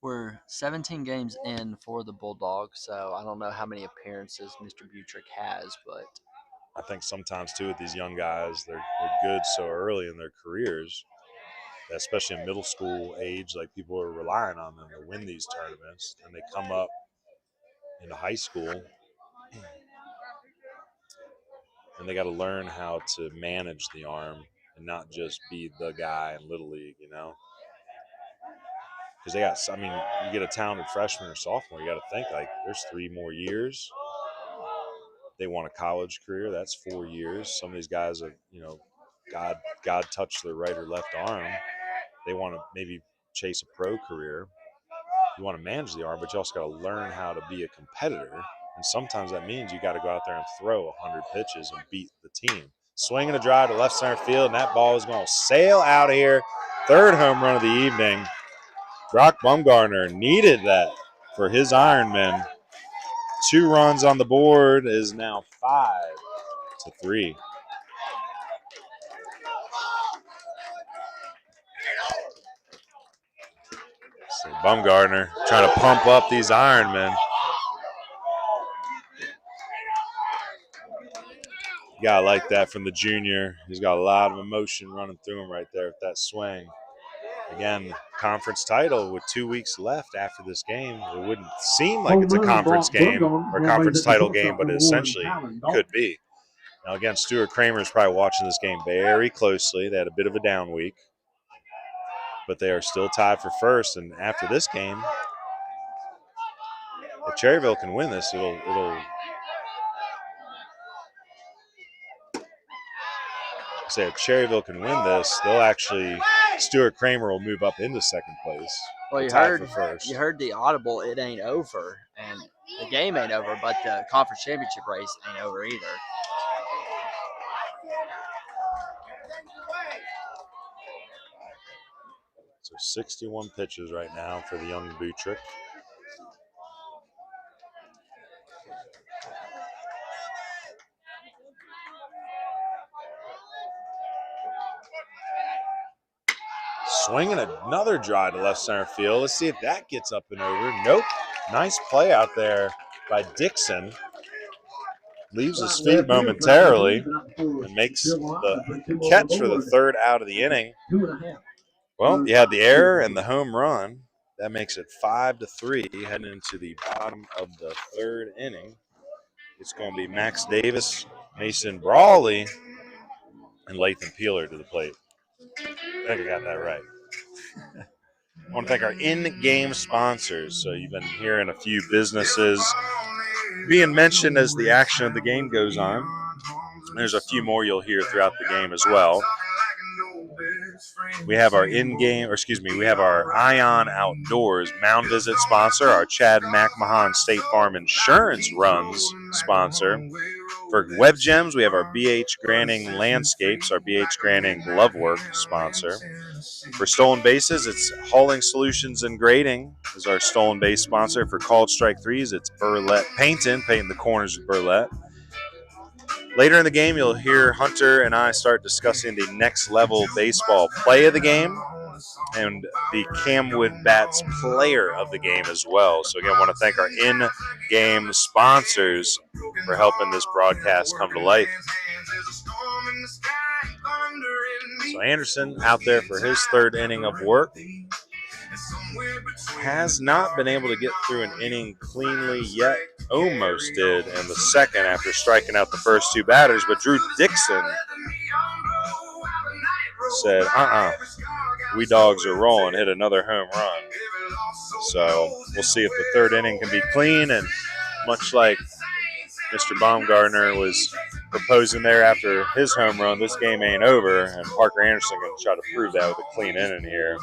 We're 17 games in for the Bulldogs, so I don't know how many appearances Mr. Butrick has, but I think sometimes, too, with these young guys, they're good so early in their careers, especially in middle school age, like people are relying on them to win these tournaments, and they come up into high school, and they got to learn how to manage the arm and not just be the guy in Little League, you know? Because you get a talented freshman or sophomore, you got to think, like, there's 3 more years. They want a college career. That's 4 years. Some of these guys are, you know, God touched their right or left arm. They want to maybe chase a pro career. You want to manage the arm, but you also got to learn how to be a competitor. And sometimes that means you got to go out there and throw 100 pitches and beat the team. Swinging a drive to left center field, and that ball is going to sail out of here. Third home run of the evening. Brock Bumgarner needed that for his Ironmen. 2 runs on the board is now 5-3. So Bumgarner trying to pump up these Ironmen. You gotta like that from the junior. He's got a lot of emotion running through him right there with that swing. Again, conference title with 2 weeks left after this game. It wouldn't seem like it's a conference game or conference title game, but it essentially could be. Now, again, Stuart Kramer is probably watching this game very closely. They had a bit of a down week, but they are still tied for first. And after this game, if Cherryville can win this, it'll say if Cherryville can win this, they'll actually Stuart Kramer will move up into second place. Well, you heard the audible. It ain't over, and the game ain't over, but the conference championship race ain't over either. So 61 pitches right now for the young Butrick. Swinging another drive to left center field. Let's see if that gets up and over. Nope. Nice play out there by Dixon. Leaves his feet momentarily and makes the catch for the third out of the inning. Well, you had the error and the home run. That makes it 5-3 heading into the bottom of the third inning. It's going to be Max Davis, Mason Brawley, and Lathan Peeler to the plate. I think I got that right. I want to thank our in-game sponsors. So you've been hearing a few businesses being mentioned as the action of the game goes on. There's a few more you'll hear throughout the game as well. We have our we have our Ion Outdoors Mound Visit sponsor, our Chad McMahon State Farm Insurance Runs sponsor. For Web Gems, we have our Granning Landscapes, our Granning Glove Work sponsor. For Stolen Bases, it's Hauling Solutions and Grading is our Stolen Base sponsor. For Called Strike Threes, it's Burlett Painting the corners with Burlett. Later in the game, you'll hear Hunter and I start discussing the next level baseball play of the game and the Camwood Bats player of the game as well. So again, I want to thank our in-game sponsors for helping this broadcast come to life. So Anderson out there for his third inning of work. Has not been able to get through an inning cleanly yet. Almost did in the second after striking out the first 2 batters, but Drew Dixon said, we dogs are rolling, hit another home run. So we'll see if the third inning can be clean, and much like Mr. Baumgartner was proposing there after his home run, this game ain't over, and Parker Anderson going to try to prove that with a clean inning here.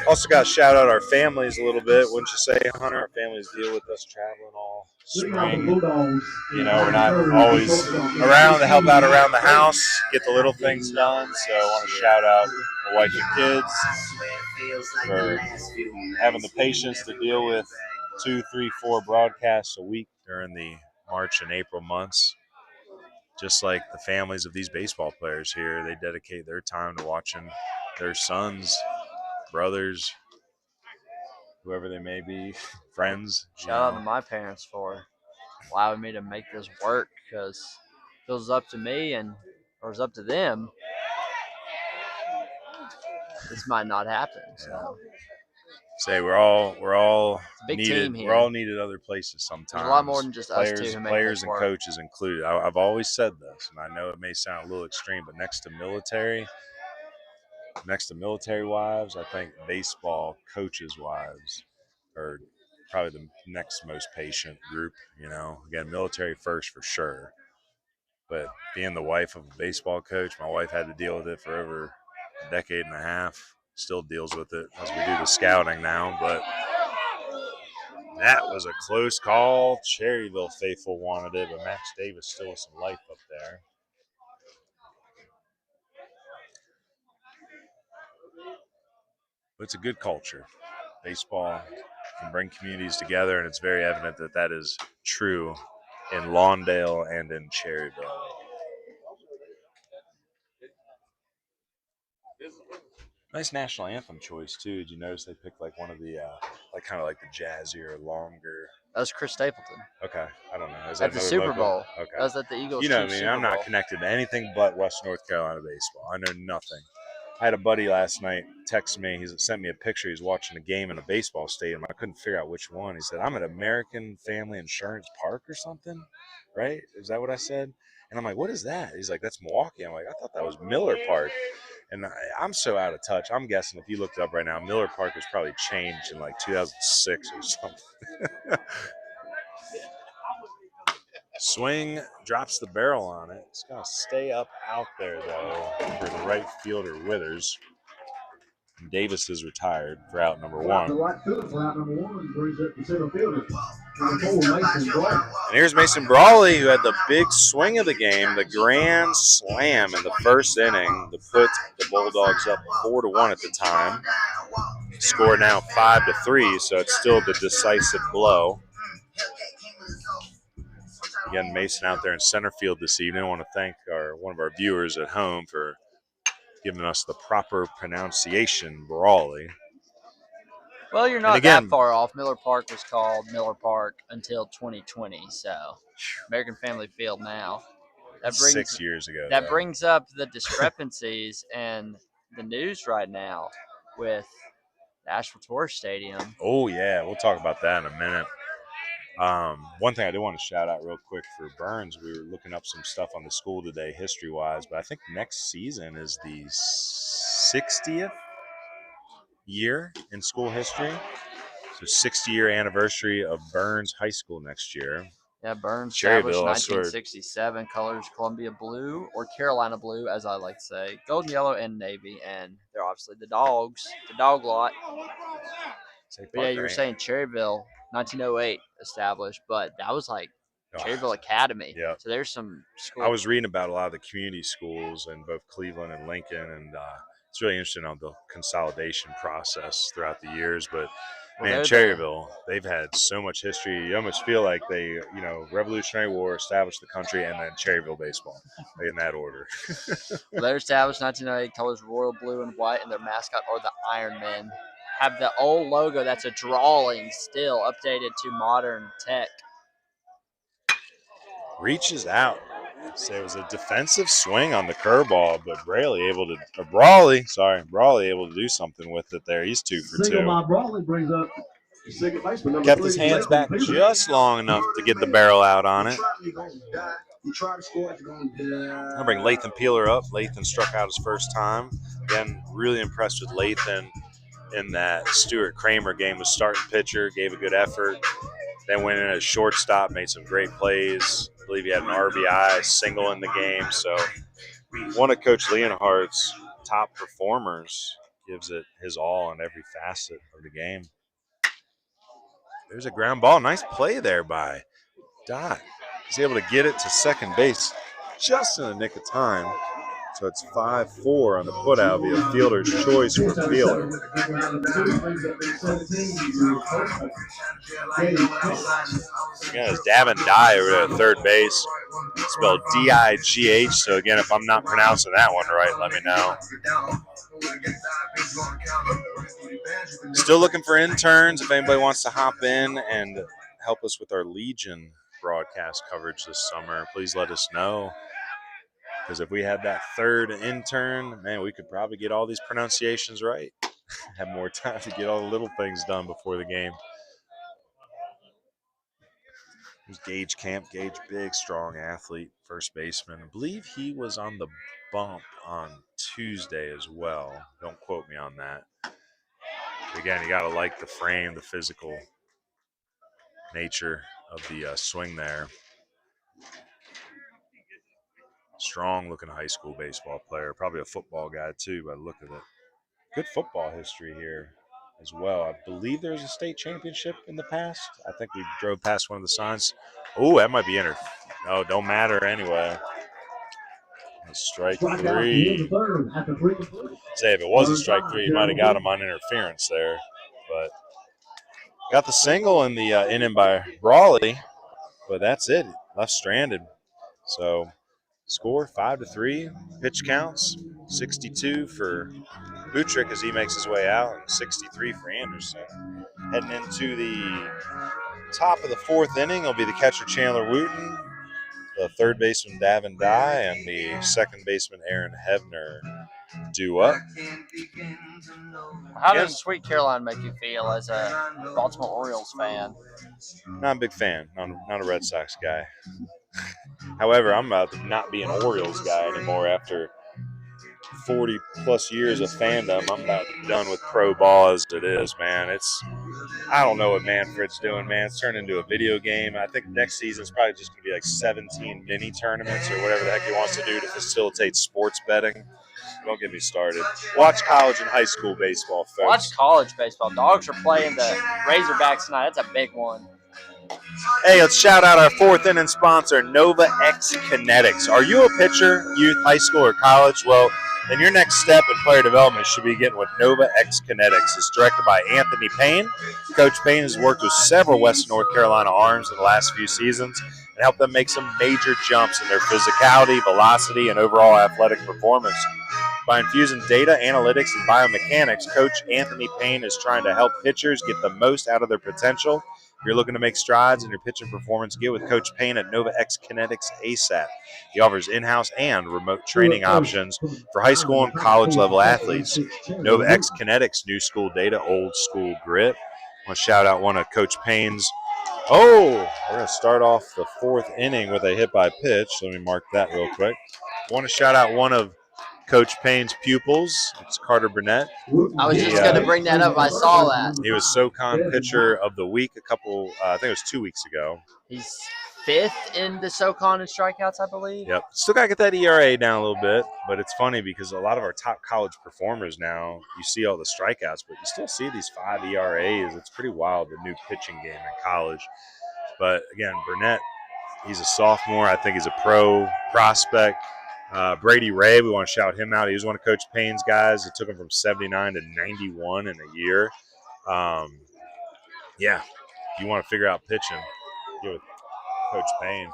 Also got to shout out our families a little bit, wouldn't you say, Hunter? Our families deal with us traveling all spring. You know, we're not always around to help out around the house, get the little things done. So I want to shout out my wife and kids for having the patience to deal with 2, 3, 4 broadcasts a week during the March and April months. Just like the families of these baseball players here, they dedicate their time to watching their sons, brothers, whoever they may be, friends. Shout out to my parents for allowing me to make this work, because if it was up to me or it was up to them, this might not happen. So say we're all big needed. Team here. We're all needed other places sometimes. There's a lot more than just us two who make players this and work. coaches included. I've always said this, and I know it may sound a little extreme, but next to military wives, I think baseball coaches' wives are probably the next most patient group. You know, again, military first for sure, but being the wife of a baseball coach, my wife had to deal with it for over a decade and a half. Still deals with it as we do the scouting now, but that was a close call. Cherryville faithful wanted it, but Max Davis still with some life up there. But it's a good culture. Baseball can bring communities together, and it's very evident that that is true in Lawndale and in Cherryville. Nice national anthem choice too. Did you notice they picked like one of the like kind of like the jazzier, longer? That was Chris Stapleton Okay, I don't know. Is at that the another Super local? Bowl. Okay, That was at the Eagles. You know Chiefs me. Super I'm not Bowl. connected to anything but West North Carolina baseball. I know nothing. I had a buddy last night text me. He sent me a picture. He's watching a game in a baseball stadium. I couldn't figure out which one. He said, "I'm at American Family Insurance Park or something." Right? Is that what I said? And I'm like, "What is that?" He's like, "That's Milwaukee." I'm like, "I thought that was Miller Park." And I'm so out of touch. I'm guessing if you looked it up right now, Miller Park has probably changed in like 2006 or something. Swing, drops the barrel on it. It's going to stay up out there, though, for the right fielder, Withers. And Davis is retired for out number one. And here's Mason Brawley, who had the big swing of the game, the grand slam in the first inning that put the Bulldogs up 4-1 at the time. Score now 5-3, so it's still the decisive blow. Again, Mason out there in center field this evening. I want to thank one of our viewers at home for giving us the proper pronunciation, Brawley. Well, you're not that far off. Miller Park was called Miller Park until 2020, so American Family Field now. That brings 6 years ago. That brings up the discrepancies in the news right now with the Asheville Tourist Stadium. Oh, yeah. We'll talk about that in a minute. One thing I do want to shout out real quick for Burns, we were looking up some stuff on the school today history-wise, but I think next season is the 60th year in school history. So 60-year anniversary of Burns High School next year. Yeah, Burns established 1967. Colors Columbia blue, or Carolina blue, as I like to say. Golden, yellow, and navy. And they're obviously the Dogs, the dog lot. But yeah, you were saying Cherryville, 1908 established, but that was like Cherryville Academy. Yeah. So there's some schools. I was reading about a lot of the community schools in both Cleveland and Lincoln, and it's really interesting on the consolidation process throughout the years. But man, Cherryville, they've had so much history. You almost feel like they, Revolutionary War, established the country, and then Cherryville baseball, in that order. They're established 1908, colors royal blue and white, and their mascot are the Ironmen. Have the old logo that's a drawing still updated to modern tech. Reaches out. So it was a defensive swing on the curveball, but Brawley able to do something with it there. He's 2 for 2. Brawley brings up second baseman number Kept 3, his hands back just long enough to get the barrel out on it. I'll bring Lathan Peeler up. Lathan struck out his first time. Again, really impressed with Lathan in that Stuart Kramer game. Was starting pitcher, gave a good effort. Then went in as shortstop, made some great plays. I believe he had an RBI single in the game. So one of Coach Leonhardt's top performers, gives it his all in every facet of the game. There's a ground ball. Nice play there by Dot. He's able to get it to second base just in the nick of time. So it's 5-4 on the putout via fielder's choice for Peeler. Again, it's Davin Dye over there at third base. Spelled D-I-G-H. So again, if I'm not pronouncing that one right, let me know. Still looking for interns. If anybody wants to hop in and help us with our Legion broadcast coverage this summer, please let us know. Because if we had that third intern, man, we could probably get all these pronunciations right. Have more time to get all the little things done before the game. There's Gage Camp. Gage, big, strong athlete, first baseman. I believe he was on the bump on Tuesday as well. Don't quote me on that. But again, you got to like the frame, the physical nature of the swing there. Strong-looking high school baseball player. Probably a football guy, too, by the look of it. Good football history here as well. I believe there was a state championship in the past. I think we drove past one of the signs. Oh, that might be entered. No, don't matter anyway. Strike three. Say if it was a strike three, you might have got him on interference there. But got the single in the inning by Brawley, but that's it. Left stranded. So score 5-3. Pitch counts 62 for Butrick as he makes his way out, and 63 for Anderson. Heading into the top of the fourth inning will be the catcher Chandler Wooten, the third baseman Davin Dye, and the second baseman Aaron Hebner due up. How does Sweet Caroline make you feel as a Baltimore Orioles fan? Not a big fan. Not a Red Sox guy. However, I'm about to not be an Orioles guy anymore after 40-plus years of fandom. I'm about done with pro ball as it is, man. I don't know what Manfred's doing, man. It's turned into a video game. I think next season is probably just going to be like 17 mini tournaments or whatever the heck he wants to do to facilitate sports betting. Don't get me started. Watch college and high school baseball, folks. Watch college baseball. Dogs are playing the Razorbacks tonight. That's a big one. Hey, let's shout out our fourth inning sponsor, Nova X Kinectics. Are you a pitcher, youth, high school, or college? Well, then your next step in player development should be getting with Nova X Kinectics. It's directed by Anthony Payne. Coach Payne has worked with several Western North Carolina arms in the last few seasons and helped them make some major jumps in their physicality, velocity, and overall athletic performance. By infusing data, analytics, and biomechanics, Coach Anthony Payne is trying to help pitchers get the most out of their potential. If you're looking to make strides in your pitching performance, get with Coach Payne at Nova X Kinectics ASAP. He offers in-house and remote training options for high school and college level athletes. Nova X Kinectics, new school data, old school grit. I want to shout out one of Coach Payne's. We're going to start off the fourth inning with a hit by pitch. Let me mark that real quick. I want to shout out one of Coach Payne's pupils. It's Carter Burnett. I was just going to bring that up. I saw that. He was SoCon Pitcher of the Week I think it was 2 weeks ago. He's fifth in the SoCon in strikeouts, I believe. Yep. Still got to get that ERA down a little bit, but it's funny because a lot of our top college performers now, you see all the strikeouts, but you still see these 5 ERAs. It's pretty wild, the new pitching game in college. But, again, Burnett, he's a sophomore. I think he's a pro prospect. Brady Ray, we want to shout him out. He was one of Coach Payne's guys. It took him from 79 to 91 in a year. If you want to figure out pitching, go with Coach Payne.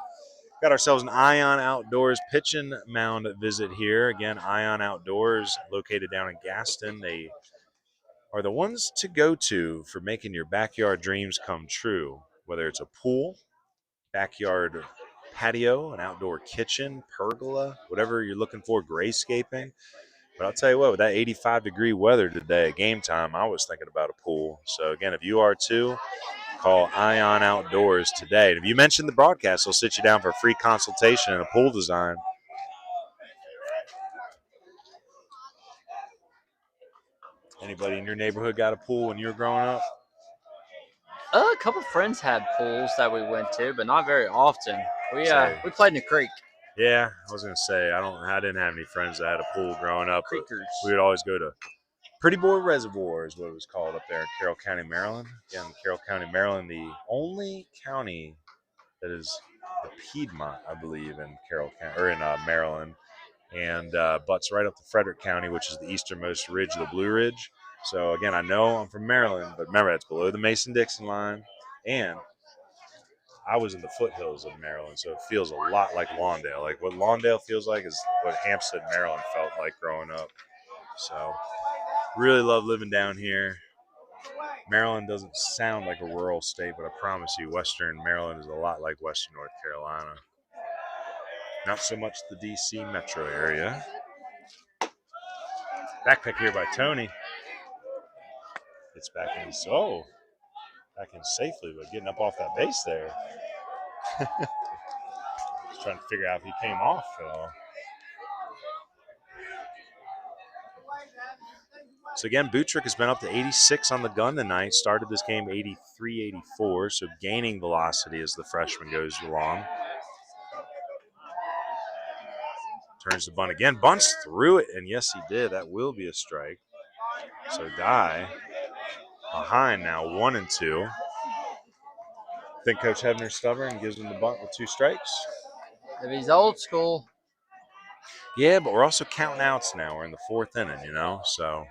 Got ourselves an Ion Outdoors pitching mound visit here. Again, Ion Outdoors, located down in Gaston. They are the ones to go to for making your backyard dreams come true, whether it's a pool, backyard patio, an outdoor kitchen, pergola, whatever you're looking for, grayscaping. But I'll tell you what, with that 85-degree weather today at game time, I was thinking about a pool. So, again, if you are too, call Ion Outdoors today. And if you mention the broadcast, they'll sit you down for a free consultation and a pool design. Anybody in your neighborhood got a pool when you were growing up? A couple of friends had pools that we went to, but not very often. We played in the creek. Yeah, I was gonna say I didn't have any friends that had a pool growing up. Creekers. We would always go to Pretty Boy Reservoir is what it was called up there in Carroll County, Maryland. Again, Carroll County, Maryland, the only county that is the Piedmont, I believe, in Carroll County or in Maryland, and butts right up to Frederick County, which is the easternmost ridge of the Blue Ridge. So again, I know I'm from Maryland, but remember it's below the Mason-Dixon line, and I was in the foothills of Maryland, so it feels a lot like Lawndale. Like what Lawndale feels like is what Hampstead, Maryland felt like growing up. So really love living down here. Maryland doesn't sound like a rural state, but I promise you, Western Maryland is a lot like Western North Carolina. Not so much the D.C. metro area. Backpick here by Tony. Gets back in. Back in safely, but getting up off that base there. Just trying to figure out if he came off at all. So again, Butrick has been up to 86 on the gun tonight. Started this game 83, 84, so gaining velocity as the freshman goes along. Turns the bunt again. Bunts through it, and yes, he did. That will be a strike. So Dye behind now, 1-2. Think Coach Hebner's stubborn and gives him the bunt with 2 strikes? If he's old school. Yeah, but we're also counting outs now. We're in the 4th inning, you know, so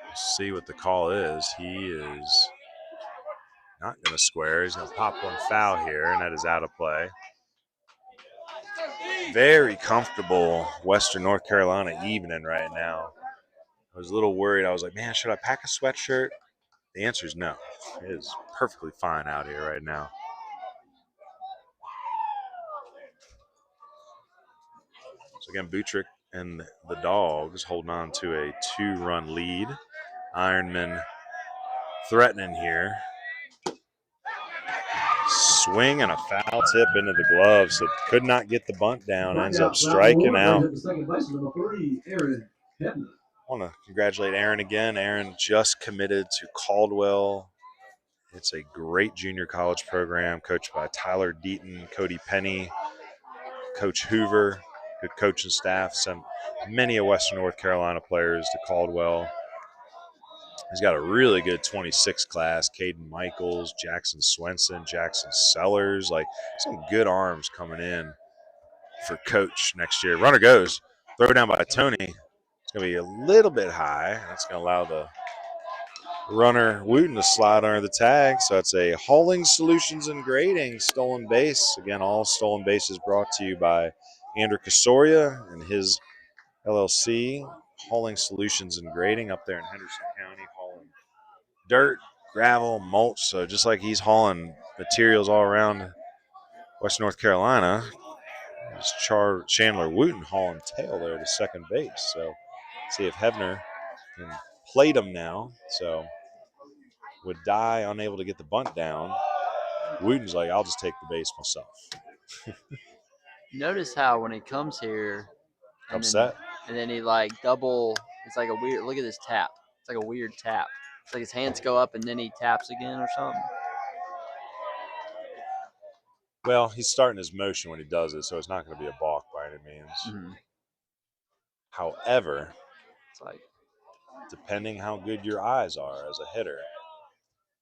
we'll see what the call is. He is not going to square. He's going to pop one foul here, and that is out of play. Very comfortable Western North Carolina evening right now. I was a little worried. I was like, man, should I pack a sweatshirt? The answer is no. It is perfectly fine out here right now. So again, Buttrick and the Dogs holding on to a 2-run lead. Ironmen threatening here. Swing and a foul tip into the glove, so could not get the bunt down. Ends up striking out. I want to congratulate Erin again. Erin just committed to Caldwell. It's a great junior college program coached by Tyler Deaton, Cody Penny, Coach Hoover, good coaching staff. Sent many of Western North Carolina players to Caldwell. He's got a really good 26 class. Caden Michaels, Jackson Swenson, Jackson Sellers. Like, some good arms coming in for Coach next year. Runner goes. Throw down by Tony. It's going to be a little bit high. That's going to allow the runner Wooten to slide under the tag. So it's a Hauling Solutions and Grading stolen base. Again, all stolen bases brought to you by Andrew Casoria and his LLC. Hauling Solutions and Grading up there in Henderson County, hauling dirt, gravel, mulch. So just like he's hauling materials all around Western North Carolina, it's Chandler Wooten hauling tail there to second base. So see if Hebner can plate him now. So with Dye unable to get the bunt down, Wooten's like, I'll just take the base myself. Notice how when he comes here, Upset. And then he like double. It's like a weird. Look at this tap. It's like a weird tap. It's like his hands go up and then he taps again or something. Well, he's starting his motion when he does it, so it's not going to be a balk by any means. Mm-hmm. However, it's like depending how good your eyes are as a hitter,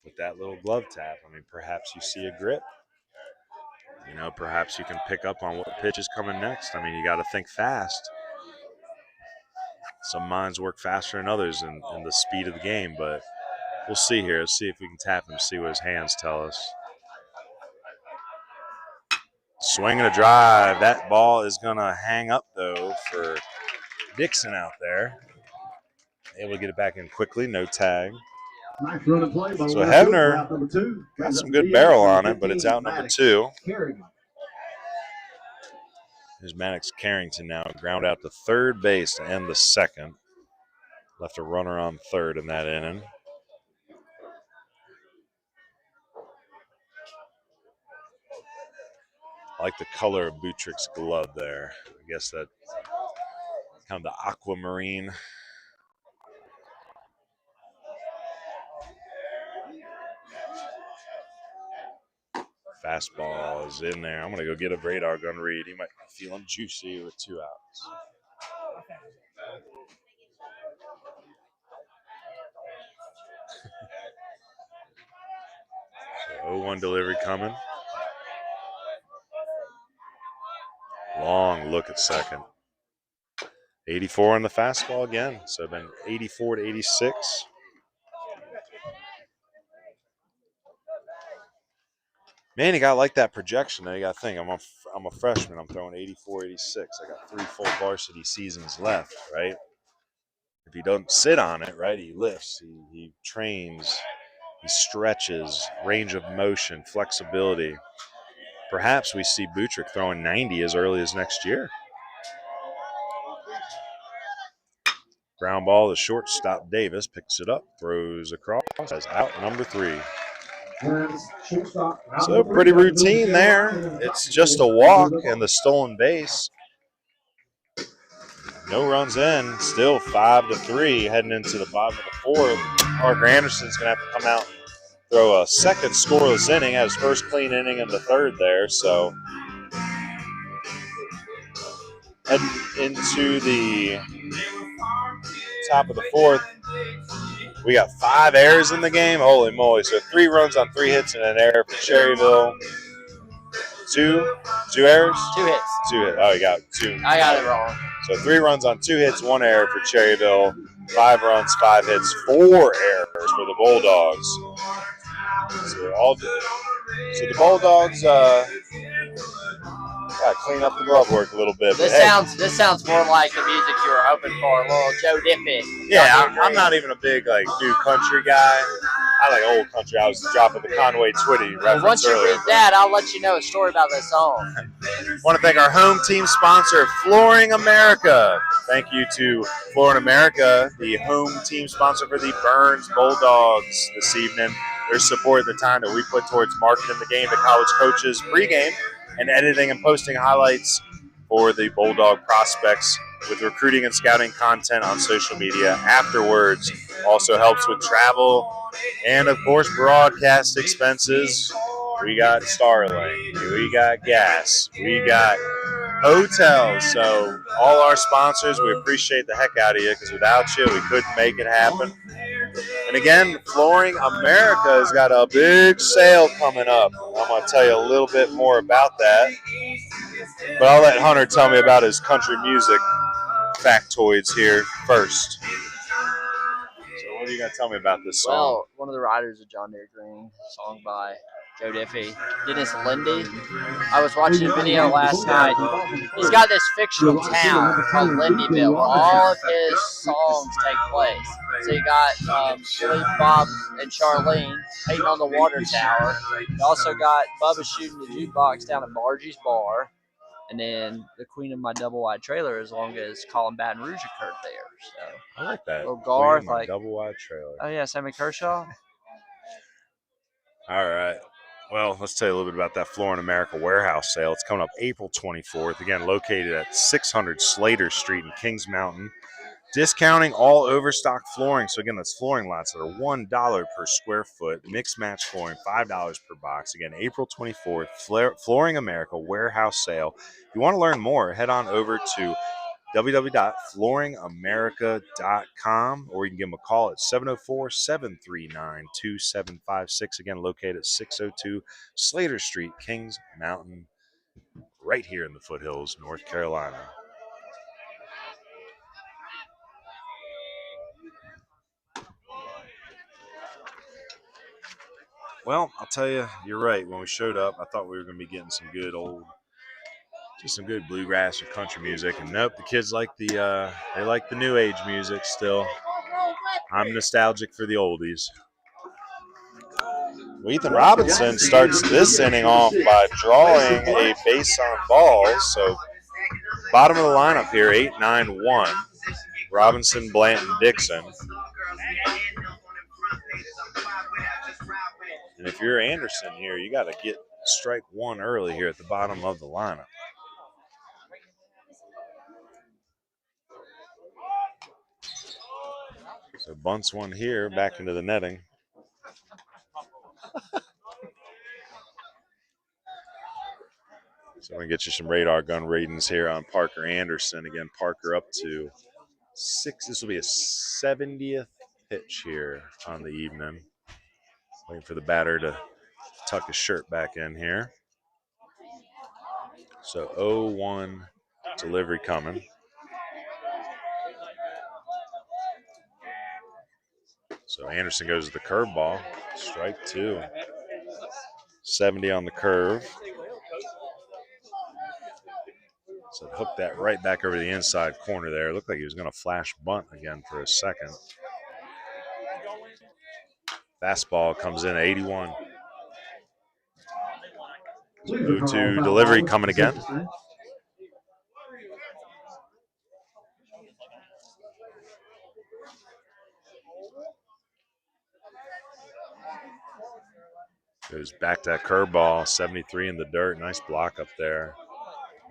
with that little glove tap, I mean, perhaps you see a grip. You know, perhaps you can pick up on what pitch is coming next. I mean, you got to think fast. Some minds work faster than others in the speed of the game, but we'll see here. Let's see if we can tap him, see what his hands tell us. Swing and a drive. That ball is going to hang up, though, for Dixon out there. Able to get it back in quickly, no tag. Nice run and play by So Hebner got some good barrel on it, but it's out number 2. Here's Maddox Carrington now, ground out to third base to end the second. Left a runner on third in that inning. I like the color of Buttrick's glove there. I guess that kind of the aquamarine. Fastball is in there. I'm going to go get a radar gun read. He might be feeling juicy with 2 outs. So 0-1 delivery coming. Long look at second. 84 on the fastball again. So been 84 to 86. Man, you got to like that projection. Now you got to think, I'm a freshman. I'm throwing 84, 86. I got 3 full varsity seasons left, right? If he doesn't sit on it, right, he lifts, he trains, he stretches, range of motion, flexibility. Perhaps we see Buttrick throwing 90 as early as next year. Ground ball to shortstop Davis, picks it up, throws across, has out number 3. So pretty routine there. It's just a walk and the stolen base. No runs in, still 5-3 heading into the bottom of the 4th. Parker Anderson's going to have to come out and throw a second scoreless inning, had his first clean inning in the 3rd there. So heading into the top of the fourth. We got 5 errors in the game. Holy moly. So 3 runs on 3 hits and an error for Cherryville. Two errors? 2 hits. 2 hits. Oh, you got 2. I got it wrong. So 3 runs on 2 hits, 1 error for Cherryville. 5 runs, 5 hits, 4 errors for the Bulldogs. So the Bulldogs gotta clean up the glove work a little bit. This sounds more like the music you were hoping for, a little Joe Diffie. Yeah, I'm not even a big new country guy. I like old country. I was dropping the Conway Twitty reference Once you earlier. read that, I'll let you know a story about this song. Want to thank our home team sponsor, Flooring America. Thank you to Flooring America, the home team sponsor for the Burns Bulldogs this evening. Their support, the time that we put towards marketing the game to college coaches pregame and editing and posting highlights for the Bulldog prospects with recruiting and scouting content on social media afterwards. Also helps with travel and, of course, broadcast expenses. We got Starlink, we got gas, we got hotels. So all our sponsors, we appreciate the heck out of you, because without you, we couldn't make it happen. And again, Flooring America has got a big sale coming up. I'm going to tell you a little bit more about that. But I'll let Hunter tell me about his country music factoids here first. So what are you going to tell me about this song? Well, one of the writers of John Deere Green, song by Joe Diffie, Dennis Lindy. I was watching a video last night. He's got this fictional town called Lindyville where all of his songs take place. So you got Billy, Bob, and Charlene painting on the water tower. You also got Bubba shooting the jukebox down at Margie's Bar. And then the Queen of My Double Wide Trailer, as long as Colin Baton Rouge occurred there. So I like that. Little Garth, Queen of My Double Wide Trailer. Oh yeah, Sammy Kershaw. All right. Well, let's tell you a little bit about that Flooring America warehouse sale. It's coming up April 24th. Again, located at 600 Slater Street in Kings Mountain. Discounting all overstock flooring. So again, that's flooring lots that are $1 per square foot. Mixed match flooring, $5 per box. Again, April 24th, Flooring America warehouse sale. If you want to learn more, head on over to www.flooringamerica.com, or you can give them a call at 704-739-2756. Again, located at 602 Slater Street, Kings Mountain, right here in the foothills, North Carolina. Well, I'll tell you, you're right. When we showed up, I thought we were going to be getting some good some good bluegrass or country music, and nope, the kids like they like the new age music still. I'm nostalgic for the oldies. Well, Ethan Robinson starts this inning off by drawing a base on balls. So bottom of the lineup here, 8-9-1. Robinson, Blanton, Dixon. And if you're Anderson here, you got to get strike one early here at the bottom of the lineup. So bunts one here, back into the netting. So we're going to get you some radar gun ratings here on Parker Anderson. Again, Parker up to 6. This will be a 70th pitch here on the evening. Waiting for the batter to tuck his shirt back in here. So 0-1 delivery coming. So Anderson goes to the curveball. Strike 2. 70 on the curve. So hook that right back over the inside corner there. Looked like he was going to flash bunt again for a second. Fastball comes in at 81. 0-2 delivery coming again. Goes back to that curveball, 73 in the dirt. Nice block up there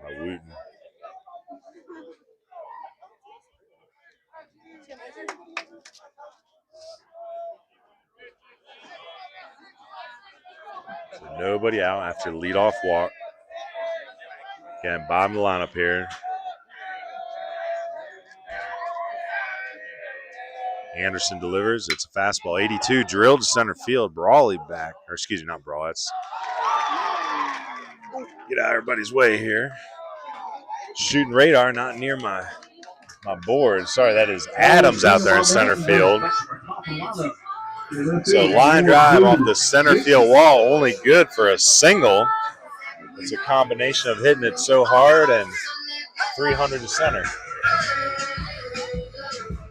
by Wooten. So nobody out after the leadoff walk. Again, bottom of the lineup here. Anderson delivers. It's a fastball. 82 drilled to center field. Brawley back. Or excuse me, not Brawl. That's get out of everybody's way here. Shooting radar not near my board. Sorry, that is Adams out there in center field. So line drive off the center field wall, only good for a single. It's a combination of hitting it so hard and 300 to center.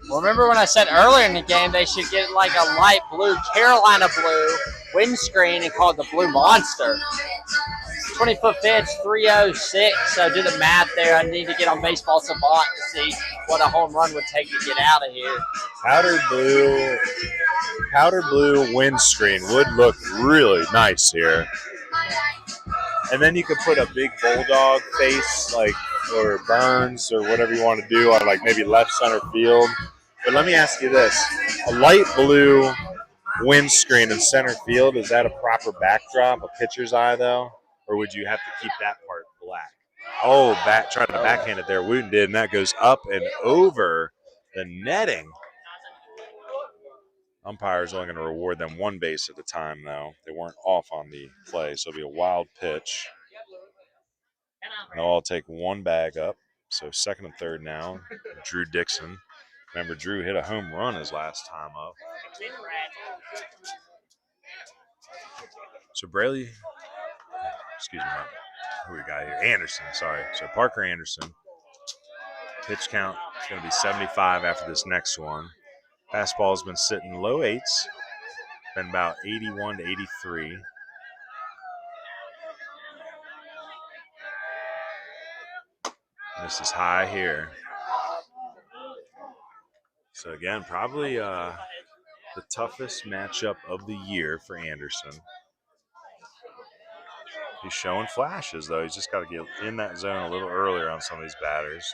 Well, remember when I said earlier in the game they should get like a light blue, Carolina blue windscreen and call it the Blue Monster. 20-foot pitch, 306. So do the math there. I need to get on Baseball Savant to see what a home run would take to get out of here. Powder blue windscreen would look really nice here. And then you could put a big Bulldog face, like, or Burns or whatever you want to do on like maybe left center field. But let me ask you this. A light blue windscreen in center field, is that a proper backdrop, a pitcher's eye though? Or would you have to keep that part black? Oh, trying to backhand it there. Wooten did, and that goes up and over the netting. Umpire's only going to reward them one base at a time, though. They weren't off on the play, so it'll be a wild pitch. They'll all take one bag up. So second and third now. Drew Dixon. Remember, Drew hit a home run his last time up. So Braley, excuse me, who we got here? Anderson, sorry. So Parker Anderson. Pitch count is going to be 75 after this next one. Fastball has been sitting low eights. Been about 81 to 83. This is high here. So again, probably the toughest matchup of the year for Anderson. He's showing flashes, though. He's just got to get in that zone a little earlier on some of these batters.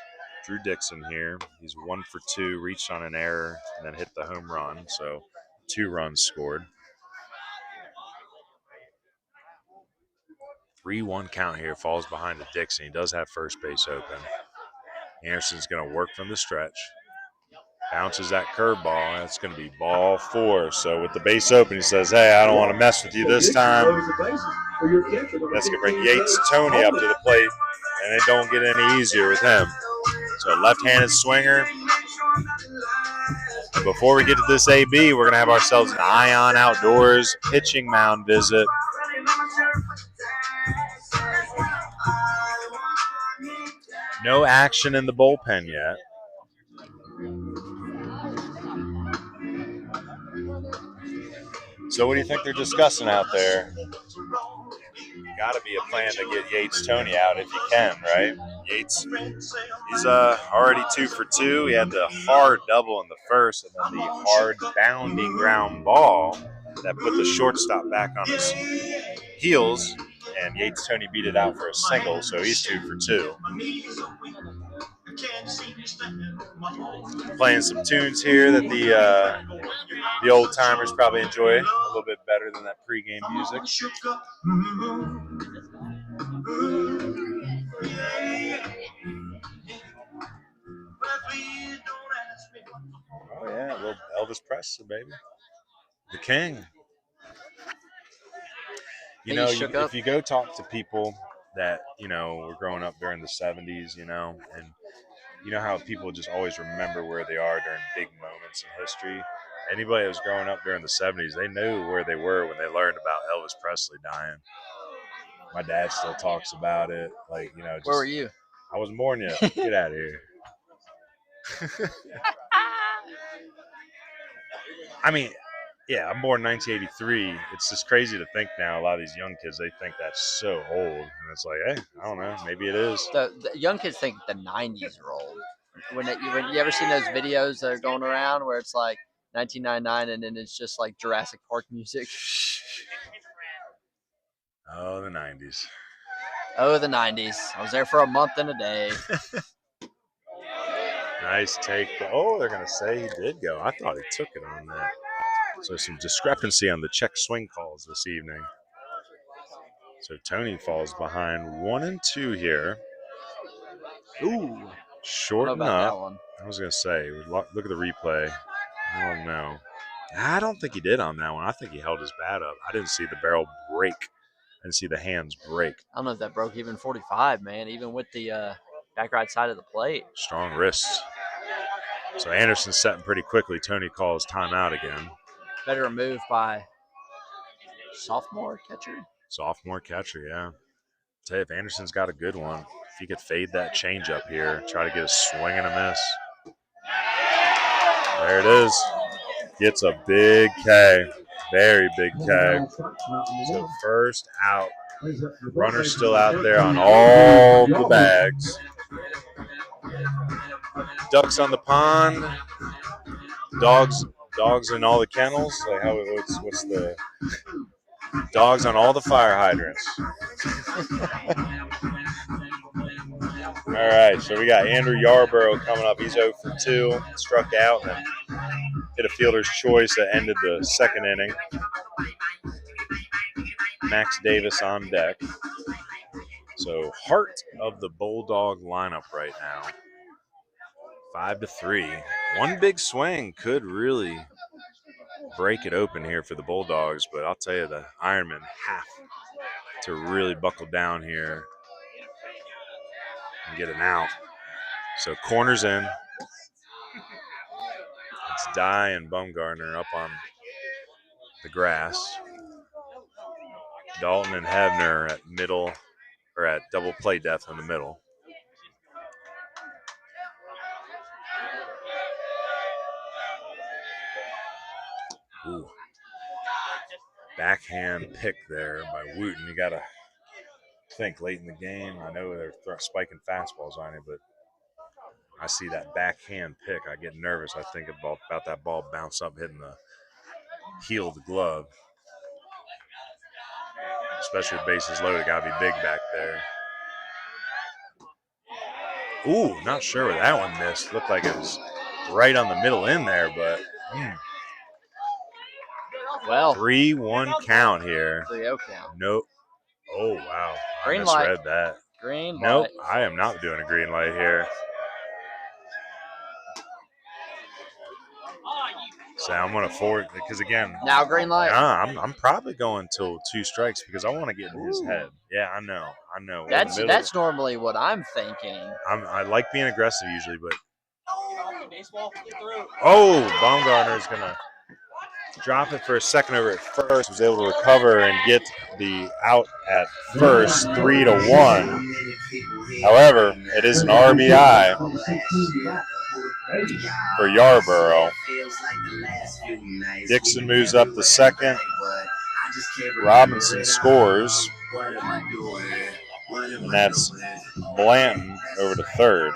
Drew Dixon here. He's 1 for 2, reached on an error, and then hit the home run. So 2 runs scored. 3-1 count here. Falls behind to Dixon. He does have first base open. Anderson's going to work from the stretch. Bounces that curveball. That's going to be ball 4. So with the base open, he says, hey, I don't want to mess with you this time. That's going to bring Yates Tony up to the plate, and it don't get any easier with him. So left-handed swinger. And before we get to this AB, we're going to have ourselves an Ion Outdoors pitching mound visit. No action in the bullpen yet. So what do you think they're discussing out there? Got to be a plan to get Yates Tony out if you can, right? Yates, he's already 2 for 2. He had the hard double in the first, and then the hard bounding ground ball that put the shortstop back on his heels, and Yates Tony beat it out for a single, so he's 2 for 2. Playing some tunes here that the old timers probably enjoy a little bit better than that pregame music. Oh yeah, a little Elvis Presley, baby, the king. You know, if you go talk to people that were growing up during the 70s, and you know how people just always remember where they are during big moments in history. Anybody that was growing up during the 70s, they knew where they were when they learned about Elvis Presley dying. My dad still talks about it. Like, just, where were you? I wasn't born yet. Get out of here. I mean, yeah, I'm born in 1983. It's just crazy to think now. A lot of these young kids, they think that's so old. And it's like, hey, I don't know. Maybe it is. The young kids think the 90s are old. When you ever seen those videos that are going around where it's like 1999 and then it's just like Jurassic Park music? Oh, the 90s. Oh, the 90s. I was there for a month and a day. Nice take. Oh, they're going to say he did go. I thought he took it on that. So some discrepancy on the check swing calls this evening. So Tony falls behind 1-2 here. Ooh. Shorten about up. that one. I was going to say, look at the replay. Oh, no. I don't think he did on that one. I think he held his bat up. I didn't see the barrel break. I didn't see the hands break. I don't know if that broke even 45, man, even with the back right side of the plate. Strong wrists. So Anderson's setting pretty quickly. Tony calls timeout again. Better move by sophomore catcher. Sophomore catcher, yeah. Tell you, if Anderson's got a good one, if he could fade that changeup here, try to get a swing and a miss. There it is. Gets a big K. Very big K. So first out. Runner's still out there on all the bags. Ducks on the pond. Dogs in all the kennels. Like what's the dogs on all the fire hydrants. All right, so we got Andrew Yarborough coming up. He's 0 for 2, struck out, and then hit a fielder's choice that ended the second inning. Max Davis on deck. So heart of the Bulldog lineup right now. 5-3. One big swing could really break it open here for the Bulldogs, but I'll tell you, the Ironmen have to really buckle down here and get an out. So corners in. It's Dye and Bumgarner up on the grass. Dalton and Hebner at middle, or at double play depth in the middle. Ooh. Backhand pick there by Wooten. You got to think late in the game. I know they're spiking fastballs on you, but I see that backhand pick. I get nervous. I think about that ball bounce up hitting the heel of the glove. Especially with bases loaded, got to be big back there. Ooh, not sure where that one missed. Looked like it was right on the middle in there, but Well, 3-1 count here. 3-0 count. Nope. Oh, wow. Green I misread light. that. Green Nope, light. I am not doing a green light here. So I'm going to forward, because again. Now green light. I'm probably going till 2 strikes because I want to get in his head. Yeah, I know. That's normally what I'm thinking. I like being aggressive usually, but. Oh, Baumgartner's going to drop it for a second over at first. Was able to recover and get the out at first, 3-1. However, it is an RBI for Yarborough. Dixon moves up the second. Robinson scores. And that's Blanton over to third.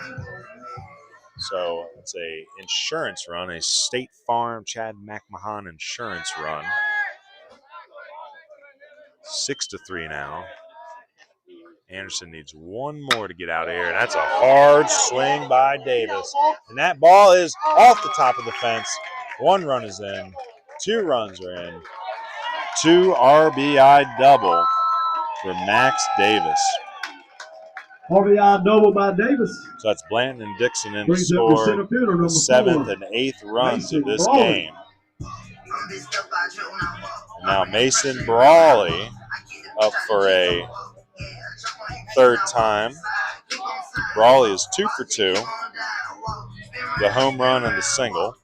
So it's a insurance run, a State Farm Chad McMahon insurance run. 6-3 now. Anderson needs one more to get out of here, and that's a hard swing by Davis. And that ball is off the top of the fence. 1 run is in. 2 runs are in. 2 RBI double for Max Davis. RBI double by Davis. So that's Blanton and Dixon in to Brings up score the center fielder, number the 7th 4. and 8th runs of this Brawley. game. Now Mason Brawley up for a third time. Brawley is 2 for 2. The home run and the single.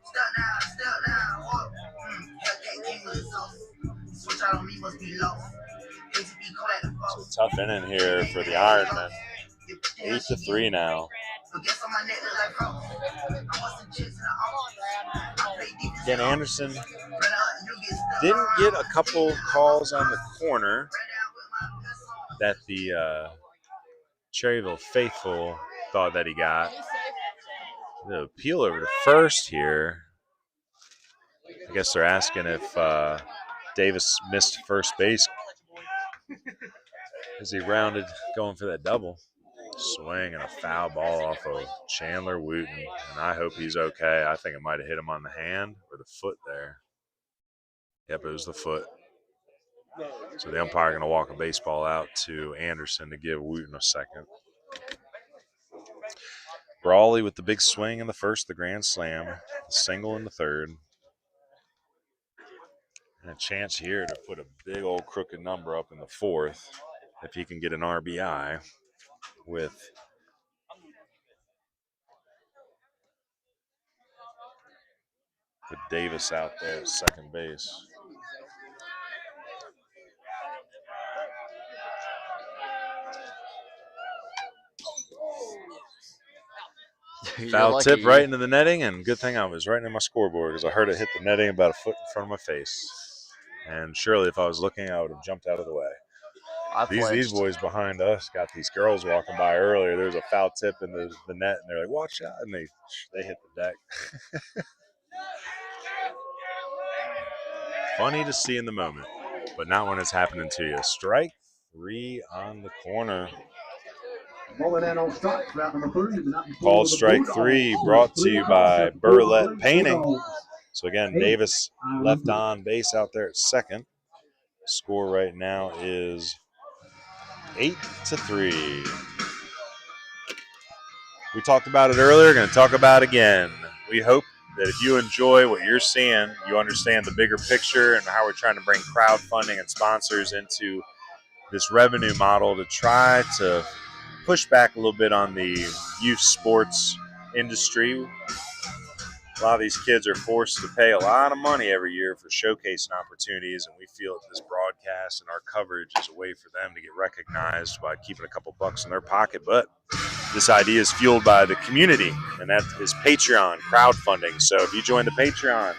It's a tough inning here for the Ironmen. 8-3 now. Again, Anderson didn't get a couple calls on the corner that the Cherryville faithful thought that he got. The appeal over to first here. I guess they're asking if Davis missed first base as he rounded going for that double. Swing and a foul ball off of Chandler Wooten, and I hope he's okay. I think it might have hit him on the hand or the foot there. Yep, it was the foot. So the umpire going to walk a baseball out to Anderson to give Wooten a second. Brawley with the big swing in the first, the grand slam, the single in the third. And a chance here to put a big old crooked number up in the fourth if he can get an RBI with Davis out there at second base. Foul tip right into the netting, and good thing I was right in my scoreboard because I heard it hit the netting about a foot in front of my face. And surely if I was looking, I would have jumped out of the way. These boys behind us got these girls walking by earlier. There was a foul tip in the net, and they're like, watch out, and they hit the deck. Funny to see in the moment, but not when it's happening to you. Strike 3 on the corner. Called strike 3, brought to you by Burlett Painting. So again, Davis left on base out there at second. Score right now is 8-3. We talked about it earlier, going to talk about it again. We hope that if you enjoy what you're seeing, you understand the bigger picture and how we're trying to bring crowdfunding and sponsors into this revenue model to try to push back a little bit on the youth sports industry. A lot of these kids are forced to pay a lot of money every year for showcasing opportunities, and we feel that this broadcast and our coverage is a way for them to get recognized by keeping a couple bucks in their pocket. But this idea is fueled by the community, and that is Patreon crowdfunding. So if you join the Patreon,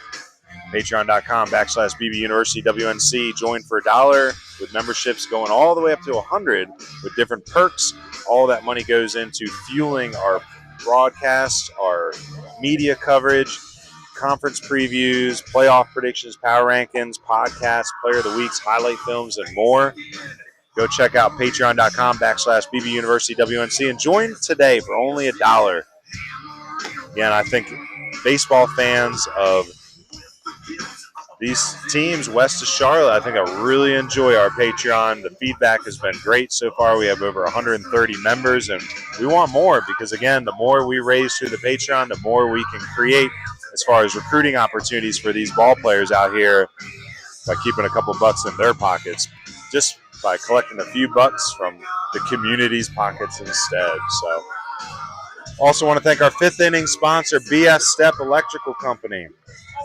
patreon.com/BB University WNC, join for $1 with memberships going all the way up to $100 with different perks. All that money goes into fueling our broadcasts, our media coverage, conference previews, playoff predictions, power rankings, podcasts, player of the weeks, highlight films, and more. Go check out patreon.com/BB University WNC and join today for only $1. Again, I think baseball fans of these teams west of Charlotte, I think I really enjoy our Patreon. The feedback has been great so far. We have over 130 members, and we want more because, again, the more we raise through the Patreon, the more we can create as far as recruiting opportunities for these ball players out here by keeping a couple bucks in their pockets, just by collecting a few bucks from the community's pockets instead. So, also want to thank our fifth inning sponsor, Stepp Electrical Company.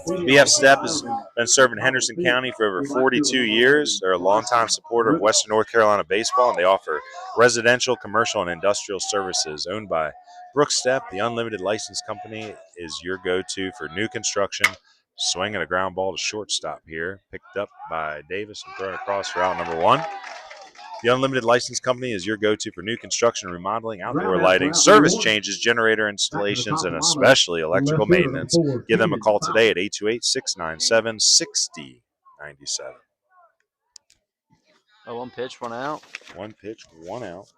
Stepp has been serving Henderson County for over 42 years. They're a longtime supporter of Western North Carolina baseball, and they offer residential, commercial, and industrial services. Owned by Brooks Stepp, the unlimited license company is your go-to for new construction. Swinging a ground ball to shortstop here. Picked up by Davis and thrown across for out number 1. The Unlimited License Company is your go-to for new construction, remodeling, outdoor lighting, service changes, generator installations, and especially electrical maintenance. Give them a call today at 828-697-6097. One pitch, one out. One pitch, one out.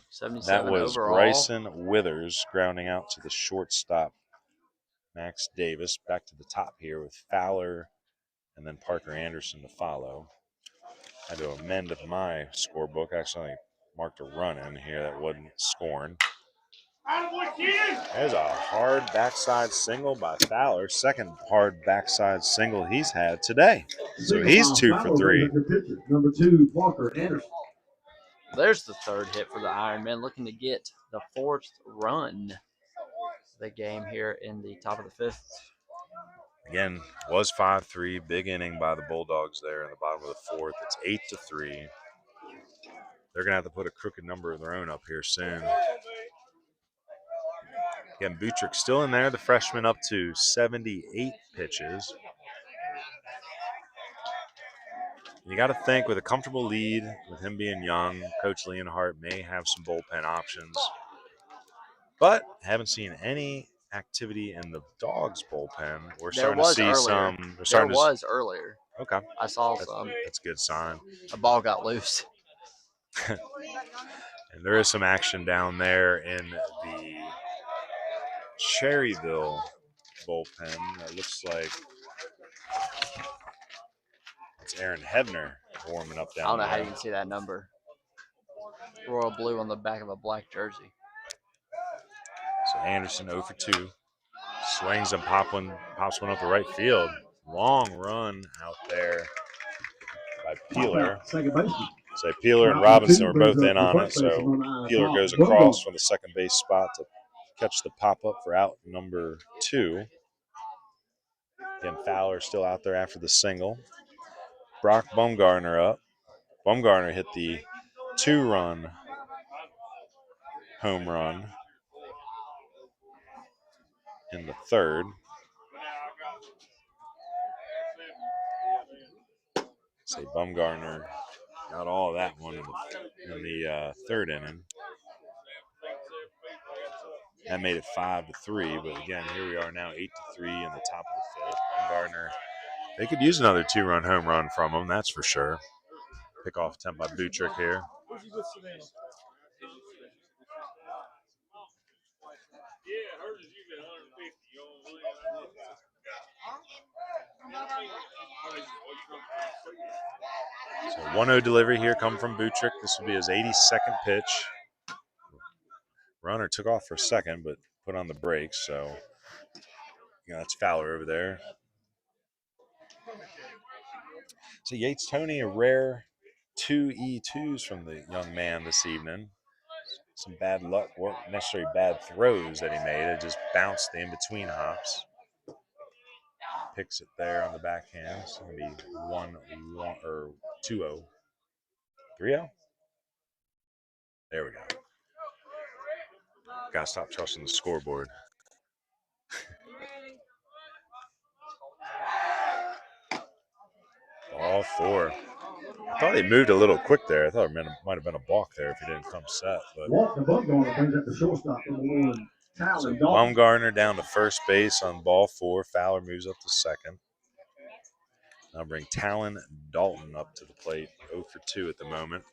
77 that was overall. Bryson Withers grounding out to the shortstop, Max Davis. Back to the top here with Fowler and then Parker Anderson to follow. I had to amend my scorebook. Actually, I marked a run in here that wasn't scoring. There's a hard backside single by Fowler. Second hard backside single he's had today. So he's 2 for 3. Number 2, Walker Anderson. There's the third hit for the Ironmen, looking to get the 4th run of the game here in the top of the 5th. Again, was 5-3. Big inning by the Bulldogs there in the bottom of the 4th. It's 8-3. They're going to have to put a crooked number of their own up here soon. Again, Butrick still in there. The freshman up to 78 pitches. You got to think with a comfortable lead, with him being young, Coach Leonhardt may have some bullpen options. But haven't seen any activity in the Dogs bullpen. We're starting to see some. There was earlier. Okay. I saw some. That's a good sign. The ball got loose. And there is some action down there in the Cherryville bullpen. It looks like it's Aaron Hebner warming up down there. I don't know how you can see that number. Royal blue on the back of a black jersey. So Anderson 0 for 2. Swings and pops one up the right field. Long run out there by Peeler. Second baseman. So Peeler and Robinson were both in on it. So Peeler goes across from the second base spot to catch the pop-up for out number 2. Again, Fowler still out there after the single. Brock Bumgarner up. Bumgarner hit the 2-run home run in the 3rd. So Bumgarner got all of that one in the 3rd inning. That made it 5-3, but again, here we are now 8-3 in the top of the 5th. Bumgarner, they could use another 2-run home run from him, that's for sure. Pick off attempt by Butrick here. So 1-0 delivery here come from Butrick. This will be his 82nd pitch. Runner took off for a second, but put on the brakes. So, that's Fowler over there. So Yates Tony, a rare 2 E2s from the young man this evening. Some bad luck, weren't necessarily bad throws that he made. It just bounced the in-between hops. Picks it there on the backhand. It's going to be 1-1 or 2-0. 3-0? There we go. Gotta stop trusting the scoreboard. Ball 4. I thought he moved a little quick there. I thought it might have been a balk there if he didn't come set. But so Baumgartner down to first base on ball 4. Fowler moves up to second. Now bring Talon Dalton up to the plate. 0 for 2 at the moment.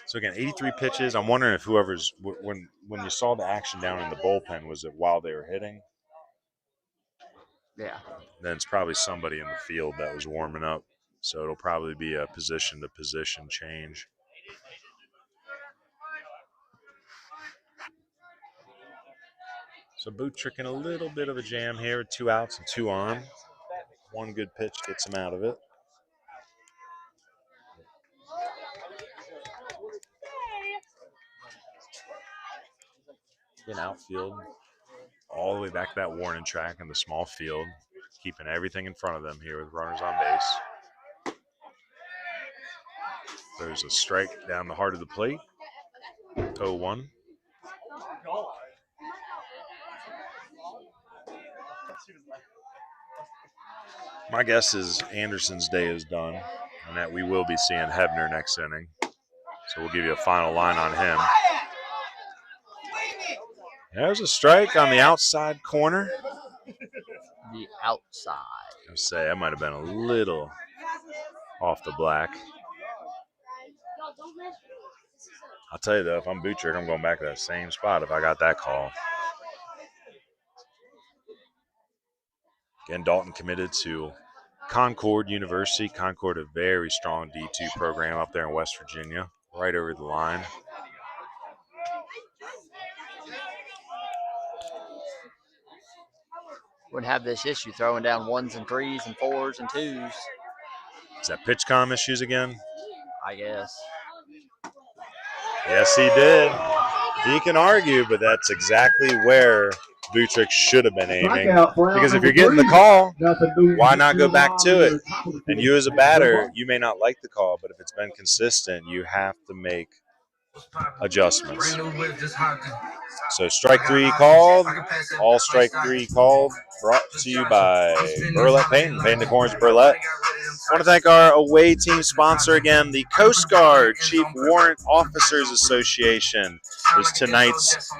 So again, 83 pitches. I'm wondering if whoever's when you saw the action down in the bullpen, was it while they were hitting? Yeah. Then it's probably somebody in the field that was warming up. So it'll probably be a position-to-position change. So Butrick in a little bit of a jam here with 2 outs and 2 on. 1 good pitch gets him out of it. In outfield, all the way back to that warning track in the small field, keeping everything in front of them here with runners on base. There's a strike down the heart of the plate. 0-1. My guess is Anderson's day is done, and that we will be seeing Hebner next inning. So we'll give you a final line on him. There's a strike on the outside corner. The outside. I would say that might have been a little off the black. I'll tell you though, if I'm Butrick, I'm going back to that same spot if I got that call. Again, Dalton committed to Concord University. Concord, a very strong D2 program up there in West Virginia, right over the line. Wouldn't have this issue throwing down 1s and 3s and 4s and 2s. Is that pitch comm issues again? I guess. Yes, he did. He can argue, but that's exactly where Butrick should have been aiming. Because if you're getting the call, why not go back to it? And you as a batter, you may not like the call, but if it's been consistent, you have to make adjustments. So strike 3 called, all strike 3 called, brought to you by Burlett Painting, painting the corners of Burlett. I want to thank our away team sponsor again, the Coast Guard Chief Warrant Officers Association is tonight's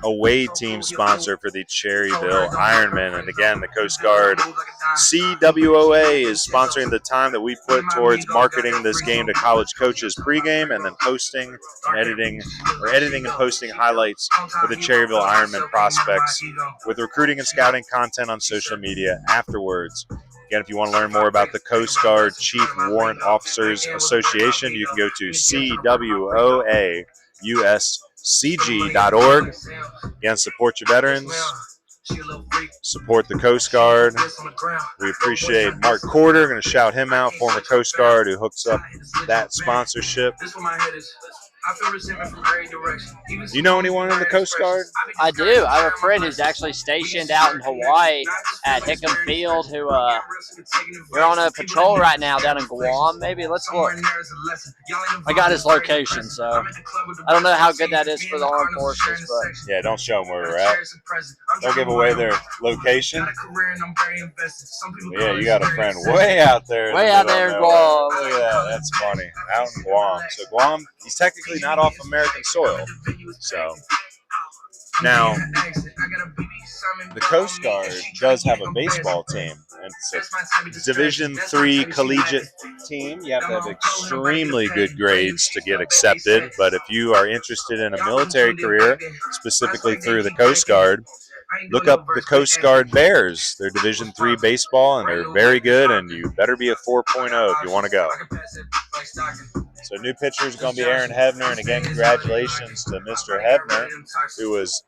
away team sponsor for the Cherryville Ironmen. And again, the Coast Guard CWOA is sponsoring the time that we put towards marketing this game to college coaches pregame and then posting and editing and posting highlights for the Cherryville Ironmen prospects with recruiting and scouting content on social media afterwards. Again, if you want to learn more about the Coast Guard Chief Warrant Officers Association, you can go to CWOAUSCG.org. Again, support your veterans, support the Coast Guard. We appreciate Mark Corder. Going to shout him out, former Coast Guard who hooks up that sponsorship. You know anyone in the Coast Guard? I do. I have a friend who's actually stationed out in Hawaii at Hickam Field who they're on a patrol right now down in Guam. Maybe let's look. I got his location, so I don't know how good that is for the armed forces, but yeah, don't show them where we're at. Don't give away their location. But yeah, you got a friend way out there. Way out there in Guam. Look at that. That's funny. Out in Guam. So Guam, he's technically not off American soil. So now, the Coast Guard does have a baseball team. It's a Division III collegiate team. You have to have extremely good grades to get accepted. But if you are interested in a military career, specifically through the Coast Guard, look up the Coast Guard Bears. They're Division III baseball, and they're very good, and you better be a 4.0 if you want to go. So new pitcher is going to be Aaron Hebner, and again, congratulations to Mr. Hebner, who was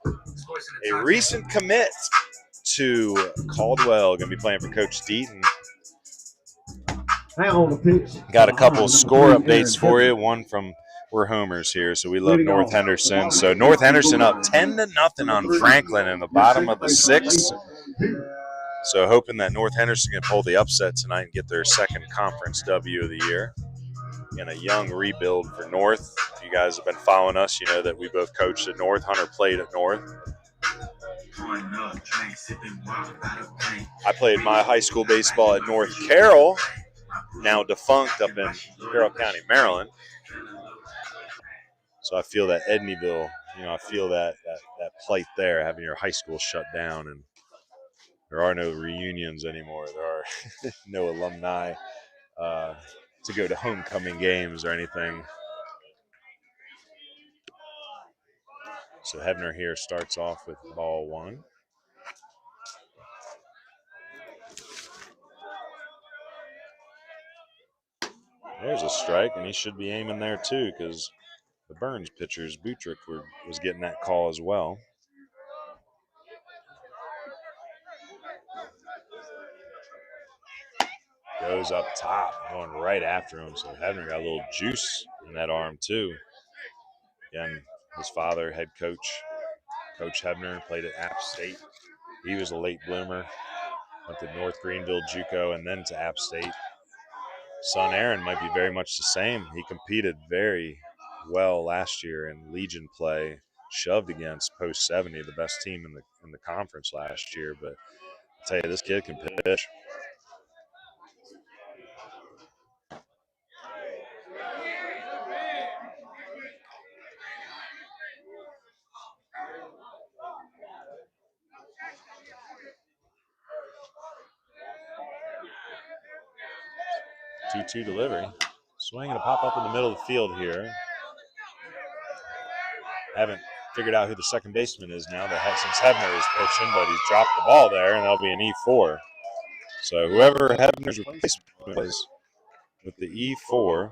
a recent commit to Caldwell. Going to be playing for Coach Deaton. Got a couple score updates for you. One from, we're homers here, so we love North Henderson. So North Henderson up 10-0 on Franklin in the bottom of the sixth. So hoping that North Henderson can pull the upset tonight and get their second conference W of the year. And a young rebuild for North. If you guys have been following us, you know that we both coached at North. Hunter played at North. I played my high school baseball at North Carroll, now defunct, up in Carroll County, Maryland. So I feel that Edneyville, I feel that plight there, having your high school shut down, and there are no reunions anymore. There are no alumni to go to homecoming games or anything. So Hebner here starts off with ball one. There's a strike, and he should be aiming there too, because the Burns pitchers, Butrick, was getting that call as well. Goes up top, going right after him. So Hebner got a little juice in that arm too. Again, his father, head coach, Coach Hebner, played at App State. He was a late bloomer. Went to North Greenville, JUCO, and then to App State. Son Aaron might be very much the same. He competed very well last year in Legion play, shoved against Post 70, the best team in the conference last year. But I'll tell you, this kid can pitch. Two delivery. Swing and a pop up in the middle of the field here. Haven't figured out who the second baseman is now since Hebner is pitching, but he dropped the ball there, and that'll be an E4. So whoever Hebner's replacement was with the E4,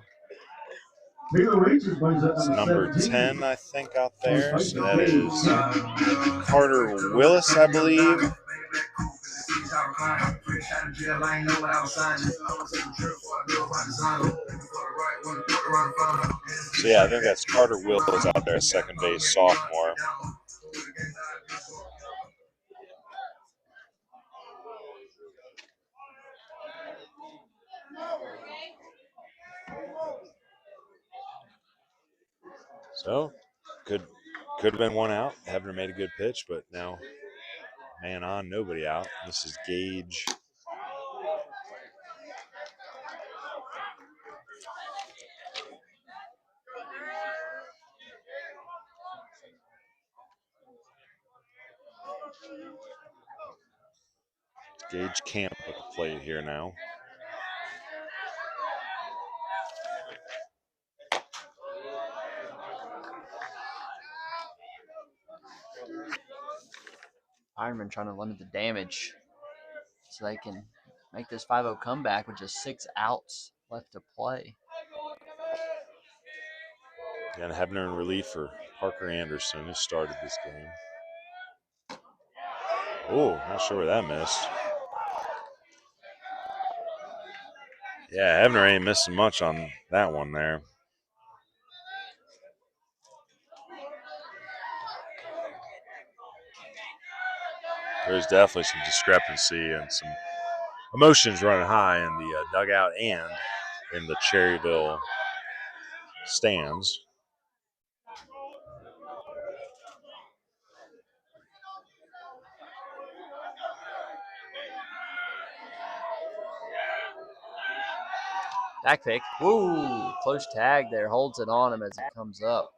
it's number 10, I think, out there. So that is Carter Willis, I believe. So yeah, I think that's Carter Willis out there, second base, sophomore. So could have been one out. Hebner made a good pitch, but now man on, nobody out. This is Gage. Gage Camp at the plate here now. Ironmen trying to limit the damage so they can make this 5-0 comeback with just 6 outs left to play. And Hebner in relief for Parker Anderson, who started this game. Oh, not sure where that missed. Yeah, Hebner ain't missing much on that one there. There's definitely some discrepancy and some emotions running high in the dugout and in the Cherryville stands. Back pick. Woo! Close tag there. Holds it on him as it comes up.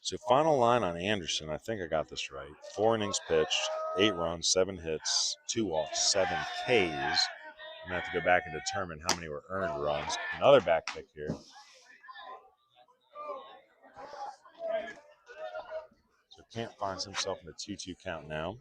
So final line on Anderson, I think I got this right. 4 innings pitched, 8 runs, 7 hits, 2 walks, 7 Ks. I'm going to have to go back and determine how many were earned runs. Another back pick here. So Camp finds himself in a 2-2 count now.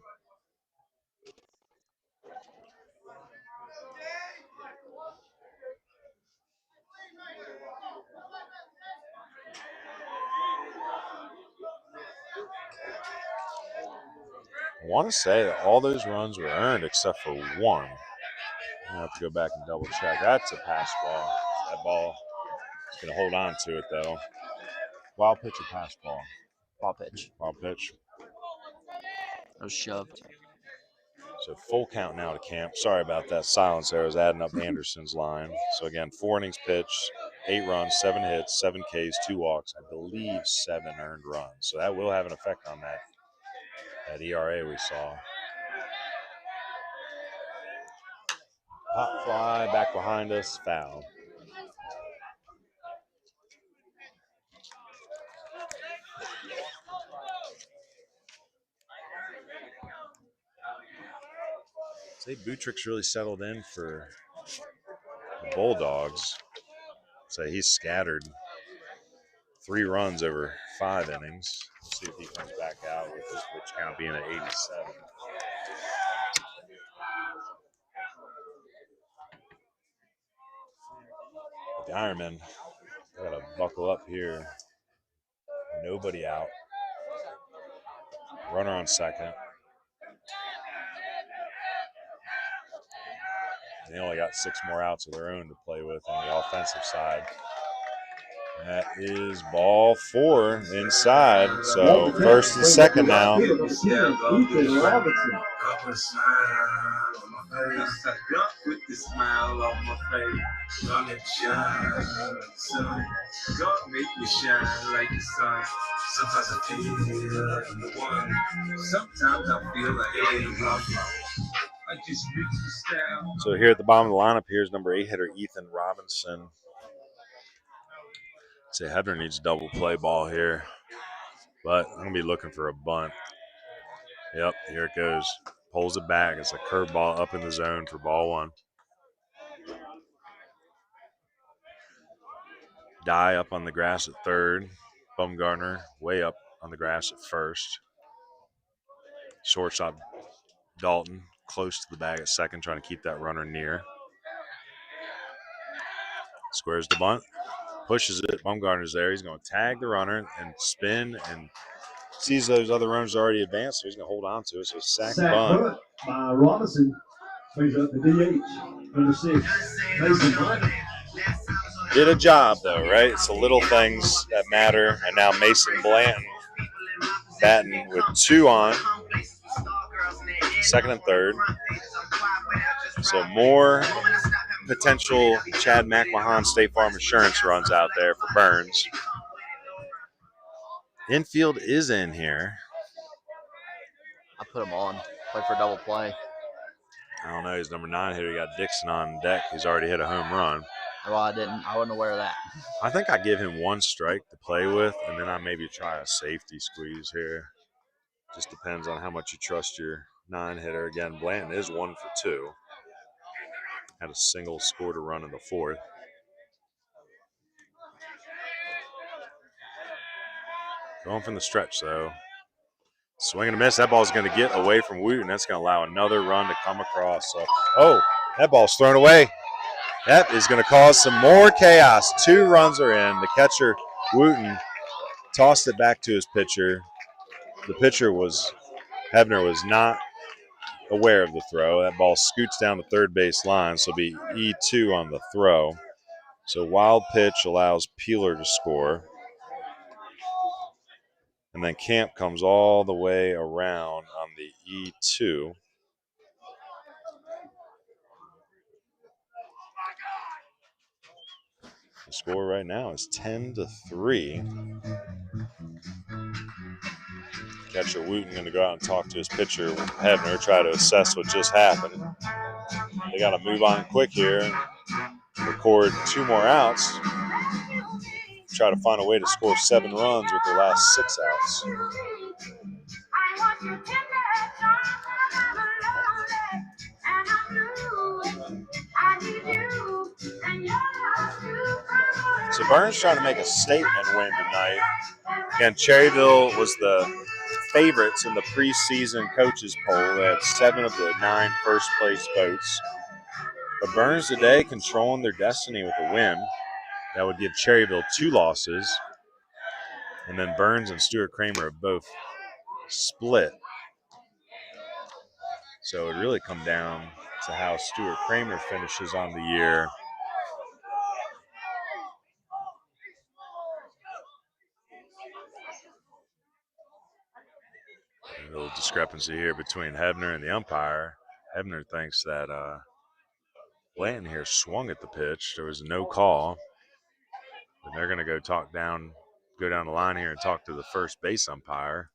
I want to say that all those runs were earned except for one. I have to go back and double check. That's a pass ball. That ball is going to hold on to it, though. Wild pitch or pass ball? Ball pitch. Wild pitch. It was shoved. So full count now to Camp. Sorry about that silence there. I was adding up Anderson's line. So again, 4 innings pitched, 8 runs, 7 hits, 7 Ks, 2 walks. I believe 7 earned runs. So that will have an effect on that ERA we saw. Pop fly back behind us, foul. Say Buttrick's really settled in for the Bulldogs. Say he's scattered 3 runs over 5 innings. Let's see if he comes back out with his pitch count being at 87. The Ironmen gotta buckle up here. Nobody out. Runner on second. They only got 6 more outs of their own to play with on the offensive side. That is ball 4 inside. So first and second now. With the smile on my face, gonna shine, sun. God make me shine like the sun. Sometimes I feel like I'm the one. Sometimes I feel like I ain't rough. I just reach the style. So here at the bottom of the lineup, here's number 8 hitter Ethan Robinson. Say Hebner needs a double play ball here, but I'm gonna be looking for a bunt. Yep, here it goes. Pulls it back. It's a curveball up in the zone for ball 1. Dye up on the grass at third. Bumgarner way up on the grass at first. Shortstop Dalton close to the bag at second, trying to keep that runner near. Squares the bunt, pushes it. Bumgarner's there. He's going to tag the runner and spin and sees those other runners already advanced, so he's going to hold on to it. So sack bunt by Robinson. Brings up the DH, number 6, Mason Blunt. did a job, though, right? It's the little things that matter. And now Mason Blanton batting with 2 on, second and third. So more potential Chad McMahon State Farm Insurance runs out there for Burns. Infield is in here. I put him on. Play for a double play. I don't know. He's number 9 hitter. He got Dixon on deck. He's already hit a home run. Well, I wasn't aware of that. I think I give him 1 strike to play with, and then I maybe try a safety squeeze here. Just depends on how much you trust your 9 hitter. Again, Blanton is 1 for 2. Had a single, scored a run in the 4th. Going from the stretch, though. Swing and a miss. That ball's going to get away from Wooten. That's going to allow another run to come across. So, oh, that ball's thrown away. That is going to cause some more chaos. 2 runs are in. The catcher, Wooten, tossed it back to his pitcher. The pitcher Hebner was not aware of the throw. That ball scoots down the third base line, so it'll be E2 on the throw. So wild pitch allows Peeler to score. And then Camp comes all the way around on the E2. The score right now is 10-3. Catcher Wooten going to go out and talk to his pitcher, Hebner, try to assess what just happened. They got to move on quick here and record 2 more outs. Try to find a way to score 7 runs with their last 6 outs. So Burns trying to make a statement win tonight. Again, Cherryville was the favorites in the preseason coaches poll. They had 7 of the 9 first place votes. But Burns today controlling their destiny with a win. That would give Cherryville 2 losses. And then Burns and Stuart Kramer have both split. So it really come down to how Stuart Kramer finishes on the year. A little discrepancy here between Hebner and the umpire. Hebner thinks that Blanton here swung at the pitch. There was no call. And they're going to go down the line here and talk to the first base umpire.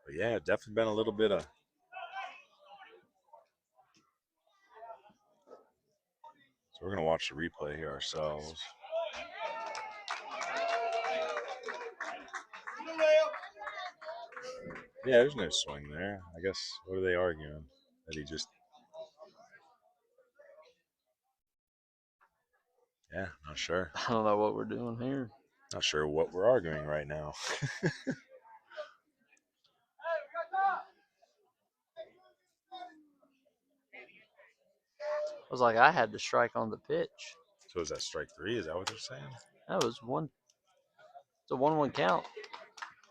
But yeah, definitely been a little bit of. So we're going to watch the replay here ourselves. Yeah, there's no swing there. I guess, what are they arguing? That he just. Yeah, not sure. I don't know what we're doing here. Not sure what we're arguing right now. I was like, I had the strike on the pitch. So is that strike 3? Is that what they're saying? That was one. It's a 1-1 count.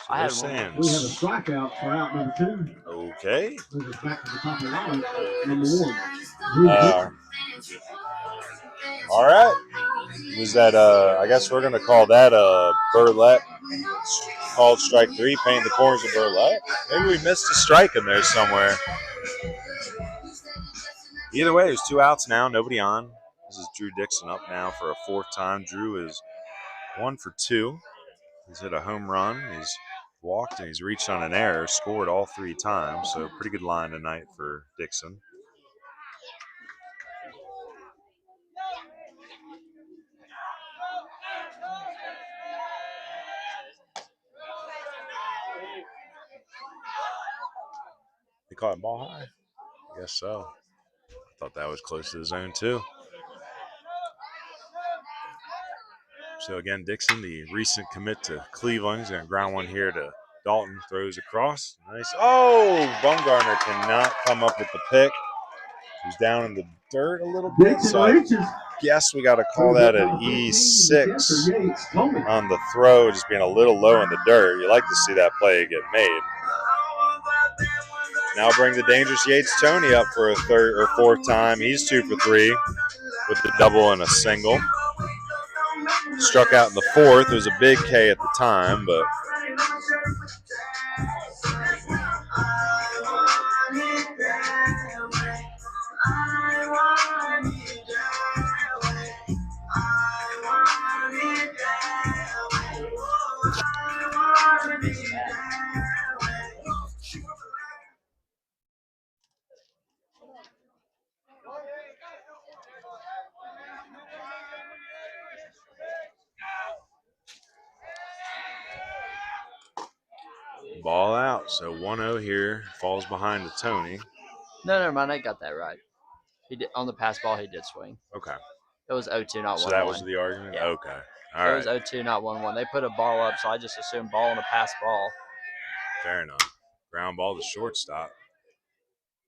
So they're saying. We have a strikeout for out number 2. Okay. Move us back to the top of the line. Number 1. All right. Was that, I guess we're going to call that Burlett. Called strike 3, paint the corners of Burlett. Maybe we missed a strike in there somewhere. Either way, there's 2 outs now, nobody on. This is Drew Dixon up now for a 4th time. Drew is 1 for 2. He's hit a home run. He's walked and he's reached on an error, scored all 3 times. So pretty good line tonight for Dixon. They caught it ball high? I guess so. I thought that was close to the zone too. So again, Dixon, the recent commit to Cleveland, he's going to ground one here to Dalton, throws across. Nice. Oh, Bumgarner cannot come up with the pick. He's down in the dirt a little bit. So I guess we got to call that an E6 on the throw, just being a little low in the dirt. You like to see that play get made. Now bring the dangerous Yates Tony up for a 3rd or 4th time. He's 2 for 3 with the double and a single. Struck out in the 4th. It was a big K at the time, but ball out. So 1-0 here. Falls behind to Tony. No, never mind. I got that right. He did on the pass ball. He did swing. Okay. It was 0-2, not 1-1. So that was the argument? Yeah. Okay. All right. It was 0-2, not 1-1. They put a ball up, so I just assumed ball and a pass ball. Fair enough. Ground ball to shortstop.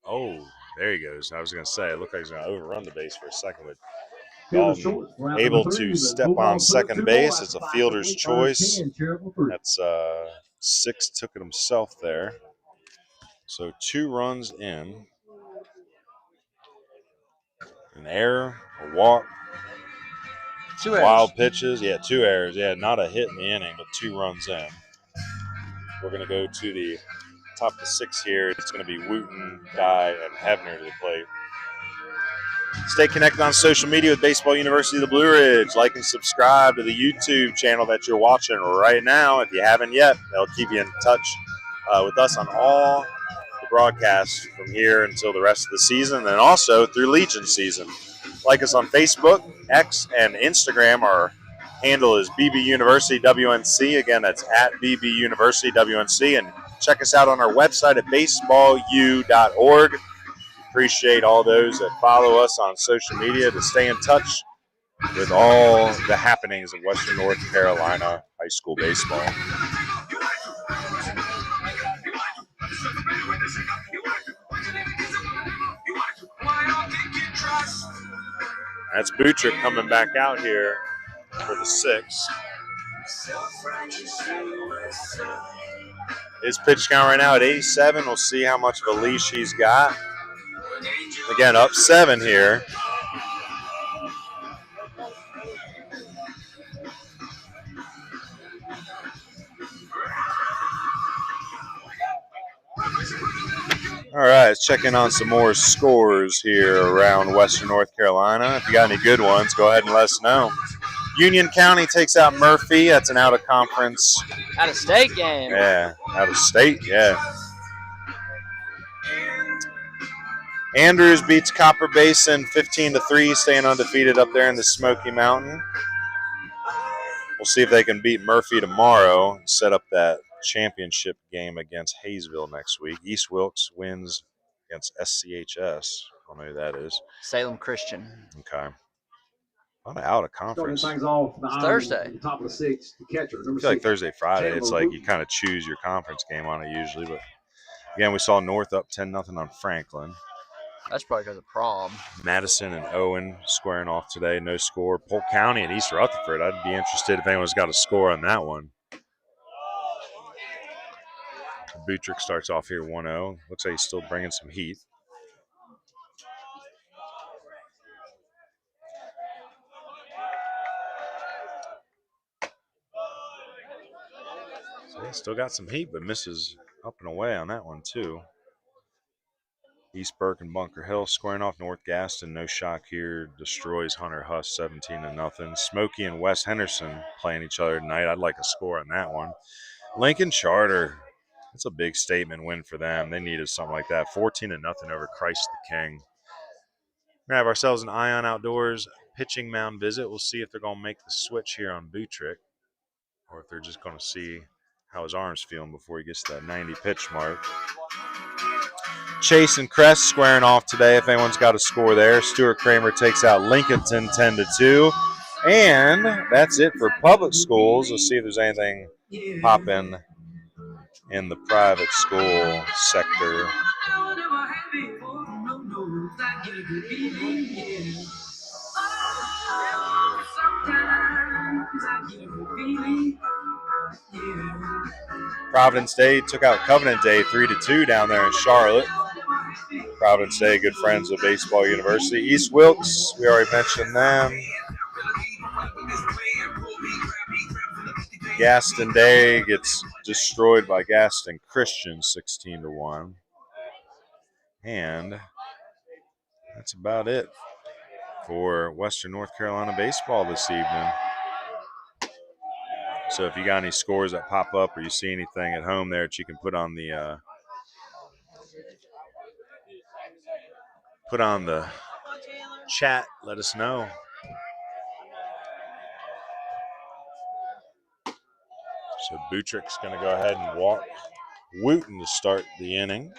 Oh, there he goes. I was going to say, it looked like he was going to overrun the base for a second, but Dalton able to step on second base. It's a fielder's choice. That's 6 took it himself there. So 2 runs in. An error, a walk, 2 errors. wild pitches. Yeah, 2 errors. Yeah, not a hit in the inning, but 2 runs in. We're going to go to the top of the 6 here. It's going to be Wooten, Dye, and Hebner to the plate. Stay connected on social media with Baseball University of the Blue Ridge. Like and subscribe to the YouTube channel that you're watching right now. If you haven't yet, that'll keep you in touch with us on all the broadcasts from here until the rest of the season, and also through Legion season. Like us on Facebook, X, and Instagram. Our handle is BB University WNC. Again, that's at BB University WNC. And check us out on our website at baseballu.org. Appreciate all those that follow us on social media to stay in touch with all the happenings of Western North Carolina high school baseball. That's Butrick coming back out here for the 6th. His pitch count right now at 87. We'll see how much of a leash he's got. Again, up 7 here. All right, let's check in on some more scores here around Western North Carolina. If you got any good ones, go ahead and let us know. Union County takes out Murphy. That's an out-of-conference. Out-of-state game. Yeah, out-of-state, yeah. Andrews beats Copper Basin 15-3, staying undefeated up there in the Smoky Mountain. We'll see if they can beat Murphy tomorrow and set up that championship game against Hayesville next week. East Wilkes wins against SCHS. I don't know who that is. Salem Christian. Okay. A lot of out of conference. Starting things off, It's Thursday. The top of the 6th, the catcher, number I feel like 6. Thursday, Friday, it's like you kind of choose your conference game on it usually. But again, we saw North up 10-0 on Franklin. That's probably because of prom. Madison and Owen squaring off today, no score. Polk County and East Rutherford. I'd be interested if anyone's got a score on that one. Butrick starts off here 1-0. Looks like he's still bringing some heat. So he's still got some heat, but misses up and away on that one too. East Burke and Bunker Hill squaring off. North Gaston, no shock here, destroys Hunter Huss 17-0. Smoky and West Henderson playing each other tonight. I'd like a score on that one. Lincoln Charter, that's a big statement win for them. They needed something like that. 14-0 over Christ the King. We're going to have ourselves an Ion Outdoors pitching mound visit. We'll see if they're going to make the switch here on Butrick or if they're just going to see how his arm's feeling before he gets to that 90 pitch mark. Chase and Crest squaring off today if anyone's got a score there. Stuart Kramer takes out Lincolnton 10-2. And that's it for public schools. Let's see if there's anything popping in the private school sector. Providence Day took out Covenant Day 3-2 down there in Charlotte. Providence Day, good friends of Baseball University. East Wilkes, we already mentioned them. Gaston Day gets destroyed by Gaston Christian 16-1. And that's about it for Western North Carolina baseball this evening. So if you got any scores that pop up or you see anything at home there that you can put on the chat, let us know. So Butrick's going to go ahead and walk Wooten to start the inning.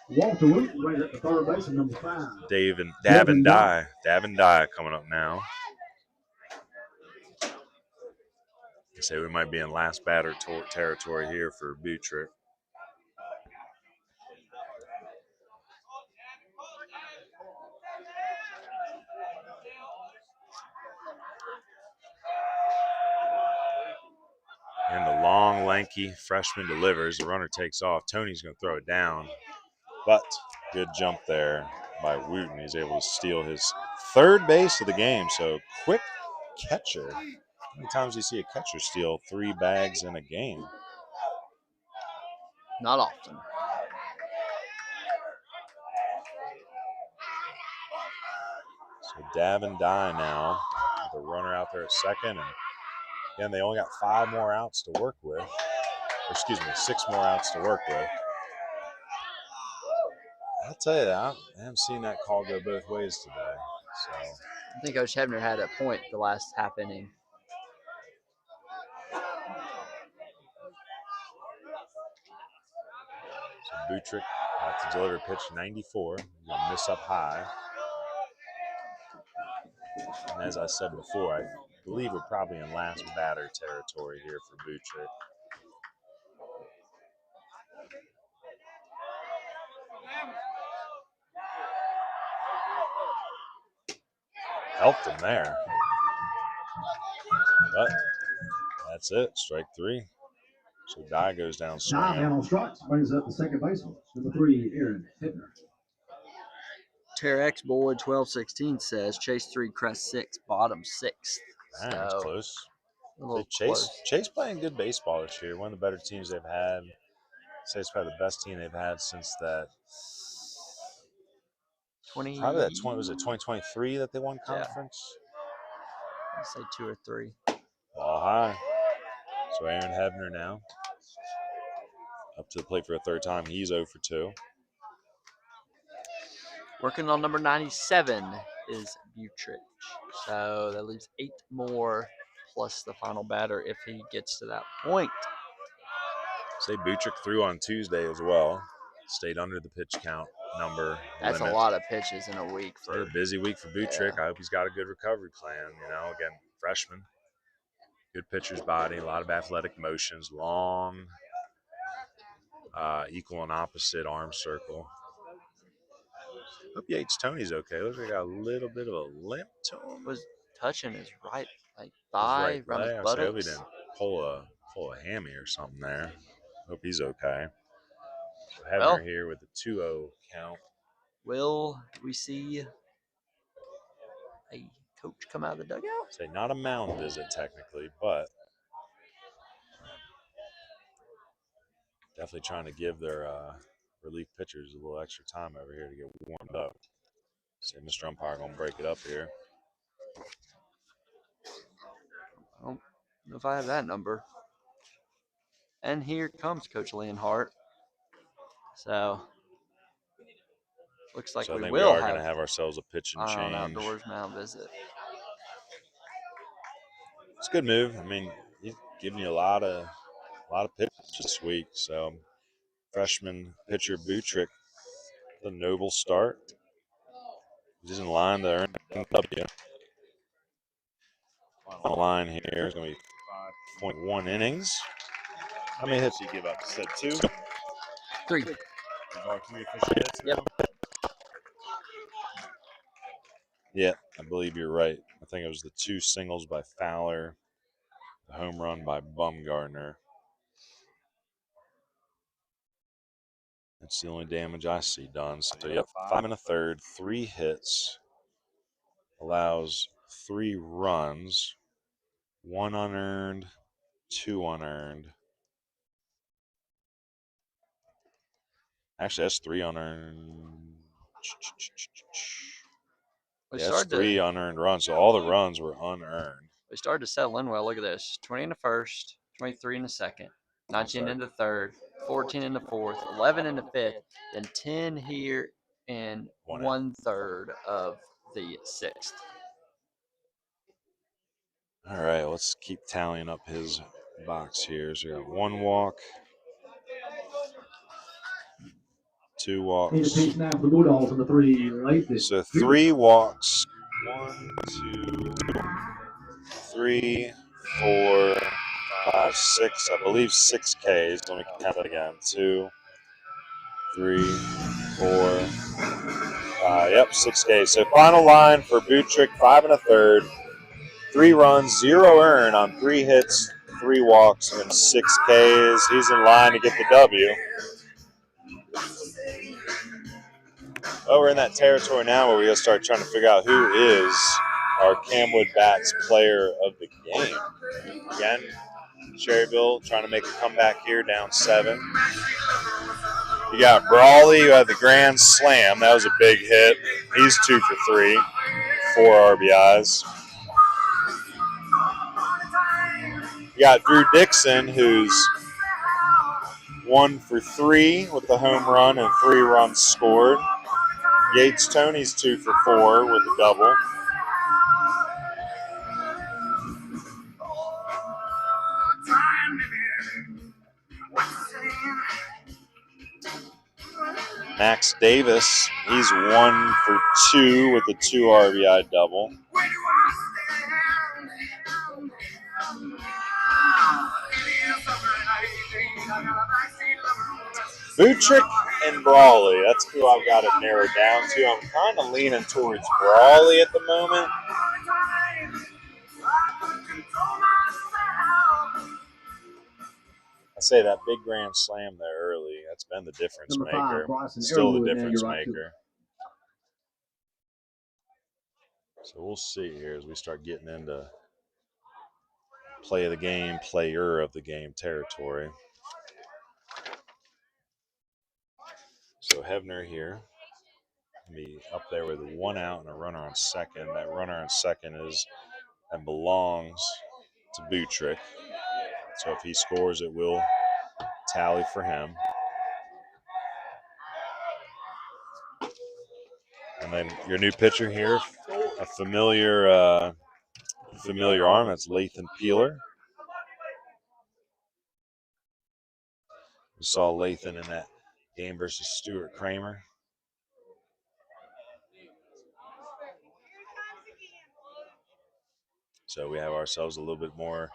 Walter Wooten right at the third base, number 5. Davin Dye coming up now. I say we might be in last batter territory here for Butrick. And the long, lanky freshman delivers. The runner takes off. Tony's going to throw it down. But good jump there by Wooten. He's able to steal his third base of the game. So quick catcher. How many times do you see a catcher steal 3 bags in a game? Not often. So dab and die now. The runner out there at second. And again, they only got 5 more outs to work with. Or excuse me, 6 more outs to work with. I'll tell you that. I haven't seen that call go both ways today. So I think Coach Hebner had a point the last half inning. So Butrick has to deliver pitch 94. He's going to miss up high. And as I said before, I believe we're probably in last batter territory here for Butrick. Helped him there. But that's it. Strike 3. So Dye goes down Dye swinging. on strikes brings up the second baseman. Number 3, Erin Hebner. Terrex Boy 1216 says Chase 3, Crest 6, bottom 6th. Man, that's close. A little Chase playing good baseball this year. One of the better teams they've had. I'd say it's probably the best team they've had since that. Probably that was it 2023 that they won conference? Yeah. I'd say 2 or 3. Ball high. So Erin Hebner now up to the plate for a third time. He's 0 for 2. Working on number 97 is Butrich. So that leaves 8 more plus the final batter if he gets to that point. Say Butrick threw on Tuesday as well. Stayed under the pitch count number. That's limit. a lot of pitches in a week. For a busy week for Butrick. Yeah. I hope he's got a good recovery plan. You know, again, freshman. Good pitcher's body, a lot of athletic motions, long, equal and opposite arm circle. Hope Yates Tony's okay. Looks like he got a little bit of a limp to him. Was touching his right thigh, around his buttocks. I hope he didn't pull a hammy or something there. Hope he's okay. So Hebner here with the 2-0 count. Will we see a coach come out of the dugout? Say not a mound visit technically, but definitely trying to give their relief pitchers a little extra time over here to get warmed up. Say Mr. Umpire gonna break it up here. I don't know if I have that number. And here comes Coach Leonhardt. So looks like I think will we are going to have ourselves a pitch and change. Outdoors mound visit. It's a good move. I mean, he's giving you a lot of pitches this week. So freshman pitcher Butrick, the noble start. He's in line to earn a W. On the line here is going to be 5.1 innings. How many hits did he give up? Said 2? 3. 3 official hits? Yep. Yeah, I believe you're right. I think it was the 2 singles by Fowler, the home run by Bumgardner. That's the only damage I see done. So, yep, 5 1/3, 3 hits, allows 3 runs, 1 unearned, 2 unearned. Actually, that's 3 unearned. Yeah, that's 3 unearned runs. So all the runs were unearned. We started to settle in well. Look at this: 20 in the first, 23 in the second, 19 in the third, 14 in the fourth, 11 in the fifth, then 10 here in 1/3 of the 6th. All right, let's keep tallying up his box here. So we got 1 walk, 2 walks. Now for the Bulldogs on the 3 late. So 3 walks. 1, 2, 3, 4, 5, 6. I believe 6 Ks. Let me count that again. 2, 3, 4, 5. Yep, 6 Ks. So final line for Butrick, 5 1/3. 3 runs, 0 earned on 3 hits, 3 walks and 6 Ks. He's in line to get the W. Well, we're in that territory now where we're going to start trying to figure out who is our Camwood Bats player of the game. Again, Cherryville trying to make a comeback here, down 7. You got Brawley, who had the grand slam. That was a big hit. He's 2 for 3, 4 RBIs. You got Drew Dixon, who's 1 for 3 with the home run and 3 runs scored. Yates Tony's 2 for 4 with a double. Max Davis, he's 1 for 2 with a 2 RBI double. Buttrick and Brawley, that's who I've got it narrowed down to. I'm kind of leaning towards Brawley at the moment. I say that big grand slam there early. That's been the difference maker. Still the difference maker. So we'll see here as we start getting into play of the game, player of the game territory. So Hebner here. Be up there with 1 out and a runner on second. That runner on second that belongs to Buttrick. So if he scores, it will tally for him. And then your new pitcher here, a familiar arm. That's Lathan Peeler. We saw Lathan in that game versus Stuart Kramer. So we have ourselves a little bit more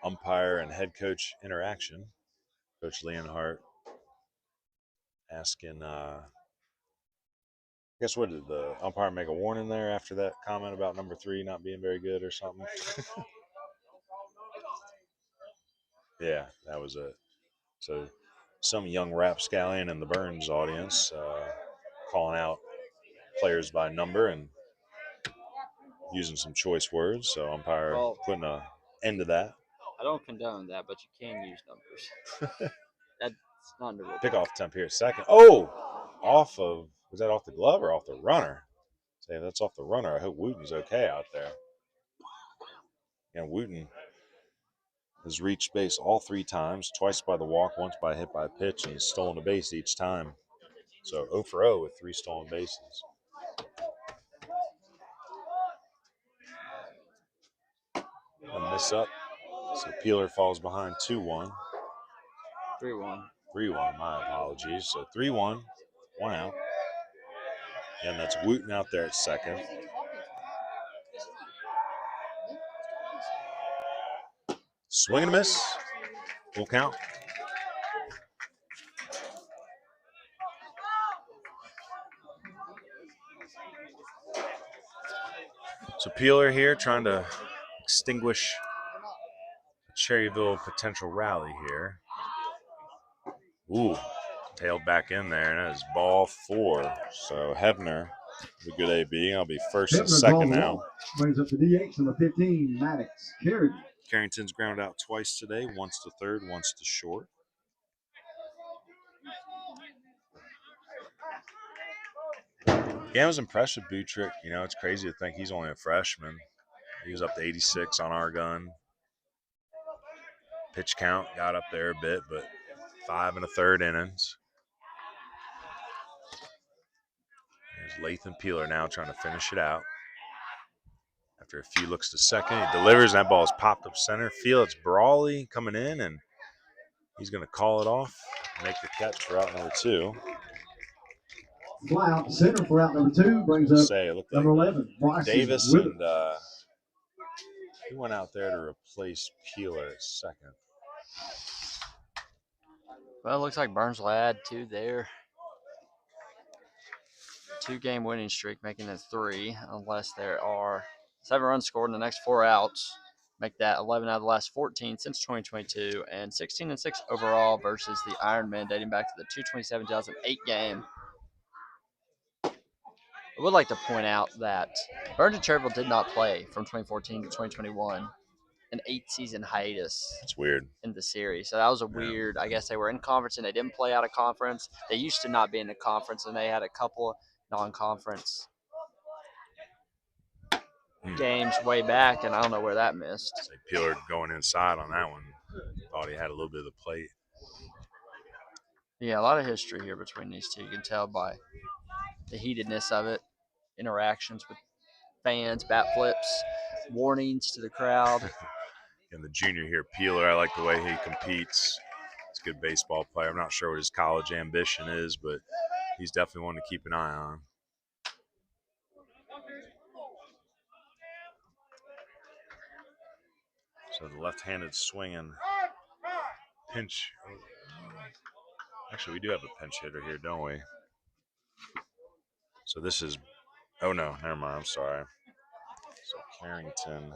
umpire and head coach interaction. Coach Leonhardt asking, guess what, did the umpire make a warning there after that comment about number 3 not being very good or something? Yeah, that was it. So some young rapscallion in the Burns audience calling out players by number and using some choice words. So umpire putting an end to that. I don't condone that, but you can use numbers. That's not the rule. Pickoff attempt here, second. Oh, was that off the glove or off the runner? Say that's off the runner. I hope Wooten's okay out there. And Wooten has reached base all 3 times, twice by the walk, once by a hit by a pitch, and he's stolen a base each time. So 0 for 0 with 3 stolen bases. A miss up. So Peeler falls behind 2-1. 3-1. 3-1, my apologies. So 3-1, 1 out. And that's Wooten out there at second. Swing and a miss. Full count. So Peeler here trying to extinguish a Cherryville potential rally here. Ooh, tailed back in there, and that is ball 4. So Hebner, the good AB. I'll be first and second now. Brings up the DH number 15, Maddox Carrington. Carrington's ground out twice today, once to third, once to short. Yeah, I was impressed with Buttrick. You know, it's crazy to think he's only a freshman. He was up to 86 on our gun. Pitch count got up there a bit, but 5 1/3 innings. There's Lathan Peeler now trying to finish it out. After a few looks to second, he delivers, and that ball is popped up center field. It's Brawley coming in, and he's going to call it off and make the catch for out number 2. Fly out to center for out number 2 brings up number 11, Bryson Davis, Withers. and he went out there to replace Peeler at second. Well, it looks like Burns will add 2 there. 2-game winning streak, making it 3, unless there are 7 runs scored in the next 4 outs. make that 11 out of the last 14 since 2022, and 16-6 overall versus the Ironmen dating back to the 2/27/2008 game. I would like to point out that Burns and Cherryville did not play from 2014 to 2021, an 8-season hiatus. It's weird. In the series. So that was a weird, I guess they were in conference and they didn't play out of conference. They used to not be in a conference, and they had a couple non-conference games way back, and I don't know where that missed. Like Peeler going inside on that one. Thought he had a little bit of the plate. Yeah, a lot of history here between these two. You can tell by the heatedness of it, interactions with fans, bat flips, warnings to the crowd. And the junior here, Peeler, I like the way he competes. He's a good baseball player. I'm not sure what his college ambition is, but he's definitely one to keep an eye on. So the left-handed swinging pinch. Actually, we do have a pinch hitter here, don't we? So this is, oh no, never mind, I'm sorry. So Carrington.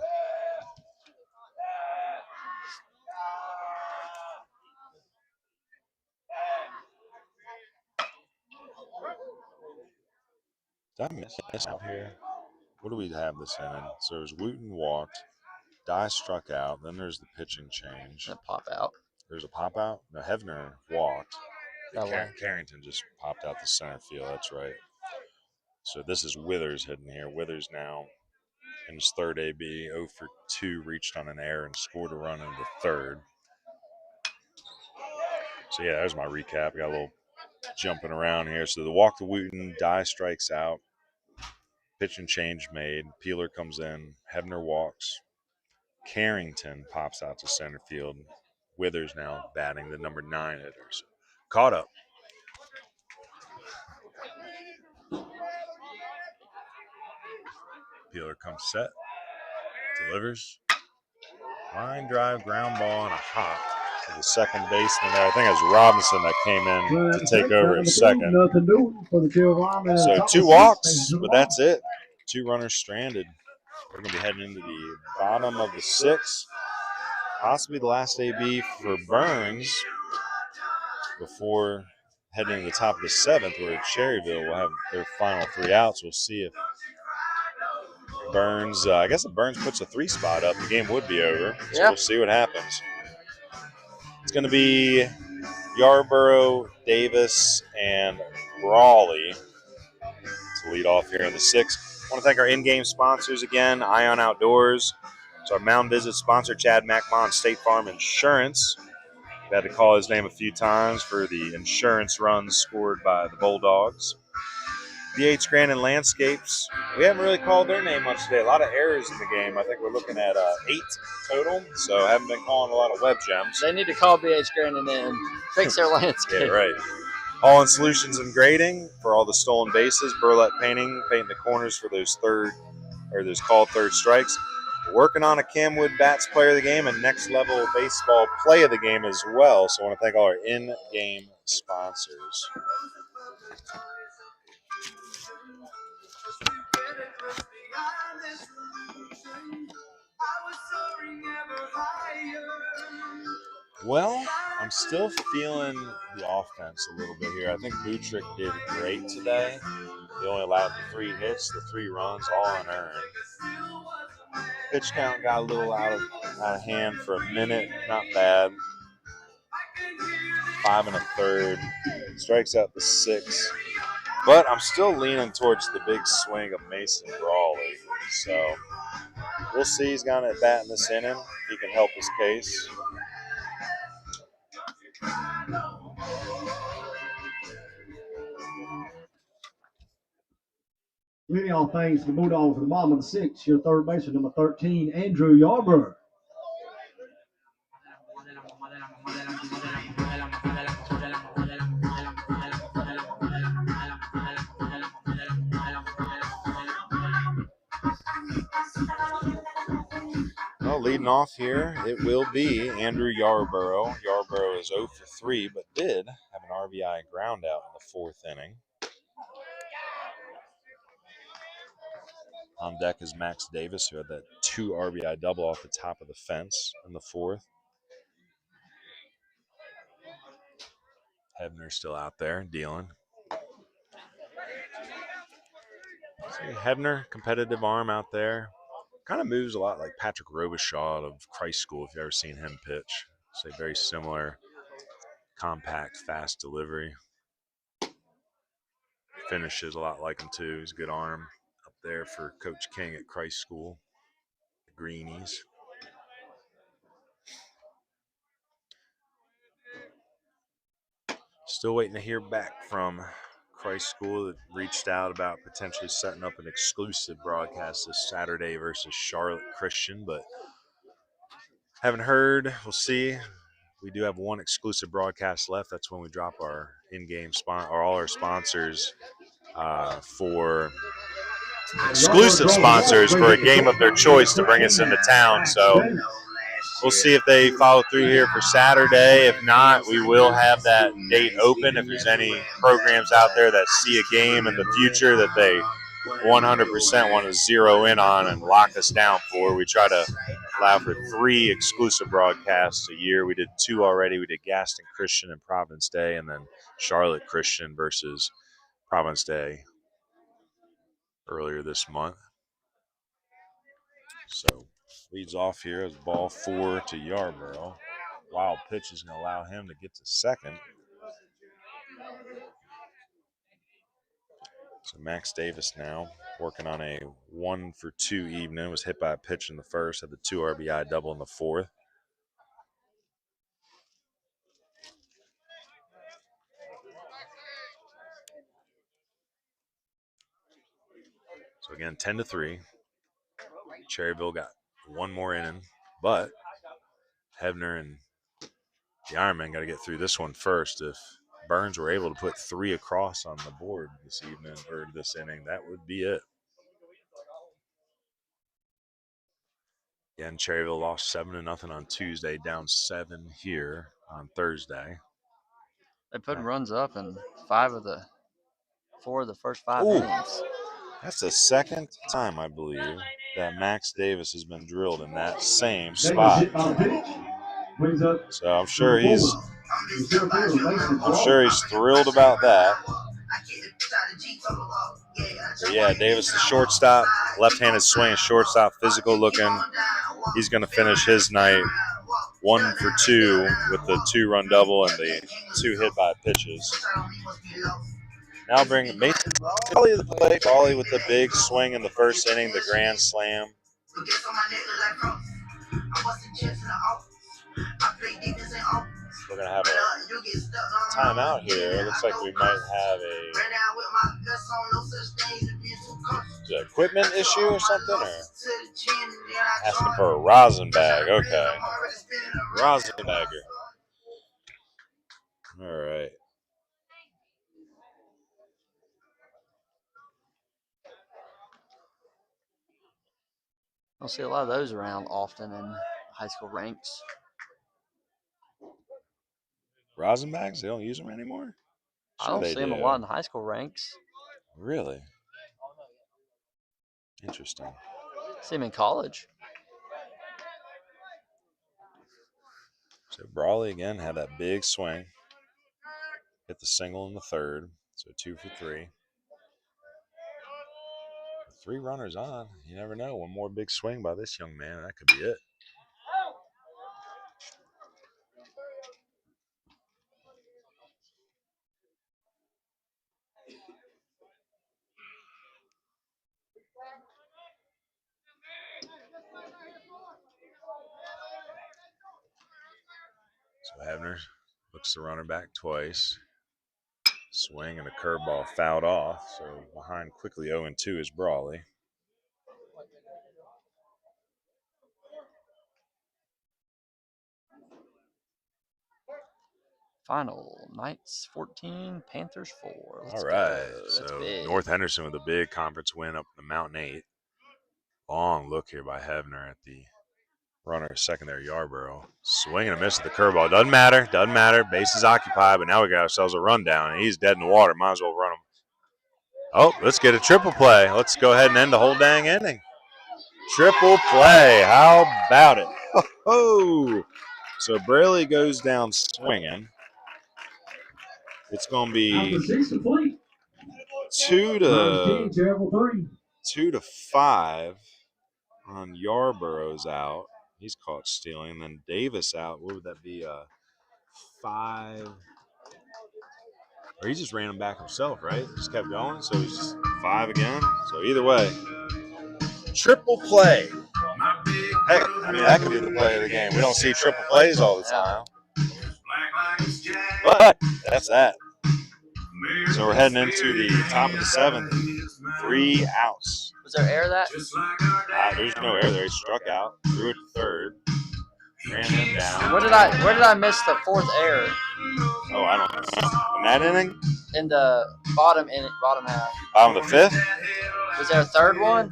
Did I miss this out here? What do we have this in? So there's Wooten walked, Dye struck out, then there's the pitching change. And a pop out. There's a pop out? No, Hefner walked. That Carrington just popped out the center field, that's right. So this is Withers hitting here. Withers now in his third AB, 0 for 2, reached on an error and scored a run in the third. So yeah, there's my recap. Got a little jumping around here. So the walk to Wooten, Dye strikes out, pitch and change made. Peeler comes in, Hebner walks. Carrington pops out to center field. Withers now batting, the number 9 hitter. So caught up. Peeler comes set, delivers. Line drive, ground ball, and a hop to the second baseman there. I think it was Robinson that came in to take over at second. So 2 walks, but that's it. 2 runners stranded. We're going to be heading into the bottom of the 6th. Possibly the last AB for Burns before heading to the top of the 7th, where Cherryville will have their final 3 outs. We'll see if Burns, I guess if Burns puts a 3 spot up, the game would be over. So We'll see what happens. It's going to be Yarborough, Davis, and Brawley to lead off here in the 6th. I want to thank our in-game sponsors again, Ion Outdoors. It's our mound visit sponsor, Chad McMahon, State Farm Insurance. We had to call his name a few times for the insurance runs scored by the Bulldogs. Granning Landscapes. We haven't really called their name much today. A lot of errors in the game. I think we're looking at 8 total, so haven't been calling a lot of web gems. They need to call Granning and fix their landscape. Yeah, right. Hauling Solutions and Grading for all the stolen bases. Burlett Painting, painting the corners for those called third strikes. Working on a Camwood Bats player of the game and next level baseball play of the game as well. So I want to thank all our in-game sponsors. Well, I'm still feeling the offense a little bit here. I think Butrick did great today. He only allowed 3 hits, the 3 runs, all unearned. Pitch count got a little out of hand for a minute. Not bad. 5 1/3. Strikes out the 6. But I'm still leaning towards the big swing of Mason Brawley. So we'll see. He's got an at bat in this inning. He can help his case. Leading all things to the Bulldogs for the bottom of the 6th, your third baseman, number 13, Andrew Yarborough. Well, leading off here, it will be Andrew Yarborough. Yarborough is 0 for 3, but did have an RBI ground out in the 4th inning. On deck is Max Davis, who had that 2 RBI double off the top of the fence in the 4th. Hebner's still out there dealing. See, Hebner, competitive arm out there. Kind of moves a lot like Patrick Robichaud of Christ School, if you've ever seen him pitch. It's a very similar, compact, fast delivery. Finishes a lot like him, too. He's a good arm up there for Coach King at Christ School. The Greenies. Still waiting to hear back from Christ School that reached out about potentially setting up an exclusive broadcast this Saturday versus Charlotte Christian, but haven't heard. We'll see. We do have one exclusive broadcast left. That's when we drop our in-game or all our sponsors for exclusive sponsors for a game of their choice to bring us into town. So we'll see if they follow through here for Saturday. If not, we will have that date open. If there's any programs out there that see a game in the future that they 100% want to zero in on and lock us down for, we try to allow for 3 exclusive broadcasts a year. We did 2 already. We did Gaston Christian and Providence Day, and then Charlotte Christian versus Providence Day earlier this month. So leads off here as ball 4 to Yarborough. Wild pitch is going to allow him to get to second. So Max Davis now working on a 1-for-2 evening. Was hit by a pitch in the first, had the 2 RBI double in the 4th. So again, 10-3. Cherryville got 1 more inning, but Hebner and the Ironmen got to get through this one first. If Burns were able to put 3 across on the board this evening or this inning, that would be it. Again, Cherryville lost 7-0 on Tuesday, down 7 here on Thursday. They put runs up in 4 of the first 5 Ooh. innings. That's the second time, I believe, that Max Davis has been drilled in that same spot. So I'm sure he's thrilled about that. But yeah, Davis, the shortstop, left-handed swing, shortstop, physical looking. He's going to finish his night 1 for 2 with the 2-run double and the 2 hit by pitches. Now bring Mason Crawley to the plate. Crawley with the big swing in the first inning, the grand slam. We're going to have a timeout here. It looks like we might have a equipment issue or something, or asking for a rosin bag. Okay. Rosin bagger. All right. I don't see a lot of those around often in high school ranks. Rosin bags? They don't use them anymore? I don't see them a lot in high school ranks. Really? Interesting. See them in college. So Brawley again had that big swing. Hit the single in the 3rd. So 2 for 3. 3 runners on. You never know. One more big swing by this young man. That could be it. So Hebner looks the runner back twice. Swing and a curveball fouled off. So behind quickly 0-2 is Brawley. Final, Knights 14, Panthers 4. Let's All right. go. So North Henderson with a big conference win up in the Mountain 8. Long look here by Hebner at the runner second there, Yarborough. Swing and a miss at the curveball. Doesn't matter. Doesn't matter. Base is occupied, but now we got ourselves a rundown, and he's dead in the water. Might as well run him. Oh, let's get a triple play. Let's go ahead and end the whole dang inning. Triple play. How about it? Oh, so Braley goes down swinging. It's going to be 2-5 on Yarborough's out. He's caught stealing. And then Davis out. What would that be? 5. Or he just ran him back himself, right? Just kept going. So he's just 5 again. So either way, triple play. Heck, I mean, that could be the play of the game. We don't see triple plays all the time. But that's that. So we're heading into the top of the 7th. 3 outs. Was there air that? There's no air there. He struck out. Threw it to third. Ran him down. Where did I miss the 4th error? Oh, I don't know. In that inning? In the bottom half. Bottom of the 5th? Was there a 3rd one?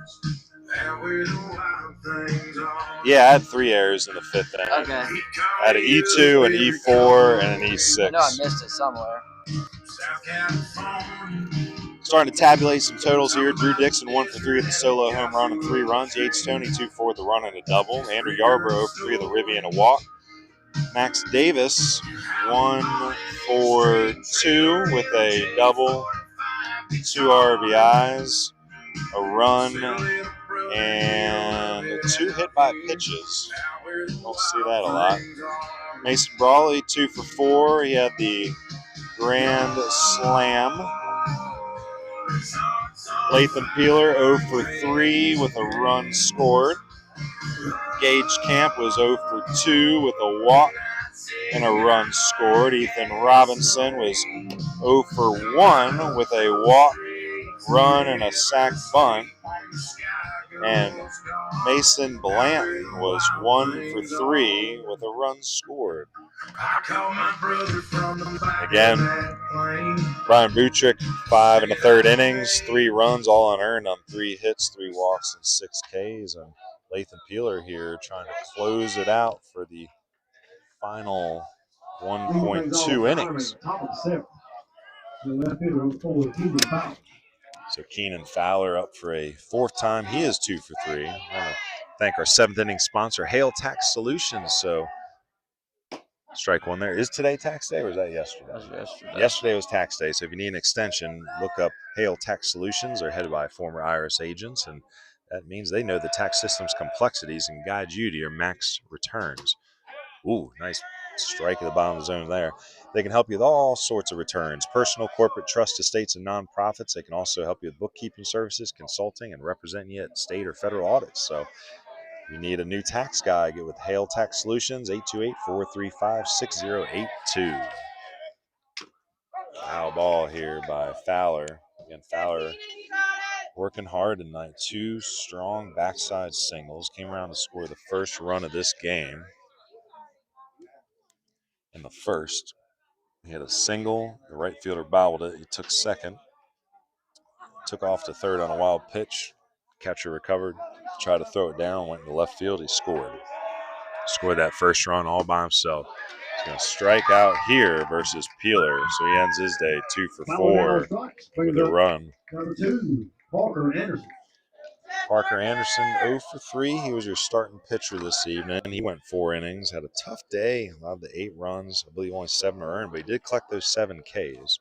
Yeah, I had 3 errors in the 5th inning. Okay. I had an E2, an E4, and an E6. I know I missed it somewhere. Starting to tabulate some totals here. Drew Dixon 1 for 3 at the solo home run and 3 runs. Yates Tony 2 for the run and a double. Andrew Yarborough for 3 of the ribby and a walk. Max Davis 1 for 2 with a double, 2 RBIs, a run, and 2 hit by pitches. Don't see that a lot. Mason Brawley 2 for 4. He had the grand slam. Latham Peeler 0 for 3 with a run scored. Gage Camp was 0 for 2 with a walk and a run scored. Ethan Robinson was 0 for 1 with a walk, run, and a sac bunt. And Mason Blanton was 1 for 3 with a run scored. Again, Brian Butrick, 5 1/3 innings, 3 runs, all unearned on 3 hits, 3 walks, and 6 Ks. And Latham Peeler here trying to close it out for the final 1.2 innings. So Keenan Fowler up for a 4th time. He is 2 for 3. I want to thank our 7th inning sponsor, Hale Tax Solutions. So strike one there. Is today tax day or was that yesterday? That was yesterday. Yesterday was tax day. So if you need an extension, look up Hale Tax Solutions. They're headed by former IRS agents, and that means they know the tax system's complexities and guide you to your max returns. Ooh, nice strike at the bottom of the zone there. They can help you with all sorts of returns, personal, corporate, trust, estates, and nonprofits. They can also help you with bookkeeping services, consulting, and represent you at state or federal audits. So if you need a new tax guy, get with Hale Tax Solutions, 828-435-6082. Foul ball here by Fowler. Again, Fowler working hard tonight. 2 strong backside singles. Came around to score the first run of this game. In the first, he had a single. The right fielder bobbled it. He took second. Took off to third on a wild pitch. Catcher recovered. Tried to throw it down. Went to left field. He scored. Scored that first run all by himself. He's going to strike out here versus Peeler. So he ends his day 2 for 4 with a run. Number 2, Parker Anderson. Parker Anderson 0 for 3. He was your starting pitcher this evening. He went 4 innings. Had a tough day. Allowed the 8 runs. I believe only 7 were earned, but he did collect those 7 Ks.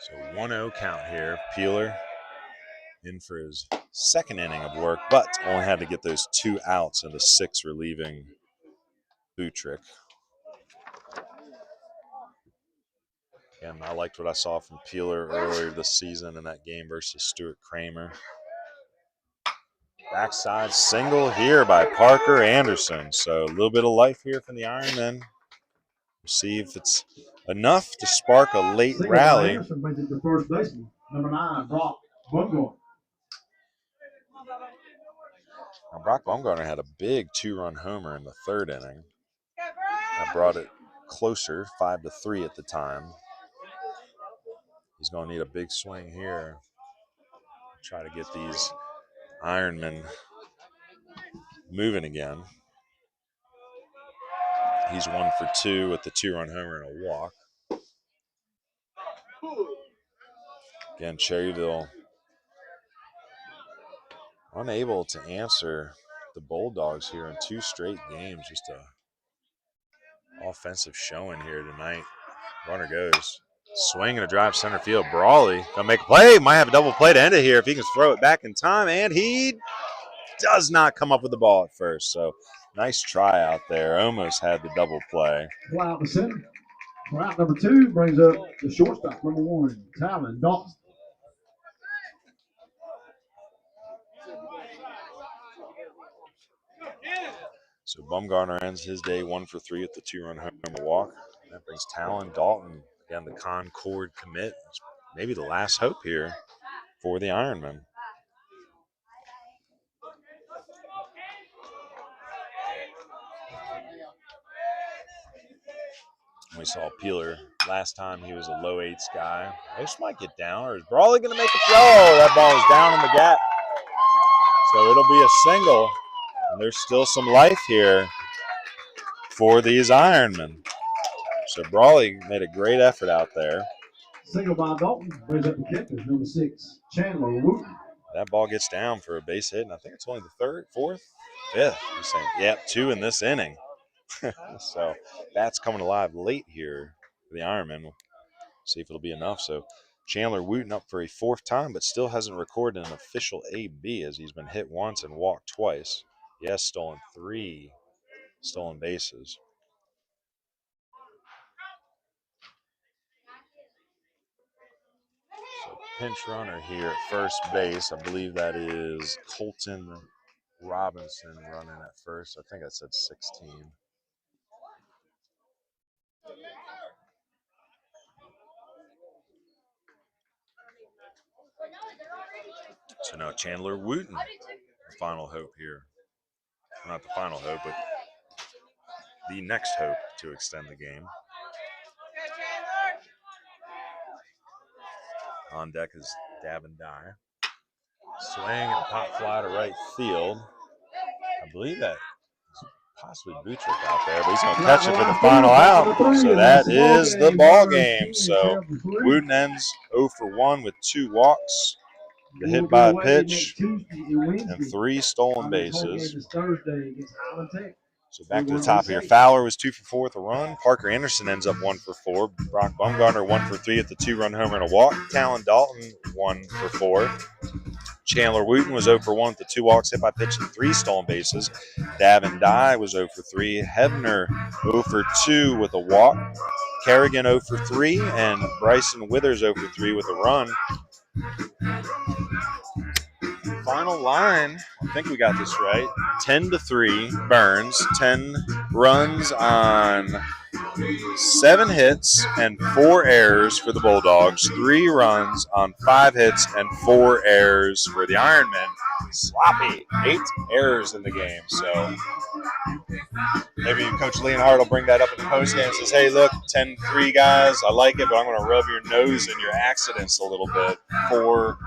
So 1-0 count here. Peeler in for his 2nd inning of work, but only had to get those 2 outs and the 6 relieving Butrick. And I liked what I saw from Peeler earlier this season in that game versus Stuart Kramer. Backside single here by Parker Anderson. So a little bit of life here from the Ironmen. We'll see if it's enough to spark a late rally. Anderson brings it to first baseman. Number 9, Brock Bumgarner. Now, Brock Baumgartner had a big 2-run homer in the 3rd inning. That brought it closer, 5-3 at the time. He's going to need a big swing here. Try to get these Ironmen moving again. He's 1 for 2 with the 2-run homer and a walk. Again, Cherryville unable to answer the Bulldogs here in 2 straight games. Just a offensive showing here tonight. Runner goes. Swing and a drive center field. Brawley gonna make a play. Might have a double play to end it here if he can throw it back in time. And he does not come up with the ball at first. So nice try out there. Almost had the double play. Fly out the center. Fly out number 2 brings up the shortstop, number 1, Talon Dalton. So Bumgarner ends his day 1 for 3 with the 2-run homer walk. That brings Talon Dalton, again, the Concord commit. Maybe the last hope here for the Ironmen. We saw Peeler last time. He was a low 8s guy. This might get down, or is Brawley going to make a throw? That ball is down in the gap. So it'll be a single. And there's still some life here for these Ironmen. So Brawley made a great effort out there. Single by Dalton brings up the catcher, number 6, Chandler Wooten. That ball gets down for a base hit, and I think it's only the 3rd, 4th, 5th. You're saying, yep, 2 in this inning. So that's coming alive late here for the Ironmen. We'll see if it'll be enough. So Chandler Wooten up for a 4th time, but still hasn't recorded an official AB as he's been hit once and walked twice. He has stolen 3 stolen bases. So pinch runner here at first base. I believe that is Colton Robinson running at first. I think I said 16. So now Chandler Wooten, the final hope here. Not the final hope, but the next hope to extend the game. On deck is Davin Dye. Swing and pop fly to right field. I believe that is possibly Butrick out there, but he's going to catch it for the final out. So that is the ball game. So Wooten ends 0 for 1 with 2 walks, the hit by a pitch, and 3 stolen bases. So back to the top here. Fowler was 2 for 4 with a run. Parker Anderson ends up 1 for 4. Brock Bumgarner 1 for 3 with the 2-run homer and a walk. Talon Dalton 1 for 4. Chandler Wooten was 0 for 1 with the 2 walks, hit by pitch, and 3 stolen bases. Davin Dye was 0 for 3. Hebner 0 for 2 with a walk. Kerrigan 0 for 3, and Bryson Withers 0 for 3 with a run. Final line, I think we got this right. 10-3 Burns. 10 runs on 7 hits and 4 errors for the Bulldogs. 3 runs on 5 hits and 4 errors for the Ironmen. Sloppy. 8 errors in the game. So maybe Coach Leonhardt will bring that up in the postgame and says, hey, look, 10-3 guys, I like it, but I'm going to rub your nose in your accidents a little bit. 4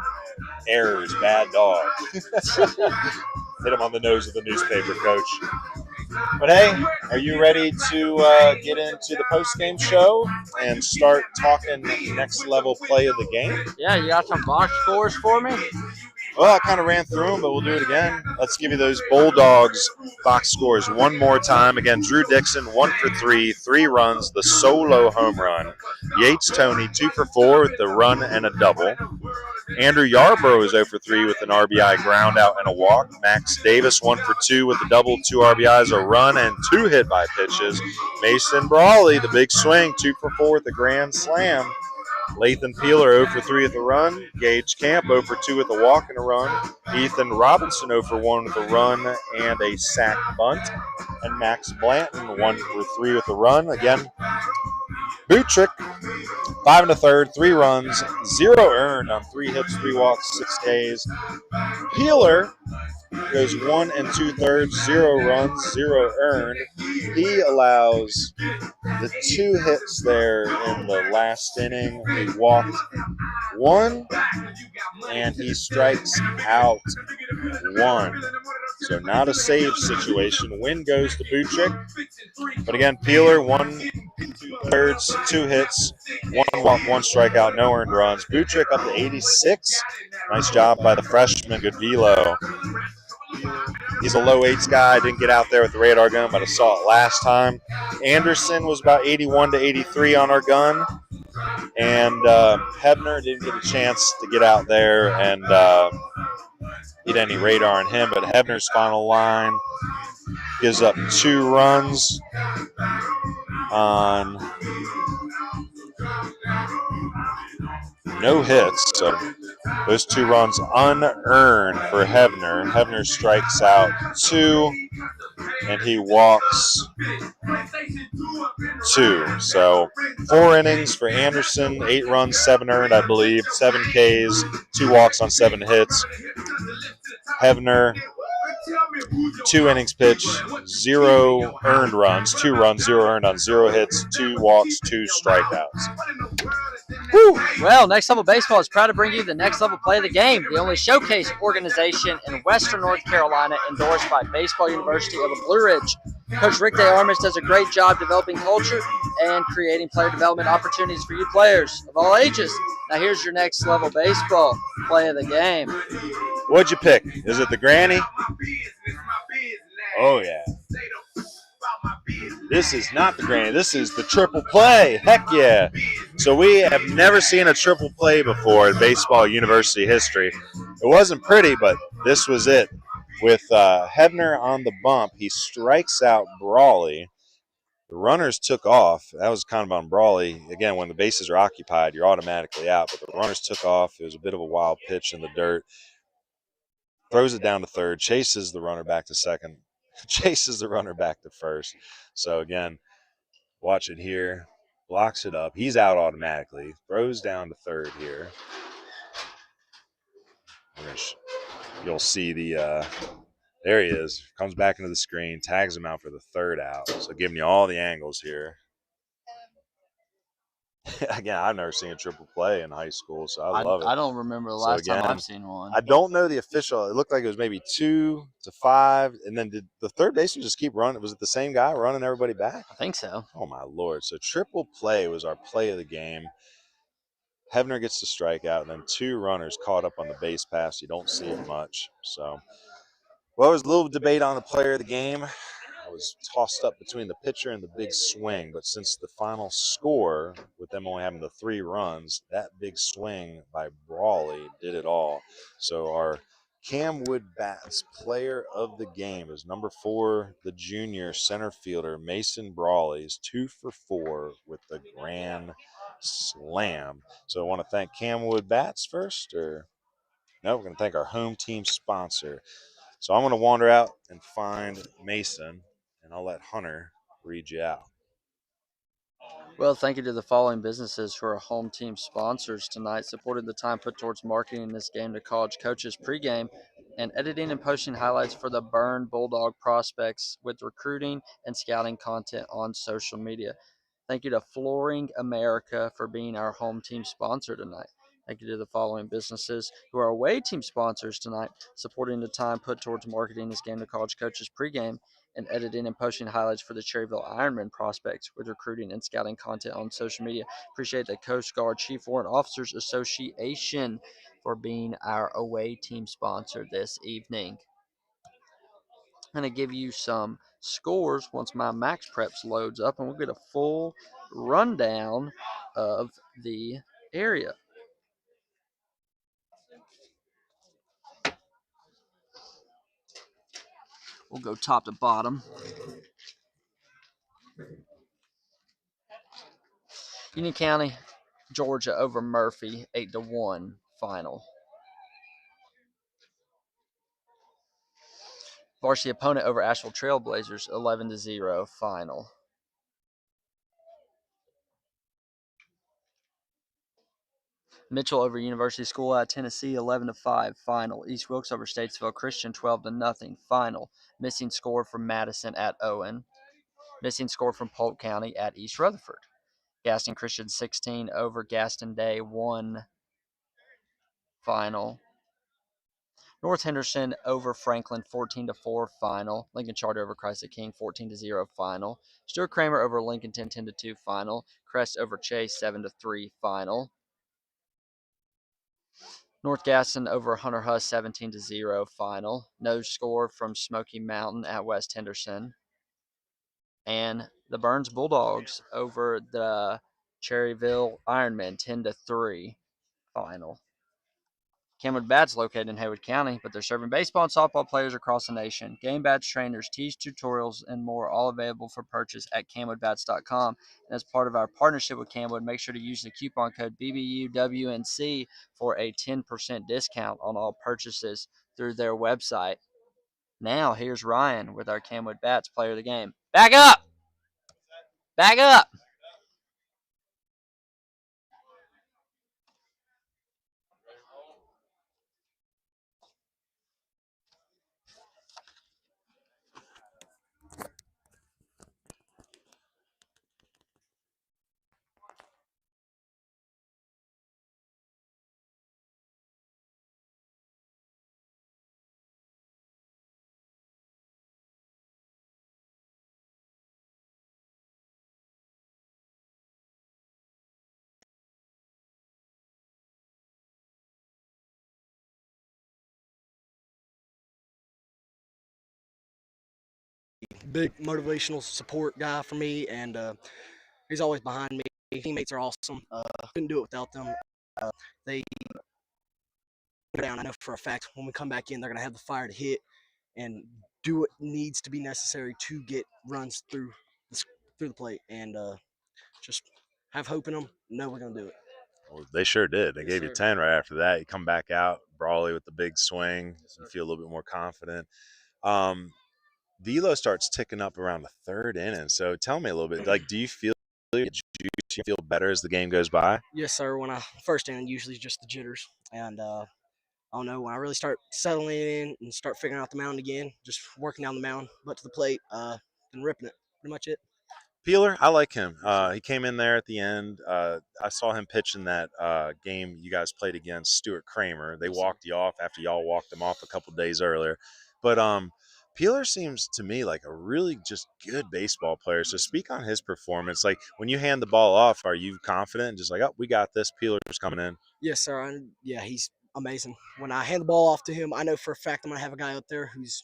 errors, bad dog. Hit him on the nose with the newspaper, Coach. But hey, are you ready to get into the post-game show and start talking next level play of the game? Yeah, you got some box scores for me? Well, I kind of ran through them, but we'll do it again. Let's give you those Bulldogs box scores one more time. Again, Drew Dixon, 1 for 3, 3 runs, the solo home run. Yates Tony, 2 for 4 with the run and a double. Andrew Yarborough is 0 for 3 with an RBI ground out and a walk. Max Davis, 1 for 2 with a double, 2 RBIs, a run, and 2 hit by pitches. Mason Brawley, the big swing, 2 for 4 with a grand slam. Lathan Peeler 0 for 3 with a run. Gage Camp 0 for 2 with a walk and a run. Ethan Robinson 0 for 1 with a run and a sack bunt. And Max Blanton 1 for 3 with a run. Again, Butrick 5 1/3, 3 runs, 0 earned on 3 hits, 3 walks, 6 Ks. Peeler goes 1 2/3, 0 runs, 0 earned. He allows the 2 hits there in the last inning. He walked 1 and he strikes out 1. So not a save situation. Win goes to Butrick. But again, Peeler 1 2/3, 2 hits, 1 walk, 1 strikeout, no earned runs. Butrick up to 86. Nice job by the freshman. Good velo. He's a low 8s guy. Didn't get out there with the radar gun, but I saw it last time. Anderson was about 81 to 83 on our gun. And Hebner didn't get a chance to get out there and get any radar on him. But Hebner's final line gives up 2 runs on no hits. So those 2 runs unearned for Hebner. Hebner strikes out 2, and he walks 2. So 4 innings for Anderson, 8 runs, 7 earned, I believe, 7 Ks, 2 walks on 7 hits. Hebner, 2 innings pitched, 0 earned runs, 2 runs, 0 earned on 0 hits, 2 walks, 2 strikeouts. Woo. Well, Next Level Baseball is proud to bring you the Next Level Play of the Game, the only showcase organization in Western North Carolina endorsed by Baseball University of the Blue Ridge. Coach Rick Day-Armis does a great job developing culture and creating player development opportunities for you players of all ages. Now here's your Next Level Baseball Play of the Game. What'd you pick? Is it the Granny? Oh, yeah. This is not the Granny. This is the triple play. Heck yeah. So we have never seen a triple play before in baseball university history. It wasn't pretty, but this was it. With Hebner on the bump, he strikes out Brawley. The runners took off. That was kind of on Brawley. Again, when the bases are occupied, you're automatically out. But the runners took off. It was a bit of a wild pitch in the dirt. Throws it down to third, chases the runner back to second, chases the runner back to first. So, again, watch it here. Blocks it up. He's out automatically. Throws down to third here. You'll see the there he is. Comes back into the screen, tags him out for the third out. So giving you all the angles here. Again, I've never seen a triple play in high school, so I love it. I don't remember the last time I've seen one. I don't know the official. It looked like it was maybe 2 to 5, and then did the third baseman just keep running? Was it the same guy running everybody back? I think so. Oh, my Lord. So triple play was our play of the game. Hebner gets the strikeout, and then 2 runners caught up on the base pass. You don't see it much. So, well, there's a little debate on the player of the game. I was tossed up between the pitcher and the big swing, but since the final score, with them only having the 3 runs, that big swing by Brawley did it all. So our Camwood Bats player of the game is number 4, the junior center fielder, Mason Brawley, is 2 for 4 with the grand slam. So I want to thank Camwood Bats first, or no, we're going to thank our home team sponsor. So I'm going to wander out and find Mason, and I'll let Hunter read you out. Well, thank you to the following businesses who are home team sponsors tonight, supporting the time put towards marketing this game to college coaches pregame, and editing and posting highlights for the Burn Bulldog prospects with recruiting and scouting content on social media. Thank you to Flooring America for being our home team sponsor tonight. Thank you to the following businesses who are away team sponsors tonight, supporting the time put towards marketing this game to college coaches pregame, and editing and posting highlights for the Cherryville Ironmen prospects with recruiting and scouting content on social media. Appreciate the Coast Guard Chief Warrant Officers Association for being our away team sponsor this evening. I'm going to give you some scores once my Max Preps loads up, and we'll get a full rundown of the area. We'll go top to bottom. Union County, Georgia over Murphy, 8-1 final. Varsity opponent over Asheville Trailblazers, 11-0 final. Mitchell over University School at Tennessee 11-5 final. East Wilkes over Statesville Christian 12-0 final. Missing score from Madison at Owen. Missing score from Polk County at East Rutherford. Gaston Christian 16 over Gaston Day 1 final. North Henderson over Franklin 14-4 final. Lincoln Charter over Christ the King 14-0 final. Stuart Kramer over Lincolnton 10-2 final. Crest over Chase 7-3 final. North Gaston over Hunter Huss 17-0 final. No score from Smoky Mountain at West Henderson. And the Burns Bulldogs over the Cherryville Ironmen 10-3 final. Kenwood Bats located in Haywood County, but they're serving baseball and softball players across the nation. Game badge trainers, teach tutorials, and more, all available for purchase at kenwoodbats.com. And as part of our partnership with Kenwood, make sure to use the coupon code BBUWNC for a 10% discount on all purchases through their website. Now, here's Ryan with our Kenwood Bats player of the game. Back up! Back up! Big motivational support guy for me, and he's always behind me. Teammates are awesome. Couldn't do it without them. They go down. I know for a fact when we come back in, they're going to have the fire to hit and do what needs to be necessary to get runs through the plate, and just have hope in them. Know we're going to do it. Well, they sure did. They Yes, gave you sir. 10 right after that. You come back out, Brawley with the big swing. You feel a little bit more confident. Velo starts ticking up around the third inning. So tell me a little bit. Like, do you feel better as the game goes by? Yes, sir. When I first inning, usually just the jitters, and I don't know, when I really start settling in and start figuring out the mound again, just working down the mound, but to the plate, and ripping it. Pretty much it. Peeler, I like him. He came in there at the end. I saw him pitch in that game you guys played against Stuart Kramer. They walked you off after y'all walked him off a couple days earlier. But Peeler seems to me like a really just good baseball player. So speak on his performance. Like when you hand the ball off, are you confident and just like, oh, we got this? Peeler's coming in. Yes, sir. Yeah, he's amazing. When I hand the ball off to him, I know for a fact I'm going to have a guy up there who's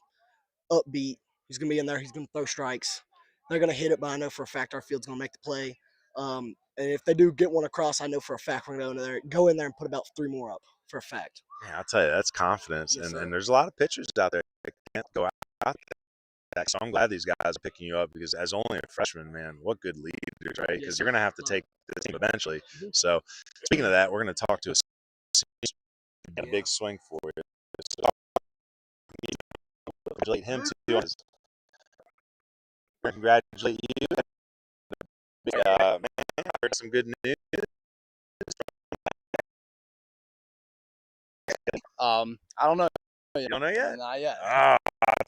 upbeat. He's going to be in there. He's going to throw strikes. They're going to hit it, but I know for a fact our field's going to make the play. And if they do get one across, I know for a fact we're going to go in there and put about 3 more up for a fact. Yeah, I'll tell you, that's confidence. Yes, and there's a lot of pitchers out there that can't go out there. So I'm glad these guys are picking you up because as only a freshman, man, what good leaders, right? Because you're going to have to take the team eventually. So speaking of that, we're going to talk to a big swing for you. So congratulate him too. Congratulate you. Man, I heard some good news. I don't know. You don't know yet? Not yet. I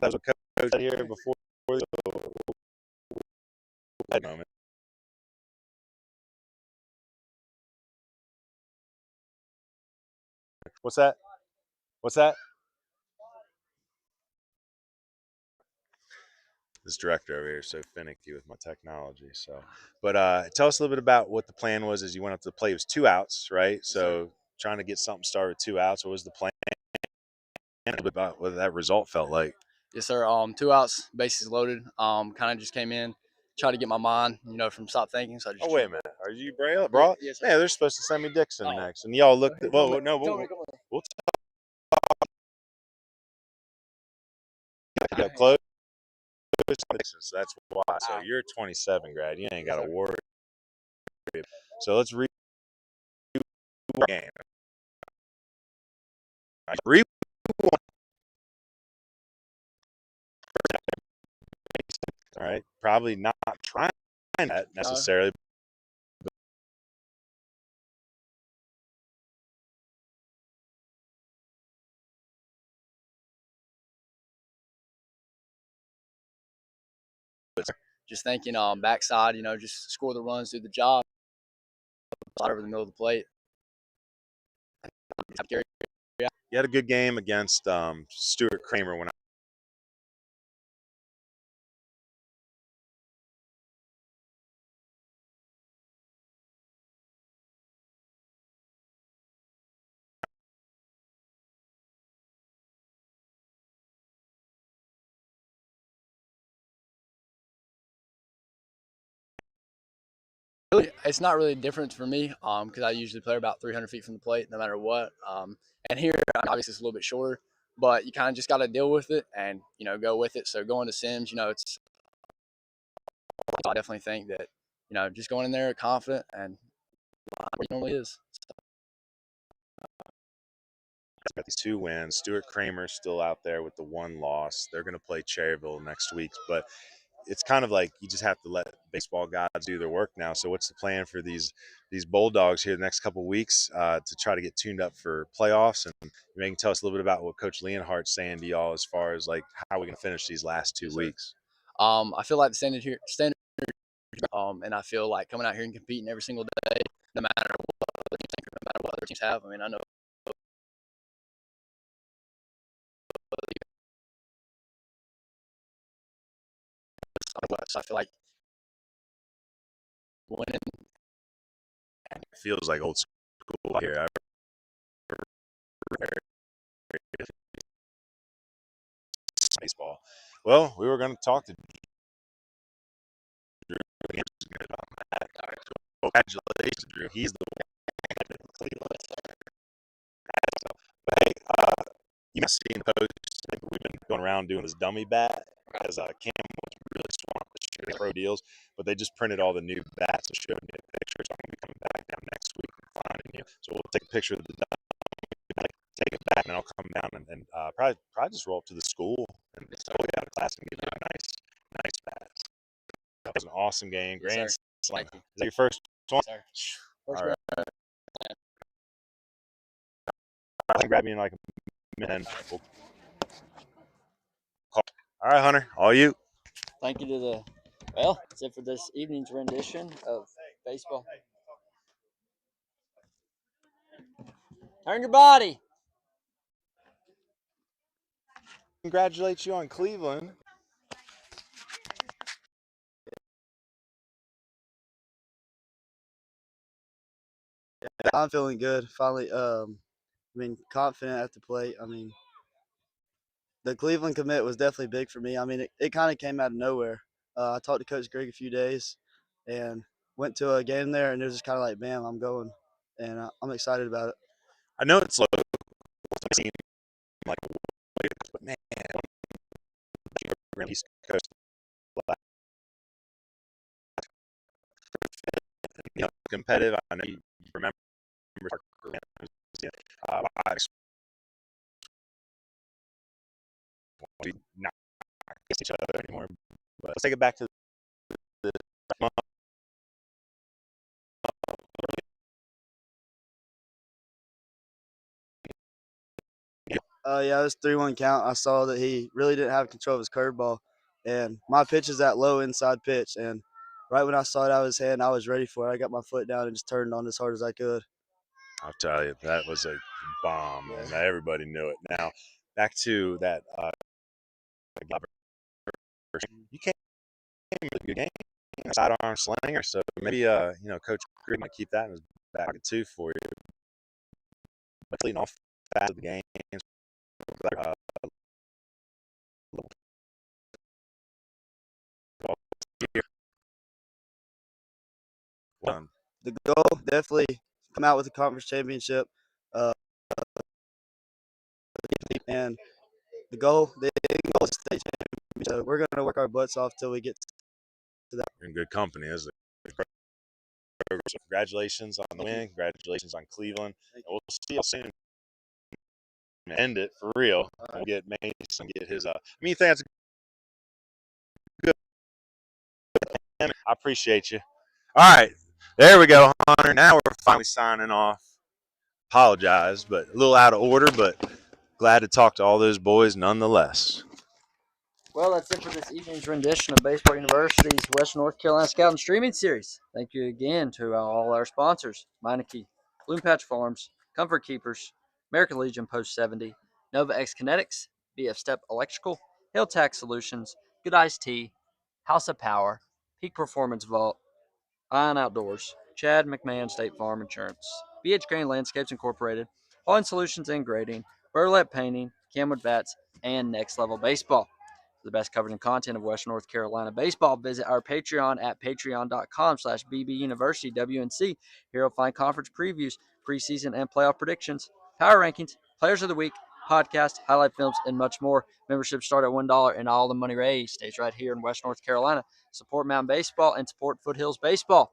thought was a coach out here before that moment. What's that? What's that? This director over here is so finicky with my technology. So, but tell us a little bit about what the plan was as you went up to the plate. It was 2 outs, right? So trying to get something started with 2 outs. What was the plan? A little bit about what that result felt like. Yes, sir. 2 outs, bases loaded. Kind of just came in, tried to get my mind, from stop thinking. So I just. Oh wait a minute, are you Braille? Yes, sir. Yeah, they're supposed to send me Dixon next, and y'all looked. Well, no, we'll talk close. So that's why. So you're 27 grad. You ain't got to worry. So let's read game. All right, probably not trying that necessarily. just thinking backside, just score the runs, do the job, slide over the middle of the plate. You had a good game against Stuart Kramer when Really, it's not really a difference for me because I usually play about 300 feet from the plate no matter what. And here, obviously, it's a little bit shorter, but you kind of just got to deal with it and, go with it. So going to Sims, I definitely think that, just going in there confident and what it normally is. got these 2 wins. Stuart Kramer's still out there with the 1 loss. They're going to play Cherryville next week, but it's kind of like you just have to let baseball gods do their work now. So what's the plan for these Bulldogs here the next couple of weeks to try to get tuned up for playoffs? And maybe you can tell us a little bit about what Coach Leonhardt's saying to y'all as far as like how we're going to finish these last 2 weeks. I feel like the standard, and I feel like coming out here and competing every single day, no matter what other teams think, no matter what other teams have. I mean, I know. So I feel like winning. It feels like old school here. Baseball. Well, we were going to talk to Drew. Congratulations, Drew. He's the one. But hey, you might see in the post, like we've been going around doing this dummy bat because Cam was really swamped this year, pro deals, but they just printed all the new bats and showed me a picture. So I'm going to be coming back down next week and finding you. So we'll take a picture of the dummy, take it back, and then I'll come down and probably just roll up to the school and totally out of class and give you a nice bat. That was an awesome game. Grand Slam. Is that your first one? Yes, all right. I can grab you in like a minute. All right, Hunter. All you. Thank you to that's it for this evening's rendition of baseball. Turn your body. Congratulate you on Cleveland. Yeah, I'm feeling good. Finally, confident at the plate. I mean, the Cleveland commit was definitely big for me. I mean, it kind of came out of nowhere. I talked to Coach Greg a few days and went to a game there, and it was just kind of like, bam, I'm going. And I'm excited about it. I know it's low. Like, but man, East Coast, competitive. I know you remember not against each other anymore. But let's take it back to the Yeah, it was 3-1 count. I saw that he really didn't have control of his curveball, and my pitch is that low inside pitch. And right when I saw it out of his hand, I was ready for it. I got my foot down and just turned on as hard as I could. I'll tell you, that was a bomb, and everybody knew it. Now, back to that. You came with a good game, sidearm slinger. So maybe Coach Greg might keep that in his back pocket too for you. But leading off fast of the game. The goal definitely come out with a conference championship, and the goal is state championship. So we're going to work our butts off till we get to that. You're in good company, isn't it? So congratulations on the win. Congratulations on Cleveland. And we'll see you soon. End it for real. We'll get Mason, get his. I mean, you think that's good? I appreciate you. All right, there we go, Hunter. Now we're finally signing off. Apologize, but a little out of order, but glad to talk to all those boys nonetheless. Well, that's it for this evening's rendition of Baseball University's Western North Carolina Scout and Streaming Series. Thank you again to all our sponsors, Meineke, Bloom Patch Farms, Comfort Keepers, American Legion Post 70, Nova X Kinectics, BF Stepp Electrical, Hale Tax Solutions, Goodicedtea, House of Power, Peak Performance Vault, Ion Outdoors, Chad McMahon State Farm Insurance, Granning Landscapes Incorporated, Hauling Solutions and Grading, Burlett Painting, Camwood Bats, and Next Level Baseball. For the best coverage and content of Western North Carolina baseball, visit our Patreon at patreon.com/bbuniversitywnc. Here you'll find conference previews, preseason and playoff predictions, power rankings, players of the week, podcasts, highlight films, and much more. Memberships start at $1, and all the money raised stays right here in West North Carolina. Support Mountain Baseball and support Foothills Baseball.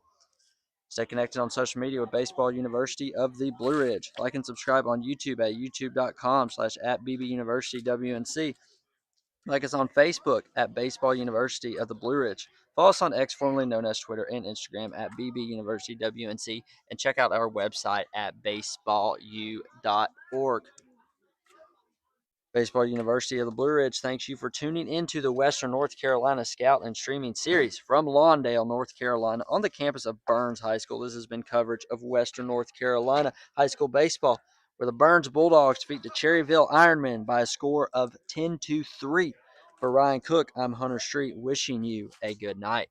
Stay connected on social media with Baseball University of the Blue Ridge. Like and subscribe on YouTube at youtube.com/@bbuniversitywnc. Like us on Facebook at Baseball University of the Blue Ridge. Follow us on X, formerly known as Twitter, and Instagram at bbuniversitywnc. And check out our website at baseballu.org. Baseball University of the Blue Ridge thanks you for tuning into the Western North Carolina Scout and Streaming Series from Lawndale, North Carolina, on the campus of Burns High School. This has been coverage of Western North Carolina high school baseball, where the Burns Bulldogs defeat the Cherryville Ironmen by a score of 10-3. For Ryan Cook, I'm Hunter Street, wishing you a good night.